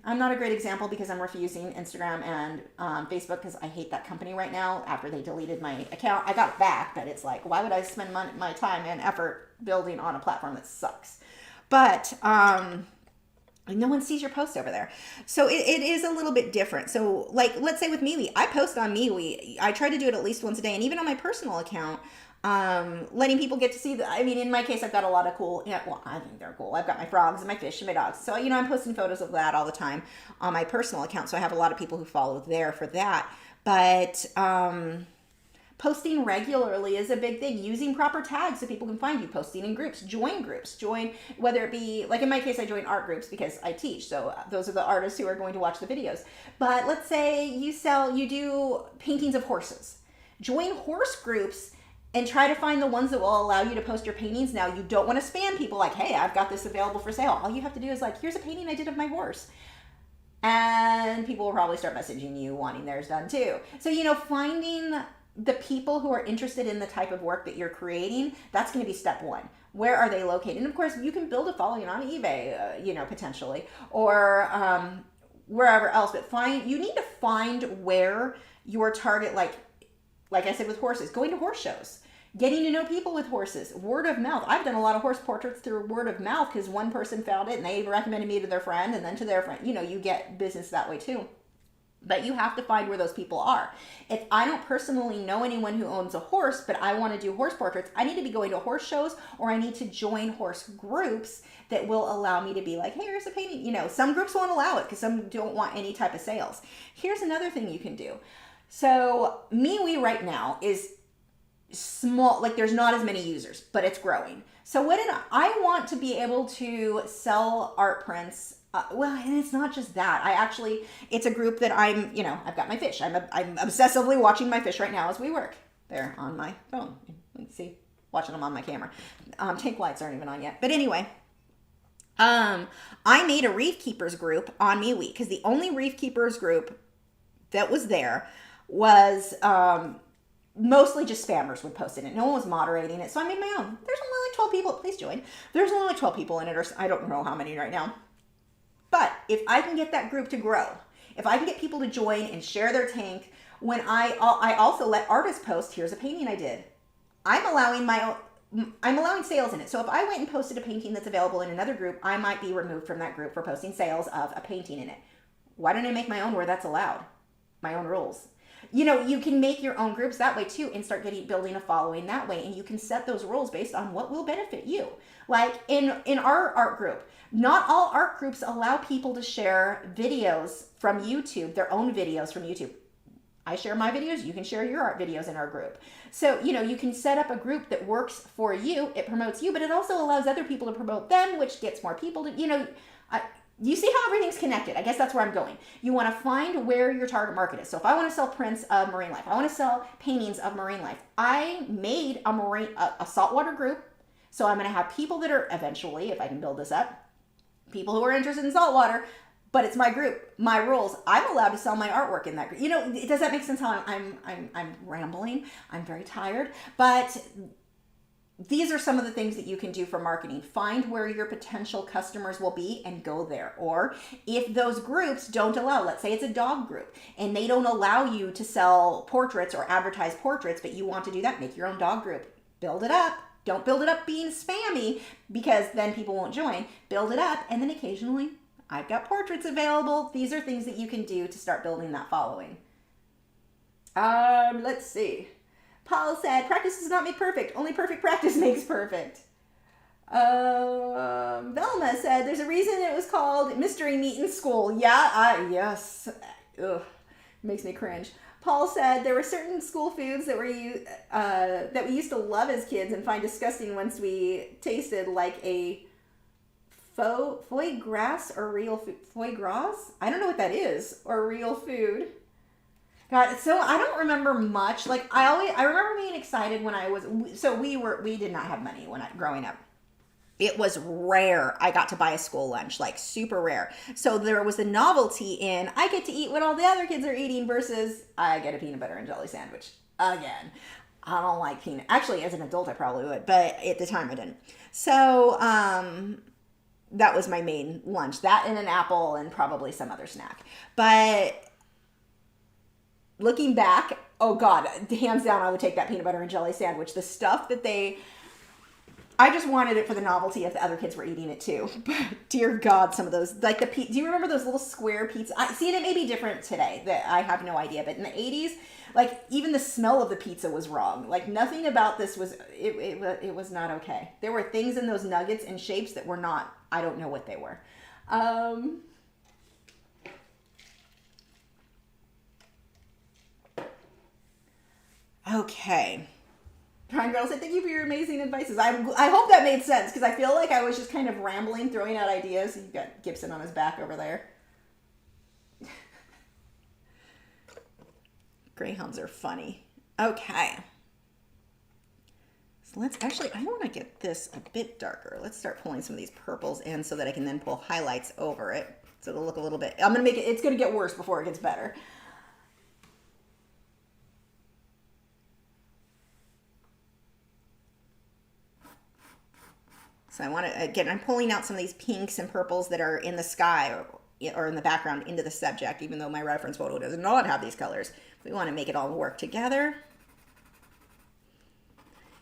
I'm not a great example because I'm refusing Instagram and Facebook because I hate that company right now. After they deleted my account, I got it back, but it's like, why would I spend my time and effort building on a platform that sucks? But no one sees your post over there. So it is a little bit different. So like, let's say with MeWe, I post on MeWe. I try to do it at least once a day. And even on my personal account, letting people get to see I mean, in my case, I've got a lot of cool, yeah, well, I think they're cool. I've got my frogs and my fish and my dogs. So, I'm posting photos of that all the time on my personal account. So I have a lot of people who follow there for that. But, posting regularly is a big thing. Using proper tags so people can find you. Posting in groups. Join groups. Join, whether it be, like in my case, I join art groups because I teach. So those are the artists who are going to watch the videos. But let's say you do paintings of horses. Join horse groups and try to find the ones that will allow you to post your paintings. Now, you don't want to spam people like, hey, I've got this available for sale. All you have to do is like, here's a painting I did of my horse. And people will probably start messaging you wanting theirs done too. So, finding the people who are interested in the type of work that you're creating, that's going to be step one. Where are they located? And of course, you can build a following on eBay, potentially, or wherever else. But you need to find where your target, like I said with horses, going to horse shows, getting to know people with horses, word of mouth. I've done a lot of horse portraits through word of mouth because one person found it and they recommended me to their friend and then to their friend. You get business that way too. But you have to find where those people are. If I don't personally know anyone who owns a horse, but I want to do horse portraits, I need to be going to horse shows, or I need to join horse groups that will allow me to be like, hey, here's a painting. Some groups won't allow it because some don't want any type of sales. Here's another thing you can do. So MeWe right now is small, like there's not as many users, but it's growing. So I want to be able to sell art prints. And it's not just that. It's a group that I've got my fish. I'm obsessively watching my fish right now as we work. They're on my phone. You can see, watching them on my camera. Tank lights aren't even on yet. But anyway, I made a reef keepers group on MeWe because the only reef keepers group that was there was mostly just spammers would post in it. No one was moderating it. So I made my own. There's only like 12 people. Please join. There's only like 12 people in it, or I don't know how many right now. But if I can get that group to grow, if I can get people to join and share their tank, when I also let artists post, here's a painting I did. I'm allowing sales in it. So if I went and posted a painting that's available in another group, I might be removed from that group for posting sales of a painting in it. Why don't I make my own where that's allowed? My own rules. You can make your own groups that way too and start building a following that way. And you can set those rules based on what will benefit you. Like in our art group, not all art groups allow people to share videos from YouTube, their own videos from YouTube. I share my videos, you can share your art videos in our group. So, you can set up a group that works for you, it promotes you, but it also allows other people to promote them, which gets more people to, you see how everything's connected. I guess that's where I'm going. You want to find where your target market is. So if I want to sell prints of marine life, I want to sell paintings of marine life. I made a saltwater group. So I'm going to have people that are eventually, if I can build this up, people who are interested in saltwater, but it's my group, my rules. I'm allowed to sell my artwork in that group. Does that make sense how I'm rambling? I'm very tired, but these are some of the things that you can do for marketing. Find where your potential customers will be and go there. Or if those groups don't allow, let's say it's a dog group and they don't allow you to sell portraits or advertise portraits, but you want to do that, make your own dog group. Build it up. Don't build it up being spammy because then people won't join. Build it up, and then occasionally, I've got portraits available. These are things that you can do to start building that following. Let's see. Paul said, practice does not make perfect. Only perfect practice makes perfect. Velma said, there's a reason it was called Mystery Meat in School. Yes. Ugh, makes me cringe. Paul said there were certain school foods that we used to love as kids and find disgusting once we tasted, like a foie gras or real food. Foie gras? I don't know what that is, or real food. God, so I don't remember much. Like I remember being excited when we did not have money growing up. It was rare I got to buy a school lunch, like super rare. So there was a novelty in, I get to eat what all the other kids are eating versus I get a peanut butter and jelly sandwich. Again, I don't like peanut. Actually, as an adult, I probably would, but at the time I didn't. So that was my main lunch. That and an apple and probably some other snack. But looking back, oh God, hands down, I would take that peanut butter and jelly sandwich. The stuff that I just wanted it for the novelty if the other kids were eating it too. But dear God, some of those, like do you remember those little square pizza? See, and it may be different today. That I have no idea. But in the 80s, like even the smell of the pizza was wrong. Like nothing about this was, it was not okay. There were things in those nuggets and shapes that were not, I don't know what they were. Okay. Prime Girl said, thank you for your amazing advices. I hope that made sense because I feel like I was just kind of rambling, throwing out ideas. You've got Gibson on his back over there. Greyhounds are funny. Okay. So let's actually, I want to get this a bit darker. Let's start pulling some of these purples in so that I can then pull highlights over it. So it'll look a little bit, I'm going to make it, it's going to get worse before it gets better. So I want to, again, I'm pulling out some of these pinks and purples that are in the sky or in the background into the subject, even though my reference photo does not have these colors. We want to make it all work together.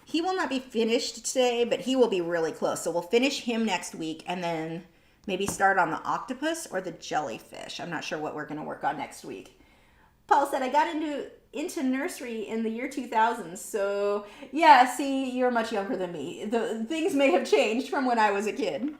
He will not be finished today, but he will be really close. So we'll finish him next week and then maybe start on the octopus or the jellyfish. I'm not sure what we're going to work on next week. Paul said, I got into nursery in the year 2000. So yeah, see, you're much younger than me. The things may have changed from when I was a kid.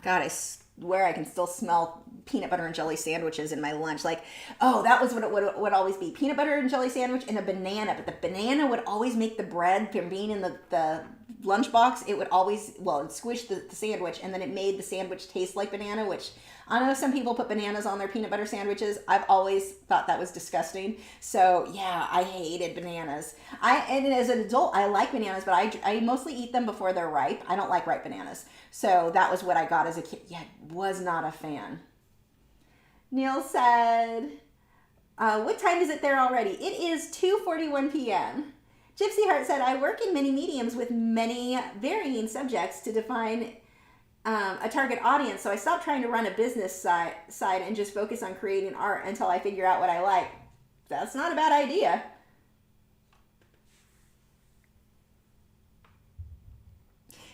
God, I swear I can still smell peanut butter and jelly sandwiches in my lunch. Like, oh, that was what it would always be. Peanut butter and jelly sandwich and a banana. But the banana would always make the bread from being in the lunchbox. It would always, well, it'd squish the sandwich and then it made the sandwich taste like banana, which I know some people put bananas on their peanut butter sandwiches. I've always thought that was disgusting. So yeah, I hated bananas. And as an adult, I like bananas, but I mostly eat them before they're ripe. I don't like ripe bananas. So that was what I got as a kid. Yeah, was not a fan. Neil said, what time is it there already? It is 2:41 p.m. Gypsy Heart said, I work in many mediums with many varying subjects to define a target audience. So I stopped trying to run a business side and just focus on creating art until I figure out what I like. That's not a bad idea.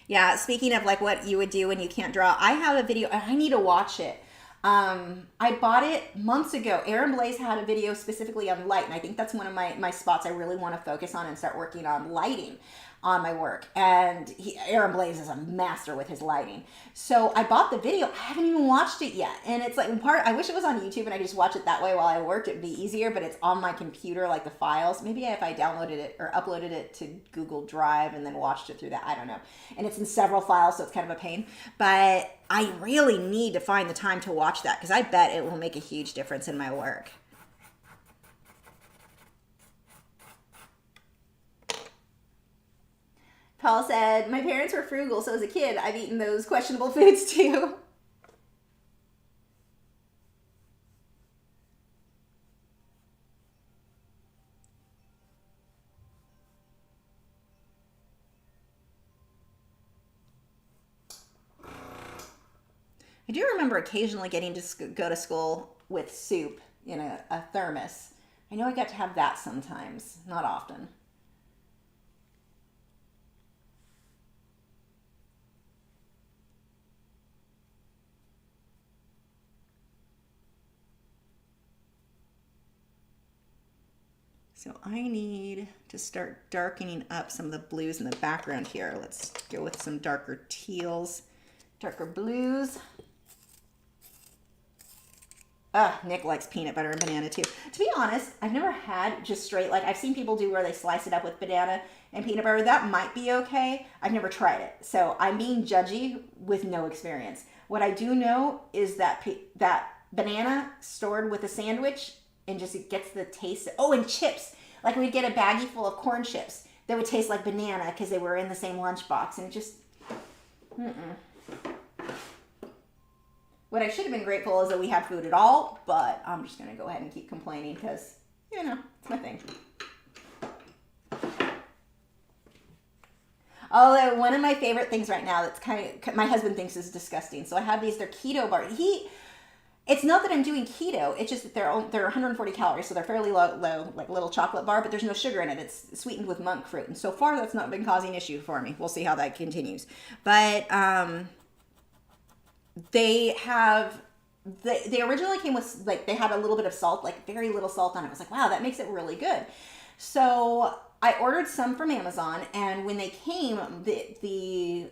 Yeah, speaking of like what you would do when you can't draw, I have a video, I need to watch it. I bought it months ago. Aaron Blaze had a video specifically on light, and I think that's one of my spots I really want to focus on and start working on lighting on my work. And Aaron Blaze is a master with his lighting. So I bought the video. I haven't even watched it yet. And it's like I wish it was on YouTube and I just watch it that way while I worked. It'd be easier, but it's on my computer, like the files. Maybe if I downloaded it or uploaded it to Google Drive and then watched it through that, I don't know. And it's in several files, so it's kind of a pain. But I really need to find the time to watch that because I bet it will make a huge difference in my work. Paul said, my parents were frugal, so as a kid, I've eaten those questionable foods too. I do remember occasionally getting to go to school with soup in a thermos. I know I got to have that sometimes, not often. So I need to start darkening up some of the blues in the background here. Let's go with some darker teals, darker blues. Nick likes peanut butter and banana too. To be honest, I've never had just straight, like I've seen people do where they slice it up with banana and peanut butter. That might be okay. I've never tried it. So I'm being judgy with no experience. What I do know is that that banana stored with a sandwich and just it gets the taste. Oh, and chips. Like we'd get a baggie full of corn chips that would taste like banana because they were in the same lunchbox. And it just, What I should have been grateful is that we have food at all, but I'm just going to go ahead and keep complaining because, you know, it's my thing. Although one of my favorite things right now that's kind of my husband thinks is disgusting. So I have these. They're keto bar. It's not that I'm doing keto. It's just that they're 140 calories, so they're fairly low, like little chocolate bar. But there's no sugar in it. It's sweetened with monk fruit, and so far that's not been causing issue for me. We'll see how that continues. But they have. They originally came with, like, they had a little bit of salt, like very little salt on it. I was like, wow, that makes it really good. So I ordered some from Amazon, and when they came, the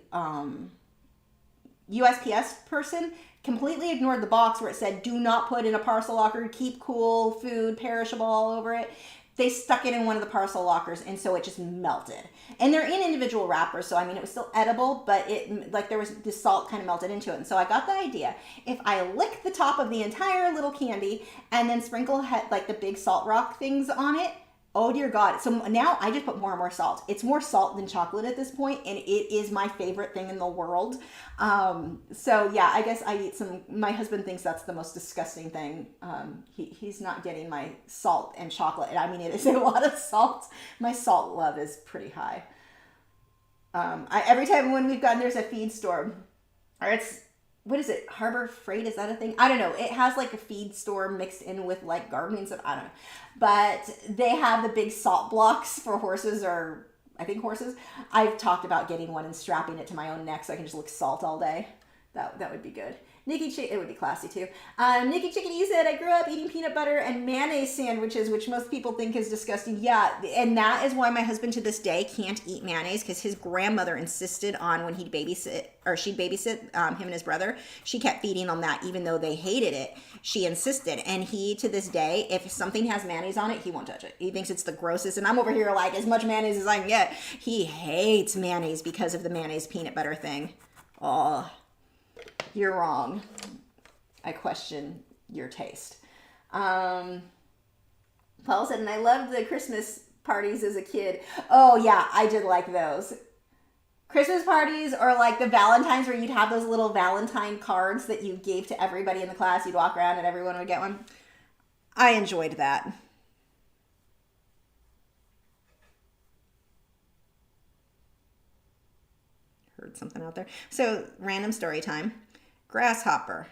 USPS person completely ignored the box where it said, do not put in a parcel locker, keep cool, food, perishable all over it. They stuck it in one of the parcel lockers, and so it just melted. And they're in individual wrappers, so I mean, it was still edible, but it, like, there was the salt kind of melted into it. And so I got the idea, if I lick the top of the entire little candy and then sprinkle like the big salt rock things on it, oh dear God. So now I just put more and more salt. It's more salt than chocolate at this point, and it is my favorite thing in the world. So yeah, I guess I eat some, my husband thinks that's the most disgusting thing. He's not getting my salt and chocolate. I mean, it is a lot of salt. My salt love is pretty high. Every time when we've gone, there's a feed store, or it's, what is it? Harbor Freight, is that a thing? I don't know. It has like a feed store mixed in with like gardening stuff. I don't know. But they have the big salt blocks for horses, or I think horses. I've talked about getting one and strapping it to my own neck so I can just lick salt all day. That would be good. It would be classy too. Nikki Chickadee said, I grew up eating peanut butter and mayonnaise sandwiches, which most people think is disgusting. Yeah, and that is why my husband to this day can't eat mayonnaise, because his grandmother insisted on, when she'd babysit him and his brother, she kept feeding them that even though they hated it. She insisted. And he, to this day, if something has mayonnaise on it, he won't touch it. He thinks it's the grossest. And I'm over here like, as much mayonnaise as I can get. He hates mayonnaise because of the mayonnaise peanut butter thing. Oh, you're wrong. I question your taste. Paul said, and I loved the Christmas parties as a kid. Oh yeah, I did like those. Christmas parties, or like the Valentine's where you'd have those little Valentine cards that you gave to everybody in the class. You'd walk around and everyone would get one. I enjoyed that. Heard something out there. So, random story time. Grasshopper.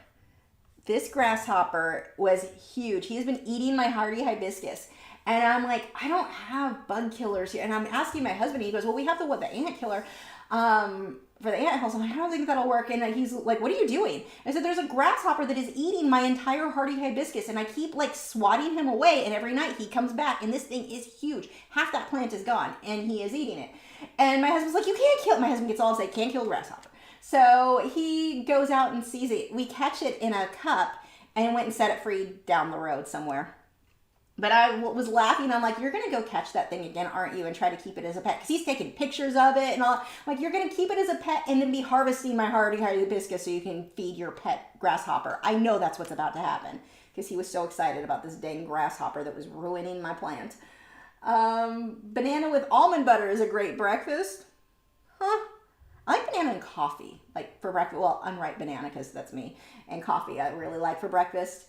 This grasshopper was huge. He's been eating my hardy hibiscus. And I'm like, I don't have bug killers here. And I'm asking my husband, he goes, well, we have the ant killer for the ant hills. I'm like, I don't think that'll work. And he's like, what are you doing? I said, there's a grasshopper that is eating my entire hardy hibiscus. And I keep like swatting him away. And every night he comes back. And this thing is huge. Half that plant is gone. And he is eating it. And my husband's like, you can't kill it. My husband gets all upset, can't kill the grasshopper. So he goes out and sees it. We catch it in a cup and went and set it free down the road somewhere. But I was laughing. I'm like, you're going to go catch that thing again, aren't you? And try to keep it as a pet. Because he's taking pictures of it and all. I'm like, you're going to keep it as a pet and then be harvesting my hardy hibiscus so you can feed your pet grasshopper. I know that's what's about to happen. Because he was so excited about this dang grasshopper that was ruining my plant. Banana with almond butter is a great breakfast. Huh? I like banana and coffee, like for breakfast. Well, unripe banana, because that's me. And coffee I really like for breakfast.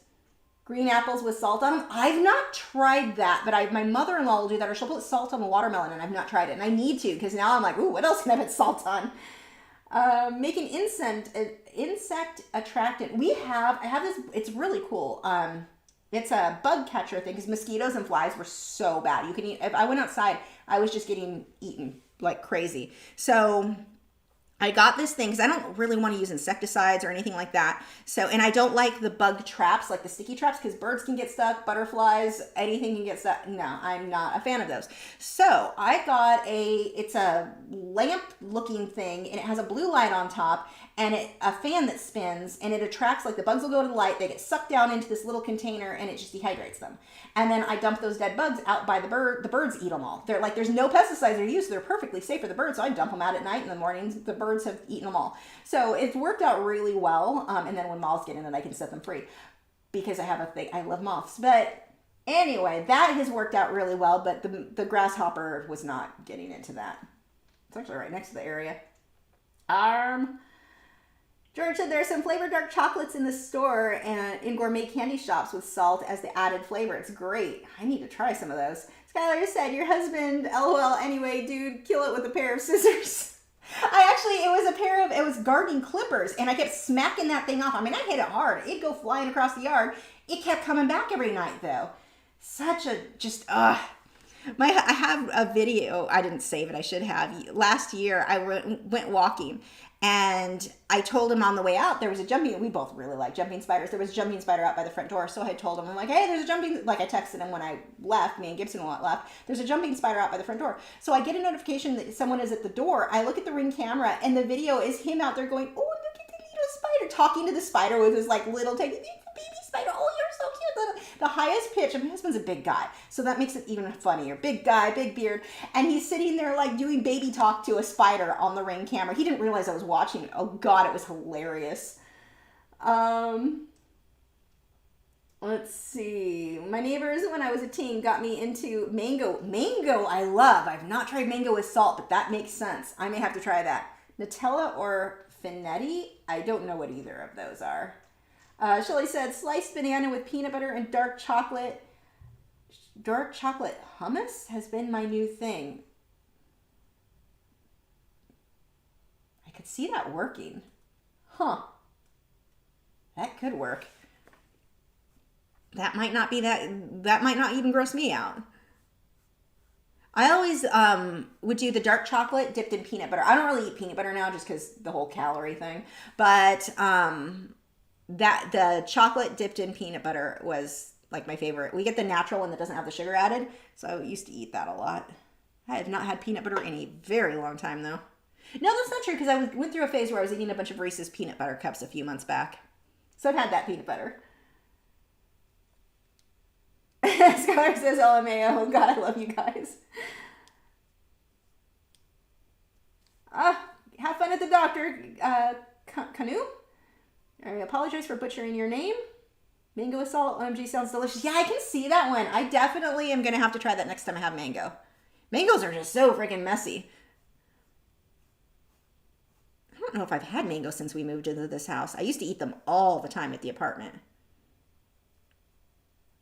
Green apples with salt on them. I've not tried that, but my mother-in-law will do that, or she'll put salt on the watermelon, and I've not tried it. And I need to, because now I'm like, ooh, what else can I put salt on? Make an insect attractant. I have this, it's really cool. It's a bug catcher thing, because mosquitoes and flies were so bad. You can eat, if I went outside, I was just getting eaten like crazy. So I got this thing because I don't really want to use insecticides or anything like that. So, and I don't like the bug traps, like the sticky traps, because birds can get stuck, butterflies, anything can get stuck. No, I'm not a fan of those. So I got it's a lamp looking thing, and it has a blue light on top, and a fan that spins, and it attracts, like the bugs will go to the light, they get sucked down into this little container, and it just dehydrates them. And then I dump those dead bugs out by the birds eat them all. They're like, there's no pesticides are used, so they're perfectly safe for the birds, so I dump them out at night, in the mornings the birds have eaten them all. So it's worked out really well, and then when moths get in it, I can set them free, because I have a thing, I love moths. But anyway, that has worked out really well, but the grasshopper was not getting into that. It's actually right next to the area. George said there are some flavored dark chocolates in the store and in gourmet candy shops with salt as the added flavor. It's great. I need to try some of those. Skylar said, your husband, LOL, anyway, dude, kill it with a pair of scissors. It was gardening clippers, and I kept smacking that thing off. I mean, I hit it hard. It'd go flying across the yard. It kept coming back every night, though. Such a, just, I have a video. I didn't save it. I should have. Last year, I went walking, and I told him on the way out, there was a jumping, we both really like jumping spiders. There was a jumping spider out by the front door. So I told him, I'm like, hey, there's a jumping, like I texted him when I left, me and Gibson left, there's a jumping spider out by the front door. So I get a notification that someone is at the door. I look at the Ring camera, and the video is him out there going, oh, look at the little spider, talking to the spider with his like little tiny baby spider. Oh, you're so cute. The highest pitch, and my husband's a big guy, so that makes it even funnier. Big guy, big beard, and he's sitting there like doing baby talk to a spider on the Ring camera. He didn't realize I was watching it. Oh God, it was hilarious. Let's see. My neighbors, when I was a teen, got me into mango. Mango, I love. I've not tried mango with salt, but that makes sense. I may have to try that. Nutella or Finetti? I don't know what either of those are. Shelly said, sliced banana with peanut butter and dark chocolate. Dark chocolate hummus has been my new thing. I could see that working. Huh. That could work. That might not even gross me out. I always would do the dark chocolate dipped in peanut butter. I don't really eat peanut butter now just because the whole calorie thing. But that the chocolate dipped in peanut butter was like my favorite. We get the natural one that doesn't have the sugar added, so I used to eat that a lot. I have not had peanut butter in a very long time though. No, that's not true because I went through a phase where I was eating a bunch of Reese's peanut butter cups a few months back. So I've had that peanut butter. Skylar says LMAO. Oh God, I love you guys. Have fun at the doctor. Canoe? I apologize for butchering your name. Mango with salt, OMG, sounds delicious. Yeah, I can see that one. I definitely am going to have to try that next time I have mango. Mangoes are just so freaking messy. I don't know if I've had mango since we moved into this house. I used to eat them all the time at the apartment.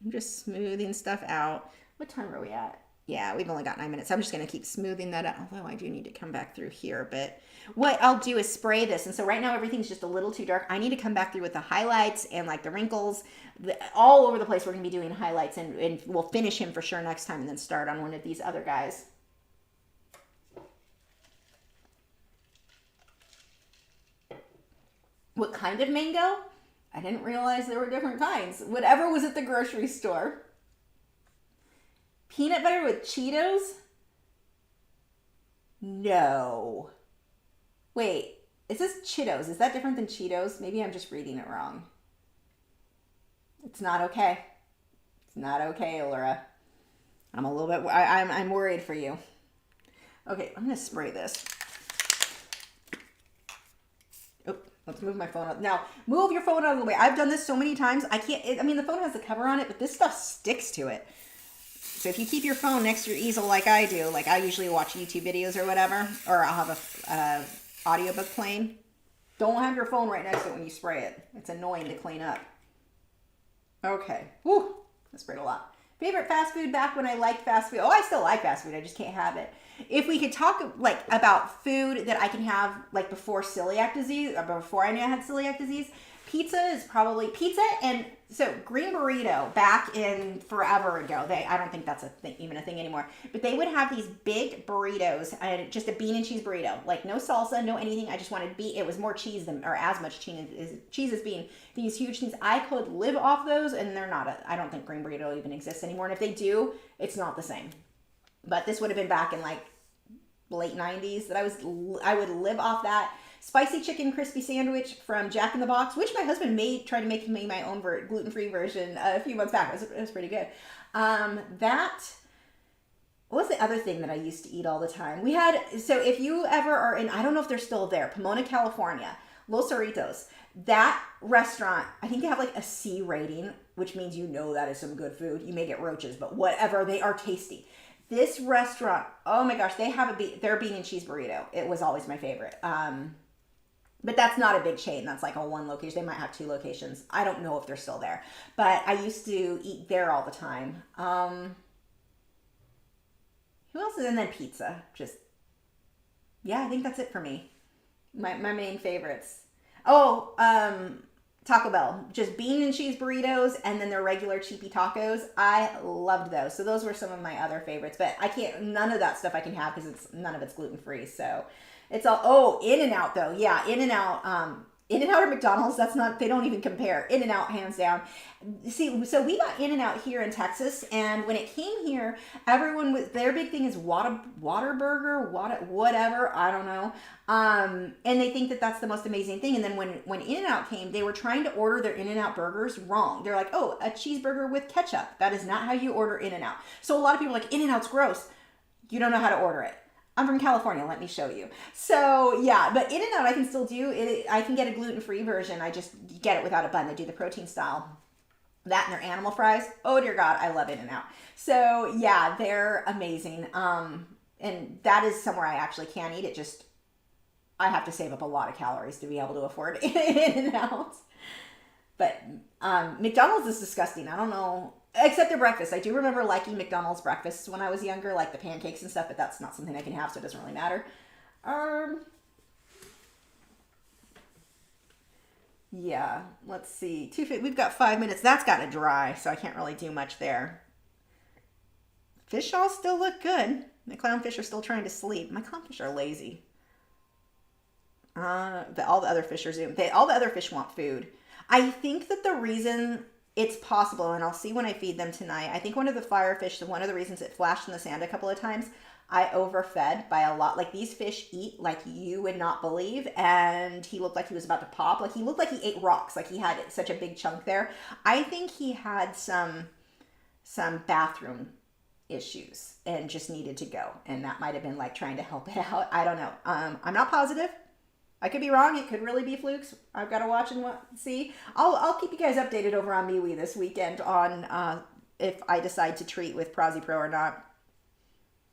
I'm just smoothing stuff out. What time are we at? Yeah, we've only got 9 minutes. I'm just going to keep smoothing that out. Although I do need to come back through here. But what I'll do is spray this. And so right now everything's just a little too dark. I need to come back through with the highlights and like the wrinkles. All over the place we're going to be doing highlights. And we'll finish him for sure next time and then start on one of these other guys. What kind of mango? I didn't realize there were different kinds. Whatever was at the grocery store. Peanut butter with Cheetos? No. Wait, it says Cheetos. Is that different than Cheetos? Maybe I'm just reading it wrong. It's not okay. It's not okay, Laura. I'm a little bit, I'm worried for you. Okay, I'm going to spray this. Let's move my phone up. Now, move your phone out of the way. I've done this so many times. I can't, I mean, the phone has the cover on it, but this stuff sticks to it. So if you keep your phone next to your easel like I do, like I usually watch YouTube videos or whatever, or I'll have a audiobook playing, don't have your phone right next to it when you spray it. It's annoying to clean up. Okay. Woo! I sprayed a lot. Favorite fast food back when I liked fast food. Oh, I still like fast food. I just can't have it. If we could talk like about food that I can have like before celiac disease or before I knew I had celiac disease, pizza is probably pizza. And so green burrito back in forever ago, I don't think that's even a thing anymore, but they would have these big burritos and just a bean and cheese burrito, like no salsa, no anything. I just wanted it was more cheese than, or as much cheese as bean. These huge things. I could live off those, and they're not I don't think green burrito even exists anymore. And if they do, it's not the same. But this would have been back in like late 90s that I would live off that. Spicy chicken crispy sandwich from Jack in the Box, which my husband tried to make me my own gluten-free version a few months back. It was pretty good. What was the other thing that I used to eat all the time? So if you ever are in, I don't know if they're still there, Pomona, California, Los Cerritos, that restaurant, I think they have like a C rating, which means you know that is some good food. You may get roaches, but whatever, they are tasty. This restaurant, oh my gosh, they have their bean and cheese burrito. It was always my favorite. But that's not a big chain. That's like a one location. They might have 2 locations. I don't know if they're still there. But I used to eat there all the time. Who else is in then pizza? Just Yeah, I think that's it for me. My main favorites. Oh, Taco Bell, just bean and cheese burritos, and then their regular cheapy tacos. I loved those. So those were some of my other favorites. But I can't. None of that stuff I can have because none of it's gluten free. So it's all. Oh, In-N-Out though. Yeah, In-N-Out. In-N-Out or McDonald's, that's not, they don't even compare. In-N-Out, hands down. See, so we got In-N-Out here in Texas, and when it came here, everyone was, their big thing is Whataburger, whatever, I don't know. And they think that that's the most amazing thing. And then when In-N-Out came, they were trying to order their In-N-Out burgers wrong. They're like, oh, a cheeseburger with ketchup. That is not how you order In-N-Out. So a lot of people are like, In-N-Out's gross. You don't know how to order it. I'm from California, let me show you. So yeah, but In-N-Out I can still do it. I can get a gluten-free version. I just get it without a bun. They do the protein style. That and their animal fries. Oh dear God, I love In-N-Out. So yeah, they're amazing. And that is somewhere I actually can eat it. Just, I have to save up a lot of calories to be able to afford In-N-Out. But McDonald's is disgusting. I don't know. Except their breakfast. I do remember liking McDonald's breakfasts when I was younger, like the pancakes and stuff, but that's not something I can have, so it doesn't really matter. Yeah, let's see. We've got 5 minutes. That's got to dry, so I can't really do much there. Fish all still look good. The clownfish are still trying to sleep. My clownfish are lazy. But all the other fish are zoom. All the other fish want food. I think that the reason it's possible, and I'll see when I feed them tonight, I think one of the firefish, one of the reasons it flashed in the sand a couple of times, I overfed by a lot. Like, these fish eat like you would not believe, and he looked like he was about to pop. Like, he looked like he ate rocks. Like, he had such a big chunk there. I think he had some bathroom issues and just needed to go, and that might have been like trying to help it out. I don't know. I'm not positive. I could be wrong. It could really be flukes. I've got to watch and see. I'll keep you guys updated over on MeWe this weekend on if I decide to treat with Prezi Pro or not.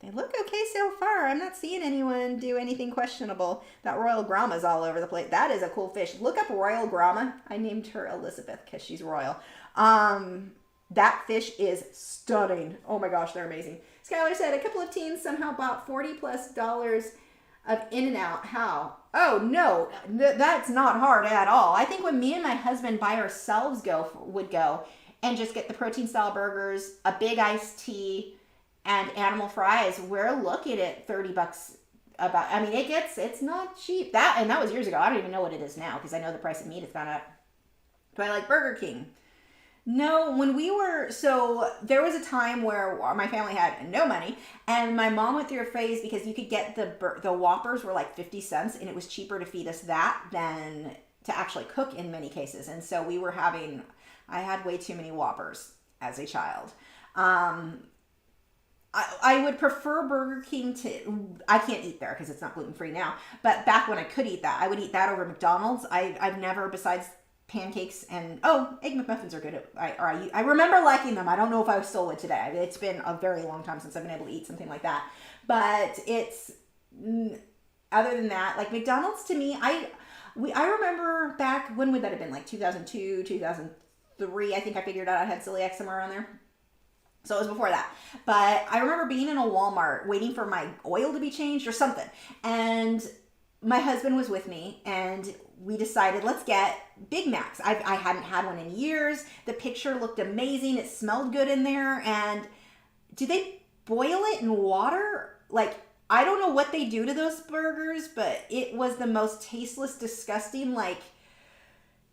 They look okay so far. I'm not seeing anyone do anything questionable. That Royal Grama's all over the place. That is a cool fish. Look up Royal Grama. I named her Elizabeth because she's royal. That fish is stunning. Oh my gosh, they're amazing. Skylar said, a couple of teens somehow bought $40+ of In-N-Out. How? Oh no, that's not hard at all. I think when me and my husband by ourselves would go and just get the protein style burgers, a big iced tea, and animal fries, we're looking at $30 about. I mean, it's not cheap. That was years ago. I don't even know what it is now because I know the price of meat has gone up. Do I like Burger King? No, so there was a time where my family had no money, and my mom went through a phase because you could get the Whoppers were like 50 cents, and it was cheaper to feed us that than to actually cook in many cases. And so I had way too many Whoppers as a child. I would prefer Burger King I can't eat there because it's not gluten-free now, but back when I could eat that, I would eat that over McDonald's. I've never, besides pancakes and Egg McMuffins are good. I remember liking them. I don't know if I still would today. It's been a very long time since I've been able to eat something like that. But it's other than that, like McDonald's to me, I remember back, when would that have been? Like 2002, 2003. I think I figured out I had celiac somewhere around there. So it was before that. But I remember being in a Walmart waiting for my oil to be changed or something. And my husband was with me, and we decided, let's get Big Macs. I hadn't had one in years. The picture looked amazing. It smelled good in there. And do they boil it in water? Like, I don't know what they do to those burgers, but it was the most tasteless, disgusting, like,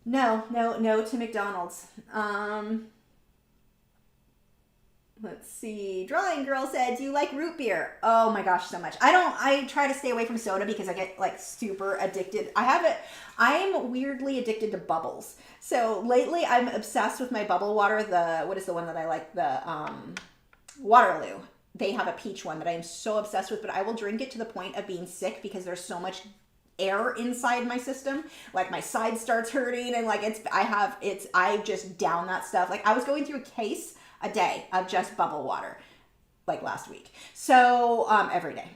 no to McDonald's. Let's see. Drawing Girl said, do you like root beer? Oh my gosh, so much. I try to stay away from soda because I get like super addicted. I'm weirdly addicted to bubbles. So lately I'm obsessed with my bubble water. What is the one that I like? The Waterloo. They have a peach one that I am so obsessed with, but I will drink it to the point of being sick because there's so much air inside my system. Like my side starts hurting and like I just down that stuff. Like I was going through a case a day of just bubble water like last week. So every day.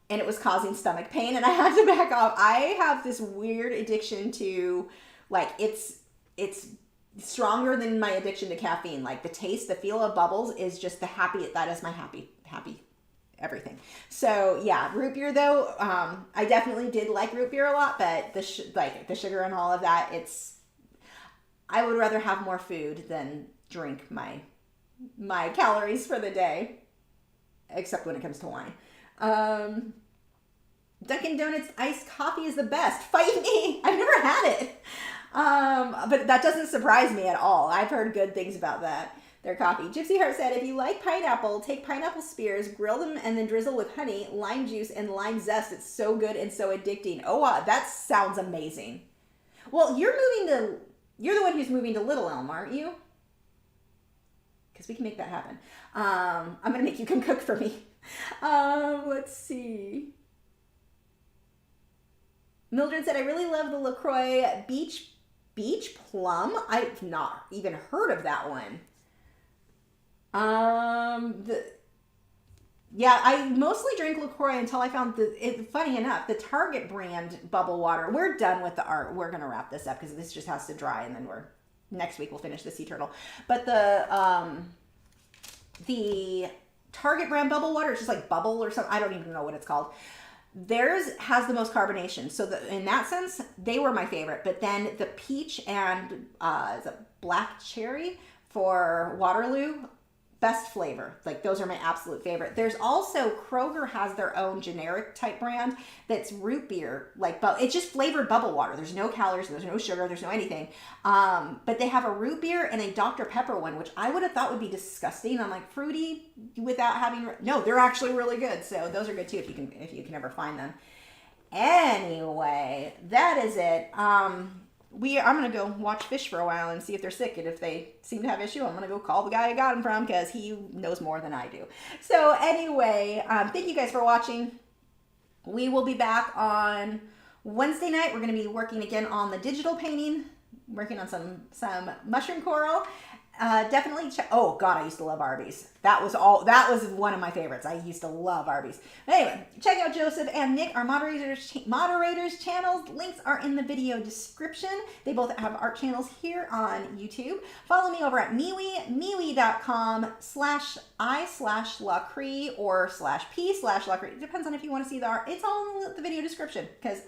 And it was causing stomach pain and I had to back off. I have this weird addiction to like it's stronger than my addiction to caffeine. Like the taste, the feel of bubbles is just that is my happy everything. So yeah, root beer though, I definitely did like root beer a lot, but like the sugar and all of that, I would rather have more food than drink my calories for the day, except when it comes to wine. Dunkin' Donuts iced coffee is the best. Fight me. I've never had it. But that doesn't surprise me at all. I've heard good things about their coffee. Gypsy Heart said, if you like pineapple, take pineapple spears, grill them, and then drizzle with honey, lime juice, and lime zest. It's so good and so addicting. Oh, wow, that sounds amazing. Well, you're the one who's moving to Little Elm, aren't you? Because we can make that happen. I'm going to make you come cook for me. Let's see. Mildred said, I really love the LaCroix Beach Plum. I've not even heard of that one. Yeah, I mostly drink LaCroix until I found funny enough, the Target brand bubble water. We're done with the art. We're going to wrap this up because this just has to dry, and then next week we'll finish the sea turtle. But the Target brand bubble water, it's just like bubble or something. I don't even know what it's called. Theirs has the most carbonation. So in that sense, they were my favorite. But then the peach and the black cherry for Waterloo, best flavor. Like those are my absolute favorite. There's also, Kroger has their own generic type brand that's root beer, it's just flavored bubble water. There's no calories, there's no sugar, there's no anything. But they have a root beer and a Dr. Pepper one, which I would have thought would be disgusting. I'm like, fruity without having, no, they're actually really good. So those are good too if you can ever find them. Anyway, that is it. I'm going to go watch fish for a while and see if they're sick. And if they seem to have issue, I'm going to go call the guy I got them from because he knows more than I do. So anyway, thank you guys for watching. We will be back on Wednesday night. We're going to be working again on the digital painting, working on some mushroom coral. Definitely check. Oh God, I used to love Arby's. That was one of my favorites. I used to love Arby's. But anyway, check out Joseph and Nick, our moderators channels. Links are in the video description. They both have art channels here on YouTube. Follow me over at MeWe, MeWe.com/I/Lachri or /P/Lachri. It depends on if you want to see the art. It's all in the video description because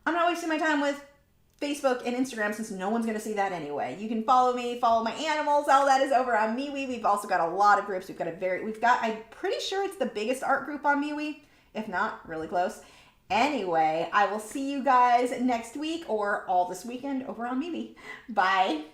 I'm not wasting my time with Facebook and Instagram since no one's going to see that anyway. You can follow me, follow my animals. All that is over on MeWe. We've also got a lot of groups. I'm pretty sure it's the biggest art group on MeWe. If not, really close. Anyway, I will see you guys next week or all this weekend over on MeWe. Bye.